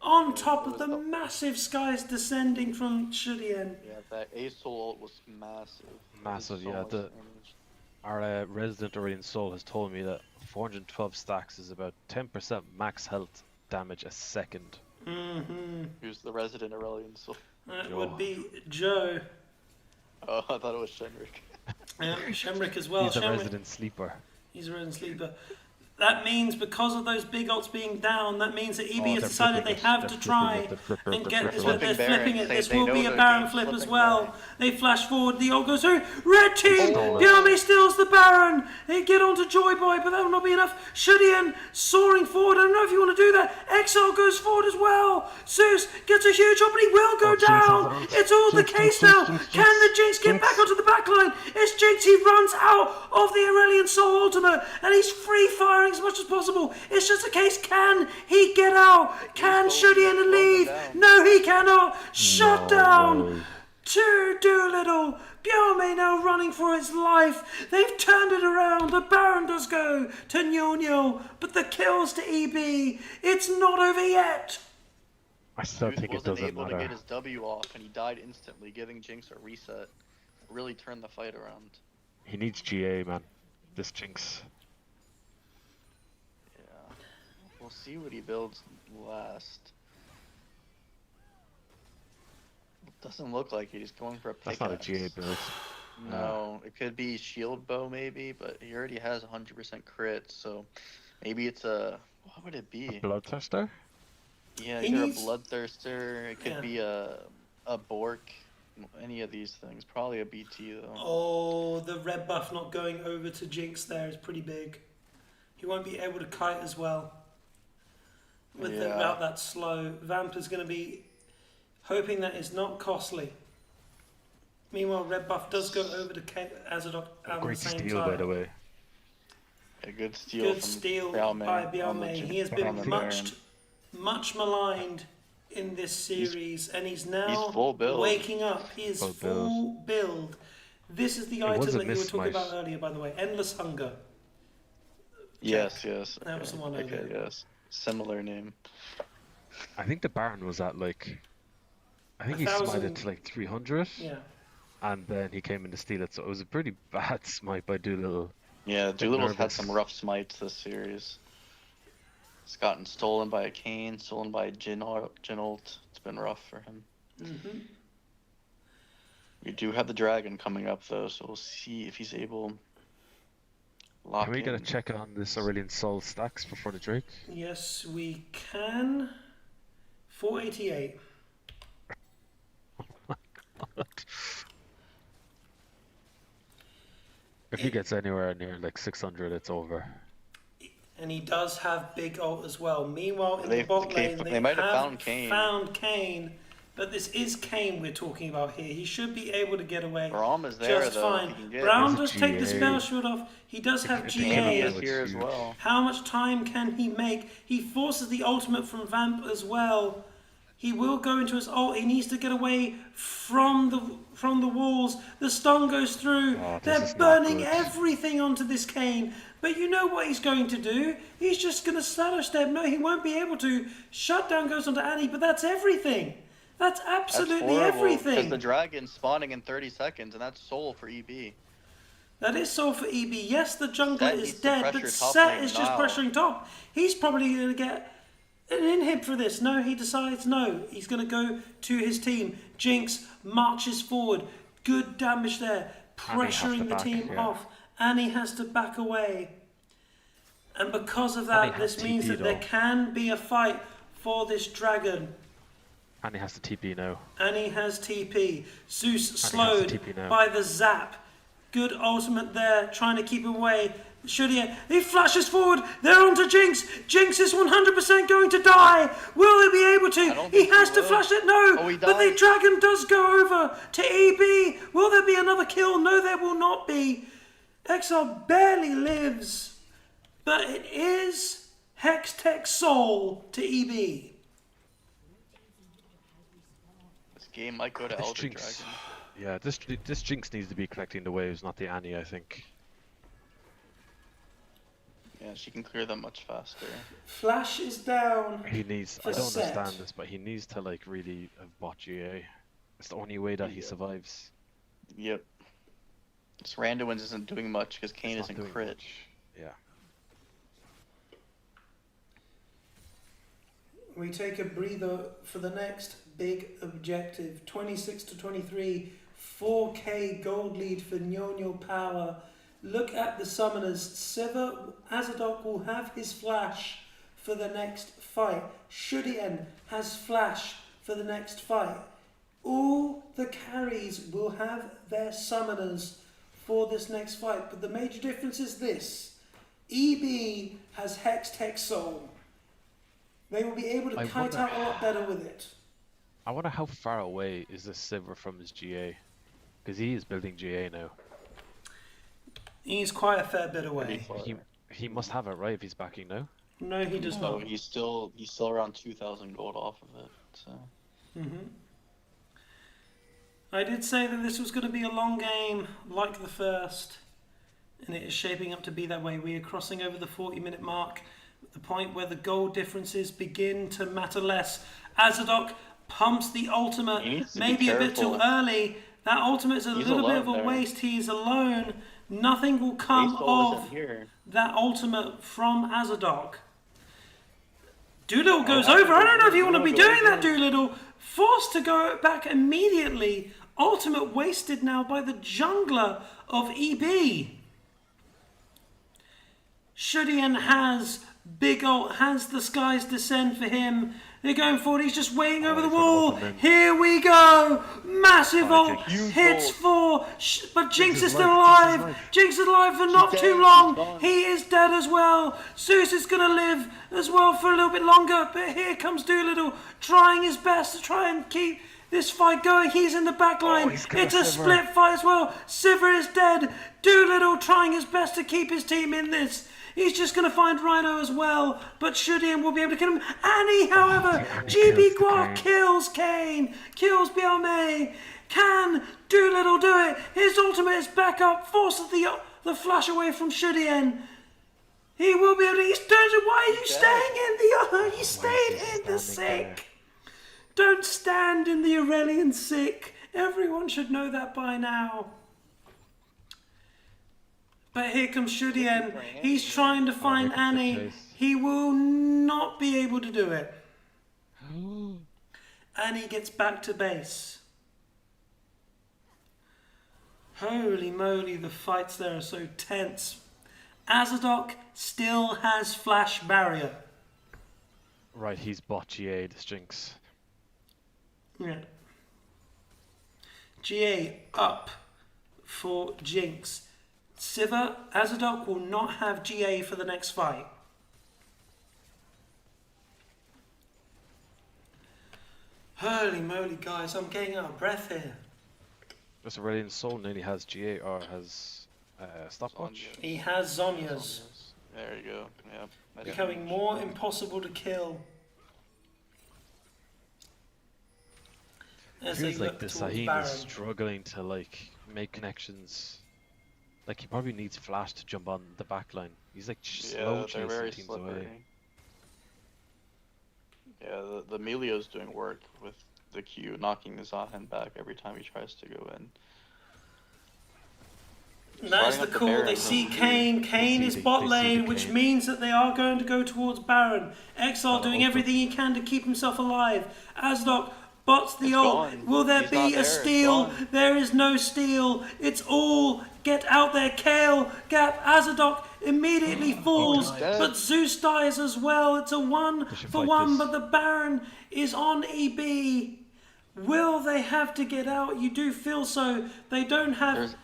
On top of the massive skies descending from Shudien. Yeah, that A-Soul ult was massive. Massive, So yeah. much damage. Our resident Aurelian Soul has told me that 412 stacks is about 10% max health damage a second. Who's the resident Aurelian Soul? That Joe. would be Joe. Oh, I thought it was Shenrik. Shemrick as well. He's a Shemrick, resident sleeper. he's a resident sleeper. That means because of those big ults being down, that means that EB has they're decided they flipping it. have They're to flipping try it. They're flipping and it. get They're this. flipping They're it. flipping it. They This know will be a they're Baron game flip as flipping well. Baron. They flash forward. The ult goes through. Red team. Oh. The army steals the Baron. They get onto Joy Boy, but that will not be enough. Shudien soaring forward. I don't know if you want to do that. Exile goes forward as well. Zeus gets a huge ult, but he will go down. It's all the case now. Can the Jinx get back onto the backline? It's Jinx. He runs out of the Aurelian Soul ultimate, and he's free firing as much as possible. It's just a case. Can he get out? Can Shudien leave? No, he cannot. Shut down. To Doolittle. Bjarme now running for his life. They've turned it around. The Baron does go to NiuNiu, but the kills to EB. It's not over yet. I still Zeus think it wasn't doesn't able to matter. get his W off, and he died instantly, giving Jinx a reset. Really turned the fight around. He needs GA, man. This Jinx. Yeah. We'll see what he builds last. Doesn't look like it. He's going for a pickaxe. That's not a GA build. No, it could be shield bow maybe, but he already has 100% crit, so maybe it's a. What would it be? Bloodthirster? Yeah, He either needs- a bloodthirster. It could Yeah. be a Bork. Any of these things. Probably a BT though. Oh, the red buff not going over to Jinx there is pretty big. He won't be able to kite as well. Without that slow. Vamp is going to be hoping that it's not costly. Meanwhile, red buff does go over to Azadok at the Great same steal, time. by the way. A good steal Good from steal Bjarme by on Bjarme. the He has on been the much maligned in this series, and he's now full build. waking up. He is Full full build. This is the It was item a that you were talking mismatch. about earlier, by the way. Endless Hunger. Yes. That was the one Okay, earlier. yes. Similar name. I think the Baron was at like. I think he 1,000. smited to like 300, Yeah. and then he came in to steal it, so it was a pretty bad smite by Doolittle. Yeah, Doolittle's had nervous. some rough smites this series. It's gotten stolen by a Kane, stolen by a Jin ult. It's been rough for him. Mm-hmm. We do have the dragon coming up though, so we'll see if he's able. Lock Can we get a in. check on this Aurelian Soul stacks before the Drake? Yes, we can. 488. If he gets anywhere near like 600, it's over. And he does have big ult as well. Meanwhile, in They- the bot they- lane, they might have found Kane. found Kane, but this is Kane we're talking about here. He should be able to get away Braum is there just though. fine. He can get Brown There's does a take the GA. spell shield off. He does have If Kane GA. is here as huge. well. How much time can he make? He forces the ultimate from Vamp as well. He will go into his ult. He needs to get away from the walls. The stun goes through. Oh, this They're is not burning good. everything onto this Kane. But you know what he's going to do? He's just going to shadow step. No, he won't be able to. Shutdown goes onto Annie, but that's everything. That's absolutely Because everything. the dragon's spawning in 30 seconds, and that's soul for EB. That is so for EB. Yes, the jungler Set is needs to dead, but pressure top Set lane is just now. pressuring top. He's probably going to get an inhib for this. No, he decides no. He's going to go to his team. Jinx marches forward. Good damage there. And he has to Pressuring the back, team yeah. off. And he has to back away. And because of And that, he has this means TP that there though. can be a fight for this dragon. And he has to TP now. And he has TP. Zeus has to slowed TP now. by the zap. Good ultimate there, trying to keep away. Shudien, he flashes forward. They're onto Jinx. Jinx is 100% going to die. Will they be able I to? don't He think has he to will. flash it. No. Oh, he But the dies. dragon does go over to EB. Will there be another kill? No, there will not be. Exile barely lives. But it is Hex Tech Soul to EB. game might go to This Elder Jinx, Dragon. yeah, this Jinx needs to be collecting the waves, not the Annie. I think. Yeah, she can clear them much faster. Flash is down. He needs. For I don't set. understand this, but he needs to like really have bought GA. It's the only way that he Yeah. survives. Yep. This Randuin's isn't doing much because Kane It's not isn't doing crit. much. Yeah. We take a breather for the next big objective. 26 to 23, 4K gold lead for NiuNiuPower. Look at the summoners. Siva Azadok will have his flash for the next fight. Shudien has flash for the next fight. All the carries will have their summoners for this next fight. But the major difference is this. EB has Hex Tech Soul. They will be able to I kite wonder- out a lot better with it. I wonder how far away is this Silver from his GA, because he is building GA now. He's quite a fair bit away. He must have it right if he's backing now. No, he does No, not. he's still around 2,000 gold off of it. So I did say that this was going to be a long game, like the first, and it is shaping up to be that way. We are crossing over the 40-minute mark, the point where the goal differences begin to matter less. Azadok pumps the He ultimate, needs to be maybe a bit too careful. early. That ultimate is a He's little bit of alone a there. waste. He is alone. Nothing will come Baseball of isn't here. that ultimate from Azadok. Doolittle goes that's over. I don't know if you good. want to be Doolittle doing goes that, Doolittle. Forced to go back immediately. Ultimate wasted now by the jungler of EB. Shudien has big ult, has the skies descend for him. They're going forward. He's just waiting over the he's gonna wall. open in. Here we go. Massive Oh, ult. it's a huge Hits ult. but Jinx is is still alive, Jinx is alive. alive. Jinx is alive for not dead, too she's long. gone. He is dead as well. Zeus is going to live as well for a little bit longer. But here comes Doolittle trying his best to try and keep this fight going. He's in the back line. he's gonna It's a Sivir. split fight as well. Sivir is dead. Doolittle trying his best to keep his team in this. He's just going to find Rhino as well, but Shudien will be able to kill him. Annie, however, GB Guar kills Kane, kills Bielme. Can Doolittle do it? His ultimate is back up, forces the flash away from Shudien. He will be able to. He's doing it. Why are you staying in the? You stayed in the standing there? sick. Don't stand in the Aurelian sick. Everyone should know that by now. But here comes Shudien. He's trying to find here comes the Annie. chase. He will not be able to do it. Annie gets back to base. Holy moly, the fights there are so tense. Azadok still has flash barrier. Right, he's bought GA, this Jinx. Yeah. GA up for Jinx. Siva Azadok will not have GA for the next fight. Holy moly, guys, I'm getting out of breath here. This Aurelian Soul nearly has GA or has stopwatch. Sonya. He has Zonias, There you go. Yeah. That's becoming more impossible to kill. As they Feels like look the towards Saheen Baron. is struggling to like make connections. Like he probably needs Flash to jump on the back line. He's like slow they're very chasing teams away. slippery. Yeah, the Melio's doing work with the Q, knocking the Zahen back every time he tries to go in. And that is Starting the up the call. Baron They from see the Kane. Kane is they bot see the lane, which Kane. means that they are going to go towards Baron. Exile doing open. everything he can to keep himself alive. Azadok bots the It's ult. gone. Will there He's be not a there, it's steal? gone. There is no steal. It's all get out there. Kale gap. Azadok immediately falls, dead. but Zeus dies as well. It's a 1 should for fight 1, this. but the Baron is on EB. Will they have to get out? You do feel so. They don't have There's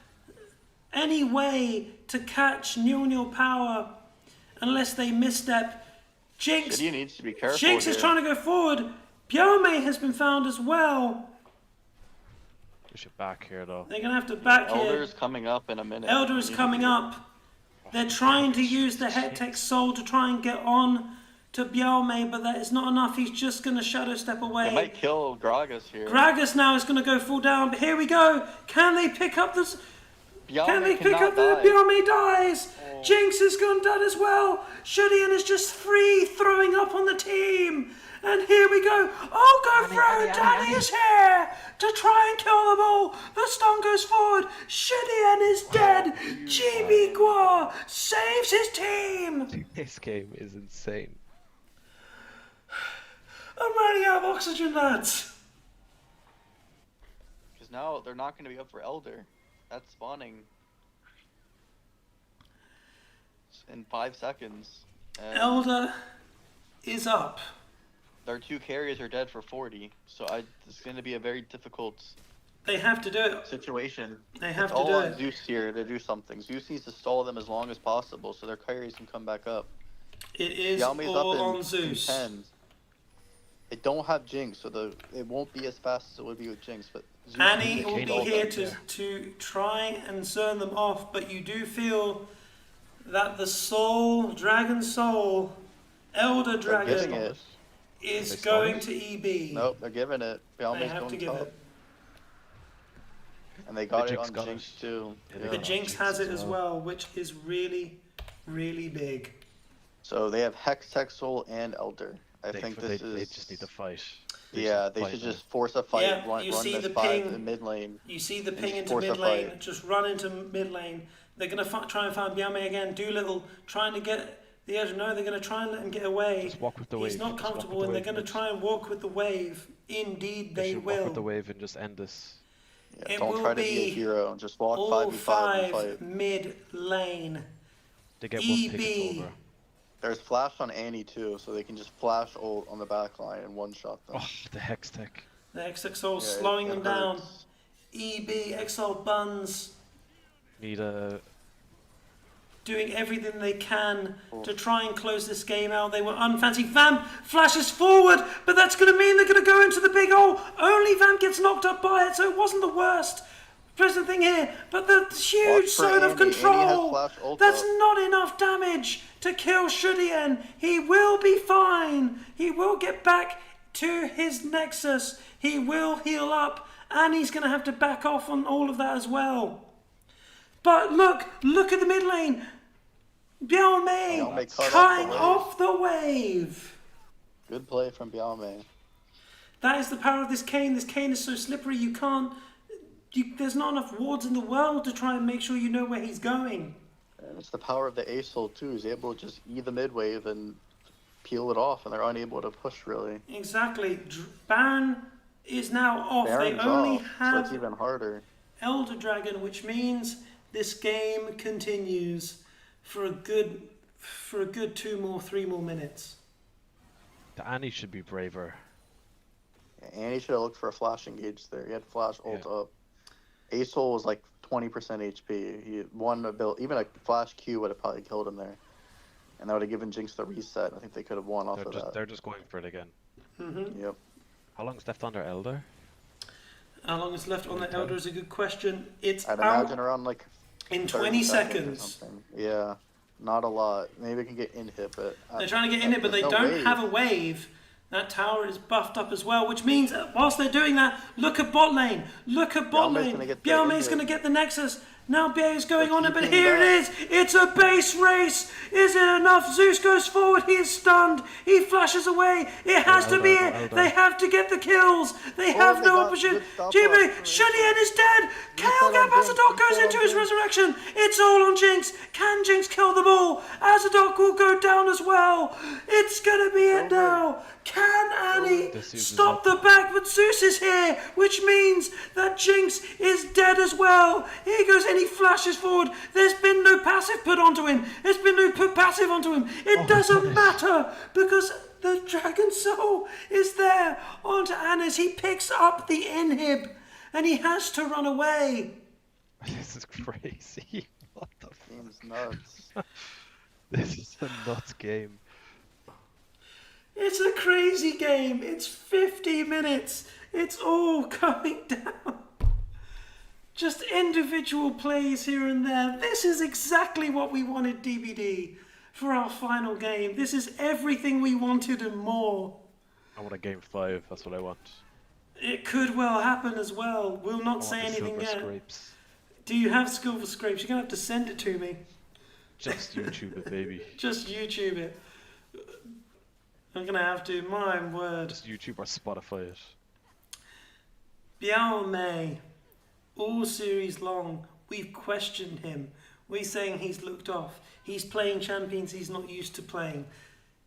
any way to catch NiuNiuPower unless they misstep. Jinx, Gideon needs to be careful. Jinx is here. trying to go forward. Biome has been found as well. We should back here though. They're going to have to back Elder's here. coming up in a minute. Elder You is need to coming be- up. They're trying to use the Hectech Soul to try and get on to Biaomei, but that is not enough. He's just going to shadow step away. They might kill Gragas here. Gragas now is going to go full down, but here we go. Can they pick up this? Can they pick up the Biaomei dies? Oh. Jinx is gone dead as well. Shudian is just free throwing up on the team. And here we go. Oh, go through. Danny is here to try and kill them all. The stun goes forward. Shudian is dead. GB Gua saves his team. This game is insane. I'm running out of oxygen, lads. Because now they're not going to be up for Elder. That's spawning in 5 seconds. And Elder is up. their 2 carriers are dead for 40, so it's going to be a very difficult They have to do it. situation. They have It's to all do on it. Zeus here to do something. Zeus needs to stall them as long as possible so their carriers can come back up. It is Yami's all up on in Zeus. 10. They don't have Jinx, so it won't be as fast as it would be with Jinx. But Zeus Annie can will be stall here them. to try and zone them off, but you do feel that the soul, Dragon Soul, Elder They're giving Dragon it. is They going start to EB. Nope, they're giving it. They Bialmei's have to going give top. it. And they got The it Jinx on got Jinx it. too. Yeah, they Yeah. The got Jinx Jinx has as it as well, which is really, really big. So they have Hex, Soul, and Elder. I think this is. They just need to fight. Yeah, they should just force a fight. Yeah, run you run see this the 5 ping. in mid lane. You see the And ping just into force a mid lane, fight. just run into mid lane. They're going to try and find Biame again. Doolittle trying to get the edge. No, they're going to try and let him get away. Just walk with the wave. He's not Just walk with comfortable, the and they're wave going to and try and walk with the wave. Indeed, they should walk with the will. wave and just end this. Yeah, It don't will try to be be a hero. Just walk All 5v5 and 5 fight. mid lane. They get one pick, EB. it's over. There's flash on Annie too, so they can just flash ult on the back line and one-shot them. Oh, the hex tech. The XXO Yeah, slowing it them down. hurts. EB, Exiled Bunzz Need a. doing everything they can to try and close this game out. They were unfancy. Vamp flashes forward, but that's going to mean they're going to go into the big hole. Only Vamp gets knocked up by it, so it wasn't the worst present thing here. But the huge Watch for zone of Andy. Andy has control, flash ult that's up. not enough damage to kill Shudian. He will be fine. He will get back to his Nexus. He will heal up, and he's going to have to back off on all of that as well. But look at the mid lane. Biaomei Biaomei cut cutting off the wave. off the wave. Good play from Bialmei. That is the power of this Kayn. This Kayn is so slippery, you can't... there's not enough wards in the world to try and make sure you know where he's going. And it's the power of the Ace ult too. He's able to just E the mid wave and peel it off, and they're unable to push really. Exactly. Baron is now off. Baron's they only off, so have it's even harder. Elder Dragon, which means this game continues for a good 3 more minutes. The Annie should be braver. Yeah, Annie should have looked for a flash engage there. He had flash ult up. Ace ult was like 20% HP. He had one ability, even a flash Q would have probably killed him there. And that would have given Jinx the reset. I think they could have won off of that. They're just going for it again. Yep. How long's left on their Elder? How long is left on the Elder is a good question. It's I'd out imagine around like in 30 20 or seconds. something. Yeah, not a lot. Maybe we can get in hit, but They're trying to get in it, but they there's no don't wave. have a wave. That tower is buffed up as well, which means that whilst they're doing that, look at bot lane. Look at bot Biaomei's lane. gonna get the Biaomei's inhib. going to get the Nexus. Now BA is going They're on it, but keeping here it is. back. It's a base race. Is it enough? Zeus goes forward. He is stunned. He flashes away. It has to be it. Elder. They have to get the kills. They have they no got option. good stop Jimmy, up. Shudian is dead. Kale Reset on Jinx, Ambassador goes reset into on his Jinx. resurrection. It's all on Jinx. Can Jinx kill them all? Azadok will go down as well. It's going to be it now. Can Annie The Zeus is stop up. the back? But Zeus is here, which means that Jinx is dead as well. Here goes, and he flashes forward. There's been no passive put onto him. There's been no put passive onto him. It doesn't matter because the Dragon Soul is there onto Anna's. He picks up the inhib and he has to run away. This is crazy. What the f- Game's nuts. This is a nuts game. It's a crazy game. It's 50 minutes. It's all coming down. Just individual plays here and there. This is exactly what we wanted DBD for our final game. This is everything we wanted and more. I want a game 5. That's what I want. It could well happen as well. We'll I not want say the anything silver yet. scrapes. Do you have silver scrapes? You're going to have to send it to me. Just YouTube it, baby. Just YouTube it. I'm going to have to, my word. Just YouTube or Spotify it. Biao Mei, all series long, we've questioned him. We're saying he's looked off. He's playing champions he's not used to playing.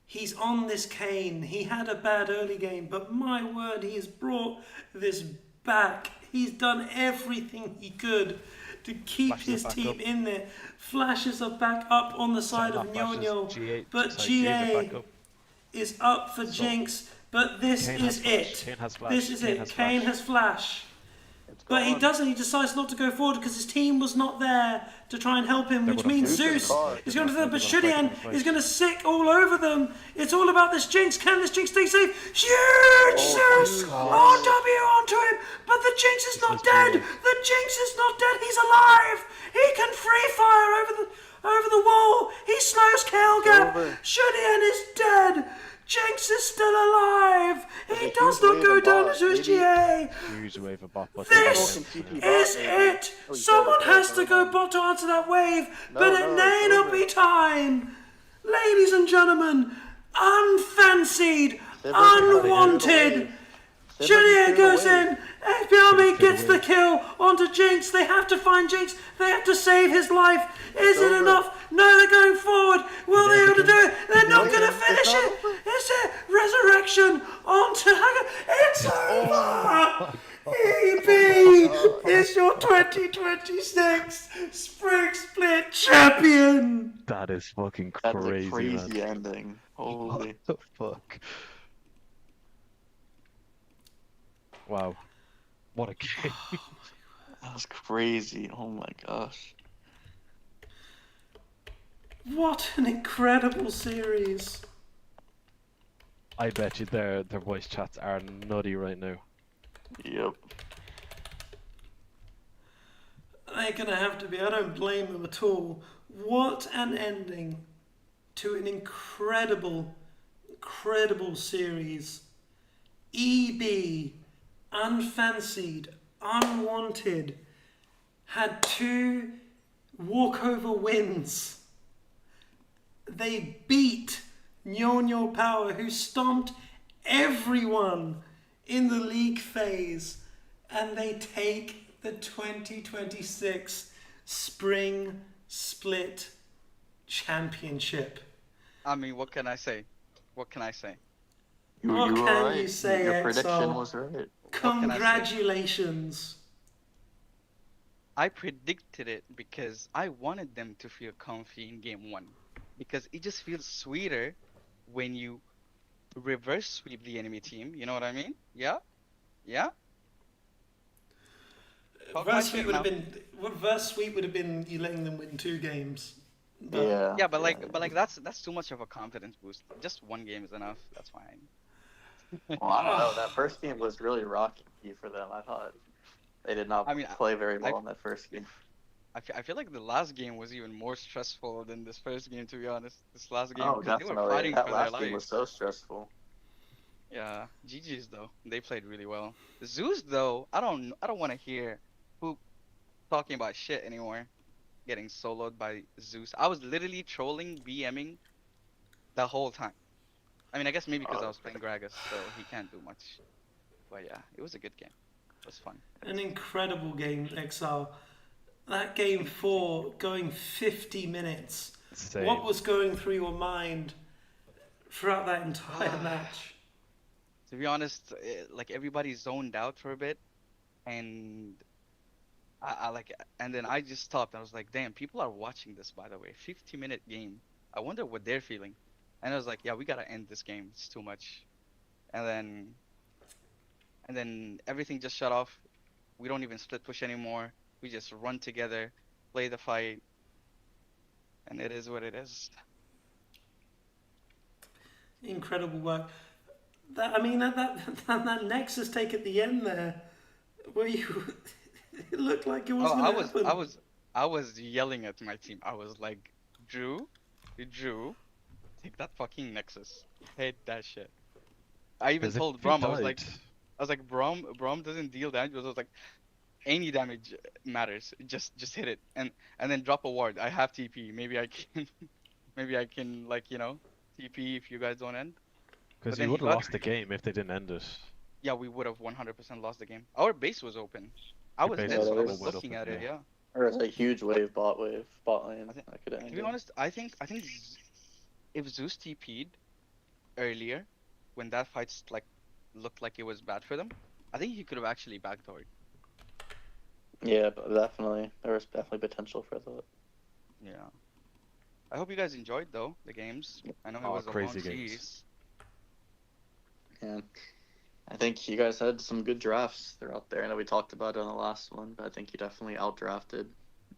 He's on this cane. He had a bad early game, but my word, he has brought this back. He's done everything he could to keep his team in there. Flashes are back up on the side of NiuNiu, but GA is up for Jinx. But this is it. This is it. Kane has flash. But he doesn't. He decides not to go forward because his team was not there to try and help him, which means Zeus is going to do that. But Shudian is going to sick all over them. It's all about this Jinx. Can this Jinx stay safe? Huge Zeus! Oh, W onto him. But the Jinx is not dead. The Jinx is not dead. He's alive. He can free fire over the wall. He slows Kelgap. Shudian is dead. Jinx is still alive! He does not go down to his GA! Huge wave of bot. This is it! Someone has to go bot to answer that wave, but it may not be time! Ladies and gentlemen, unfancied, unwanted, Julien goes in, FPRB gets the kill onto Jinx, they have to find Jinx, they have to save his life, is it enough? No, they're going forward, will they be able to do it? They're not going to finish it, it's it, resurrection onto Hacker, it's over! EB is your 2026 Spring Split champion! That is fucking That's crazy, a crazy man. ending. Holy. What the fuck? Wow. What a game. That was crazy. Oh my gosh. What an incredible series. I bet you their voice chats are nutty right now. Yep. They're gonna have to be, I don't blame them at all. What an ending to an incredible series. EB, unfancied, unwanted, had 2 walkover wins. They beat NiuNiuPower, who stomped everyone in the league phase, and they take the 2026 Spring Split Championship. I mean, what can I say? What can I say? What You were can right. you say, Your Exile? prediction was right. can I say? Congratulations. I predicted it because I wanted them to feel comfy in game 1. Because it just feels sweeter when you reverse sweep the enemy team. You know what I mean? Yeah? Yeah? Talk my Verse shit sweep would have now. been. What verse sweep would have been? You letting them win 2 games. But Yeah. Yeah, but like that's too much of a confidence boost. Just 1 game is enough. That's fine. Well, I don't know. That first game was really rocky for them. I thought they did not I mean, play very well in that first game. I feel like the last game was even more stressful than this first game, to be honest. This last game, Oh, 'cause they were definitely. fighting That for their last game was lives. so stressful. Yeah, GG's though. They played really well. Zeus though, I don't want to hear who talking about shit anymore. Getting soloed by Zeus. I was literally trolling, BMing the whole time. I mean, I guess maybe because I was playing Gragas, so he can't do much. But yeah, it was a good game. It was fun. an incredible game, Exile. That game 4 going 50 minutes. Insane. What was going through your mind throughout that entire match? To be honest, like everybody zoned out for a bit, and and then I just stopped. I was like, damn, people are watching this. By the way, 50-minute game. I wonder what they're feeling. And I was like, yeah, we gotta end this game. It's too much. And then everything just shut off. We don't even split push anymore. We just run together, play the fight, and it is what it is. Incredible work. That Nexus take at the end there, where you it looked like it was Oh, going to happen. I was yelling at my team. I was like, Drew, Drew, take that fucking Nexus. Hate that shit. I even Because if told he Brom, died, I was like, Brom doesn't deal damage. I was like, any damage matters. Just hit it and then drop a ward. I have TP. Maybe I can, maybe I can like TP if you guys don't end. But because then you he would have got. lost the game if they didn't end it. Yeah, we would have 100% lost the game. Our base was open. I Your was base dead, was so I always was wide looking open, at it. yeah. Yeah. There was a huge bot lane. I think, That could have to ended. be honest, I think if Zeus TP'd earlier, when that fight like looked like it was bad for them, I think he could have actually backdoored. Yeah, but definitely. There was definitely potential for that. Yeah. I hope you guys enjoyed though the games. I know it Oh, was a long crazy games. series. Yeah. I think you guys had some good drafts throughout there. I know we talked about it on the last one, but I think you definitely outdrafted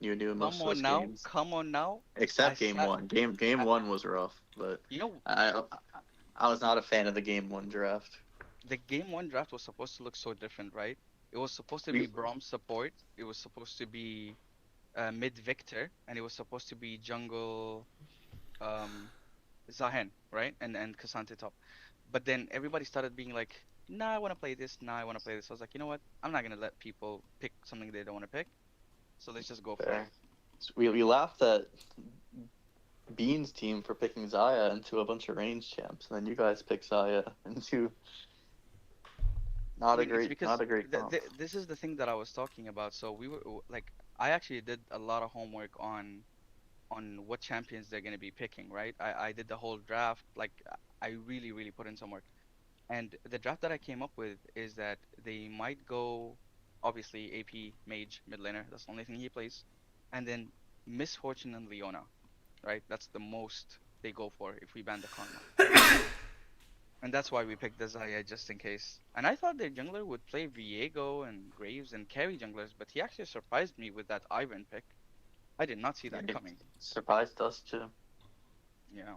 NiuNiu in most Come of on those now, games. come on now. Except I game sat- one. Game I- one was rough, but You know, I was not a fan of the game one draft. the game one draft was supposed to look so different, right? It was supposed to We- be Braum support. It was supposed to be mid Victor, and it was supposed to be jungle Zahen, right? And Cassante top. But then everybody started being like, nah, I want to play this. Nah, I want to play this. I was like, you know what? I'm not gonna let people pick something they don't want to pick. So let's just go for it. Fair. So we laughed at Bean's team for picking Zaya into a bunch of range champs, and then you guys picked Zaya into I mean, it's because not a great comp. this is the thing that I was talking about. So we were like, I actually did a lot of homework on what champions they're gonna be picking, right? I did the whole draft. Like I really put in some work. And the draft that I came up with is that they might go, obviously AP mage mid laner. That's the only thing he plays, and then Misfortune and Leona, right? That's the most they go for if we ban the Karma. And that's why we picked the Zaya just in case. And I thought their jungler would play Viego and Graves and carry junglers, but he actually surprised me with that Ivan pick. I did not see that It coming. surprised us too. Yeah.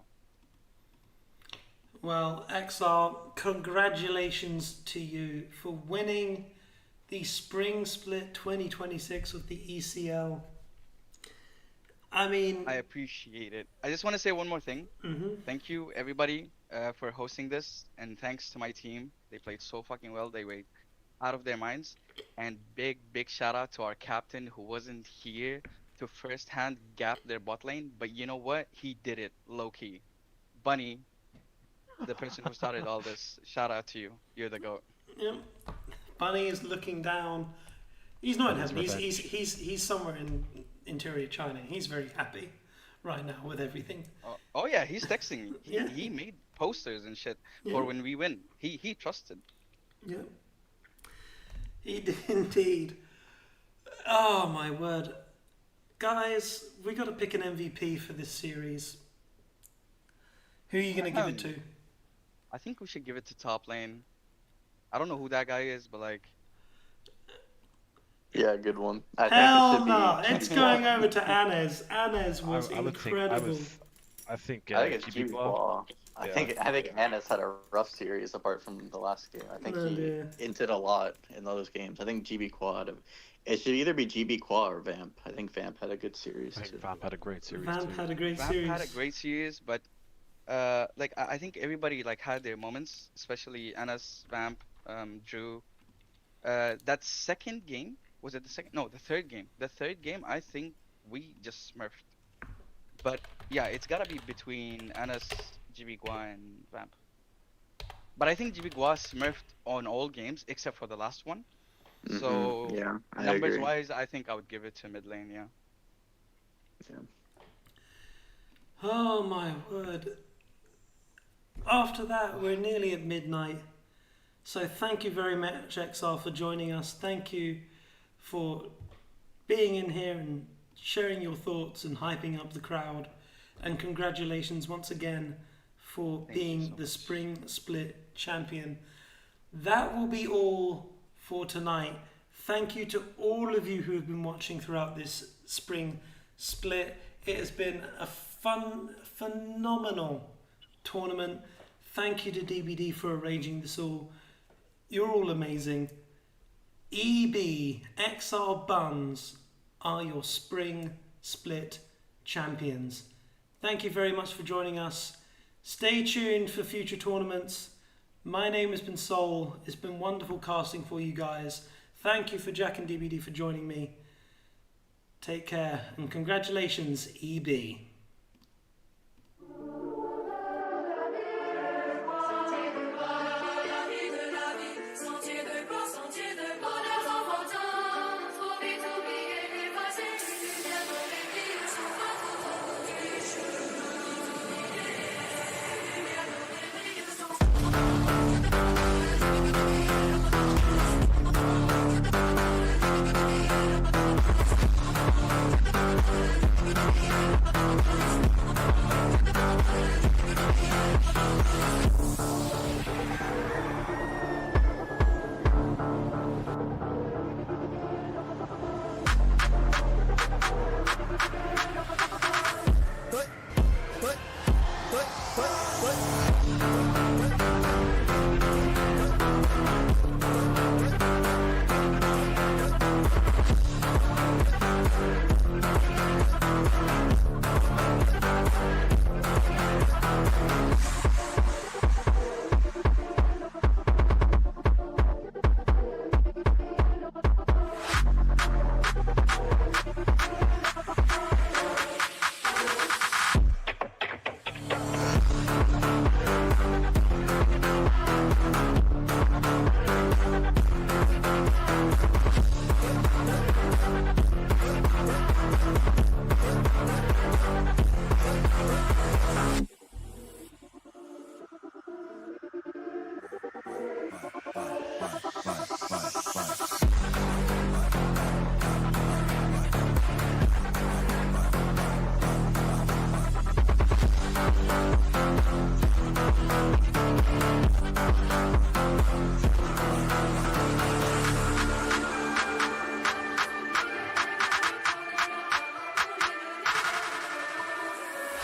Well, Exile, congratulations to you for winning the Spring Split 2026 of the ECL. I mean, I appreciate it. I just want to say one more thing. Thank you, everybody, for hosting this, and thanks to my team. They played so fucking well. They were out of their minds. And big shout out to our captain who wasn't here to first-hand gap their bot lane. But you know what? He did it low-key. Bunny, the person who started all this, shout out to you. You're the GOAT. yeah, Bunny is looking down. He's not in Bunny's heaven. revenge. He's somewhere in interior China. He's very happy right now with everything. Oh yeah, he's texting me. Yeah. He made posters and shit Yeah. for when we win. He trusted. Yeah, he did indeed. Oh my word, guys, we got to pick an MVP for this series. Who are you gonna give it to? I think we should give it to top lane. I don't know who that guy is, but like, Yeah, good one. I Hell think no! it should be It's going over to Anez. Anez was I would think incredible. I think I think it's GB GB Ball. Ball. I think Annis had a rough series apart from the last game. I think Oh, he dear. inted a lot in those games. I think GB Quad. It should either be GB Quad or Vamp. I think Vamp had a good series I too. think Vamp had a great series Vamp too. had a great Vamp series. had a great series, but like I think everybody like had their moments, especially Anas, Vamp, Drew. That second game, was it the second? No, the third game. The third game, I think we just smurfed. But yeah, it's gotta be between Anas, GB Gua, and Vamp. But I think GB Gua smurfed on all games except for the last one. So yeah, I numbers agree. wise, I think I would give it to mid lane. Yeah. Yeah. Oh my word. After that, we're nearly at midnight. So thank you very much, Exile, for joining us. Thank you for being in here and sharing your thoughts and hyping up the crowd. And congratulations once again for Thank you being so the much. Spring Split champion. That will be all for tonight. Thank you to all of you who have been watching throughout this Spring Split. It has been a fun, phenomenal tournament. Thank you to DBD for arranging this all. You're all amazing. Exiled Bunzz are your Spring Split champions. Thank you very much for joining us. Stay tuned for future tournaments. My name has been Sol. It's been wonderful casting for you guys. Thank you for Jack and DBD for joining me. Take care and congratulations, EB.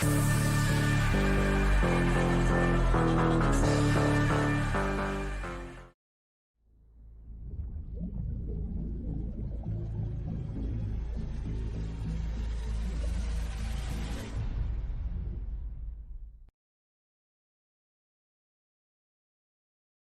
Bye.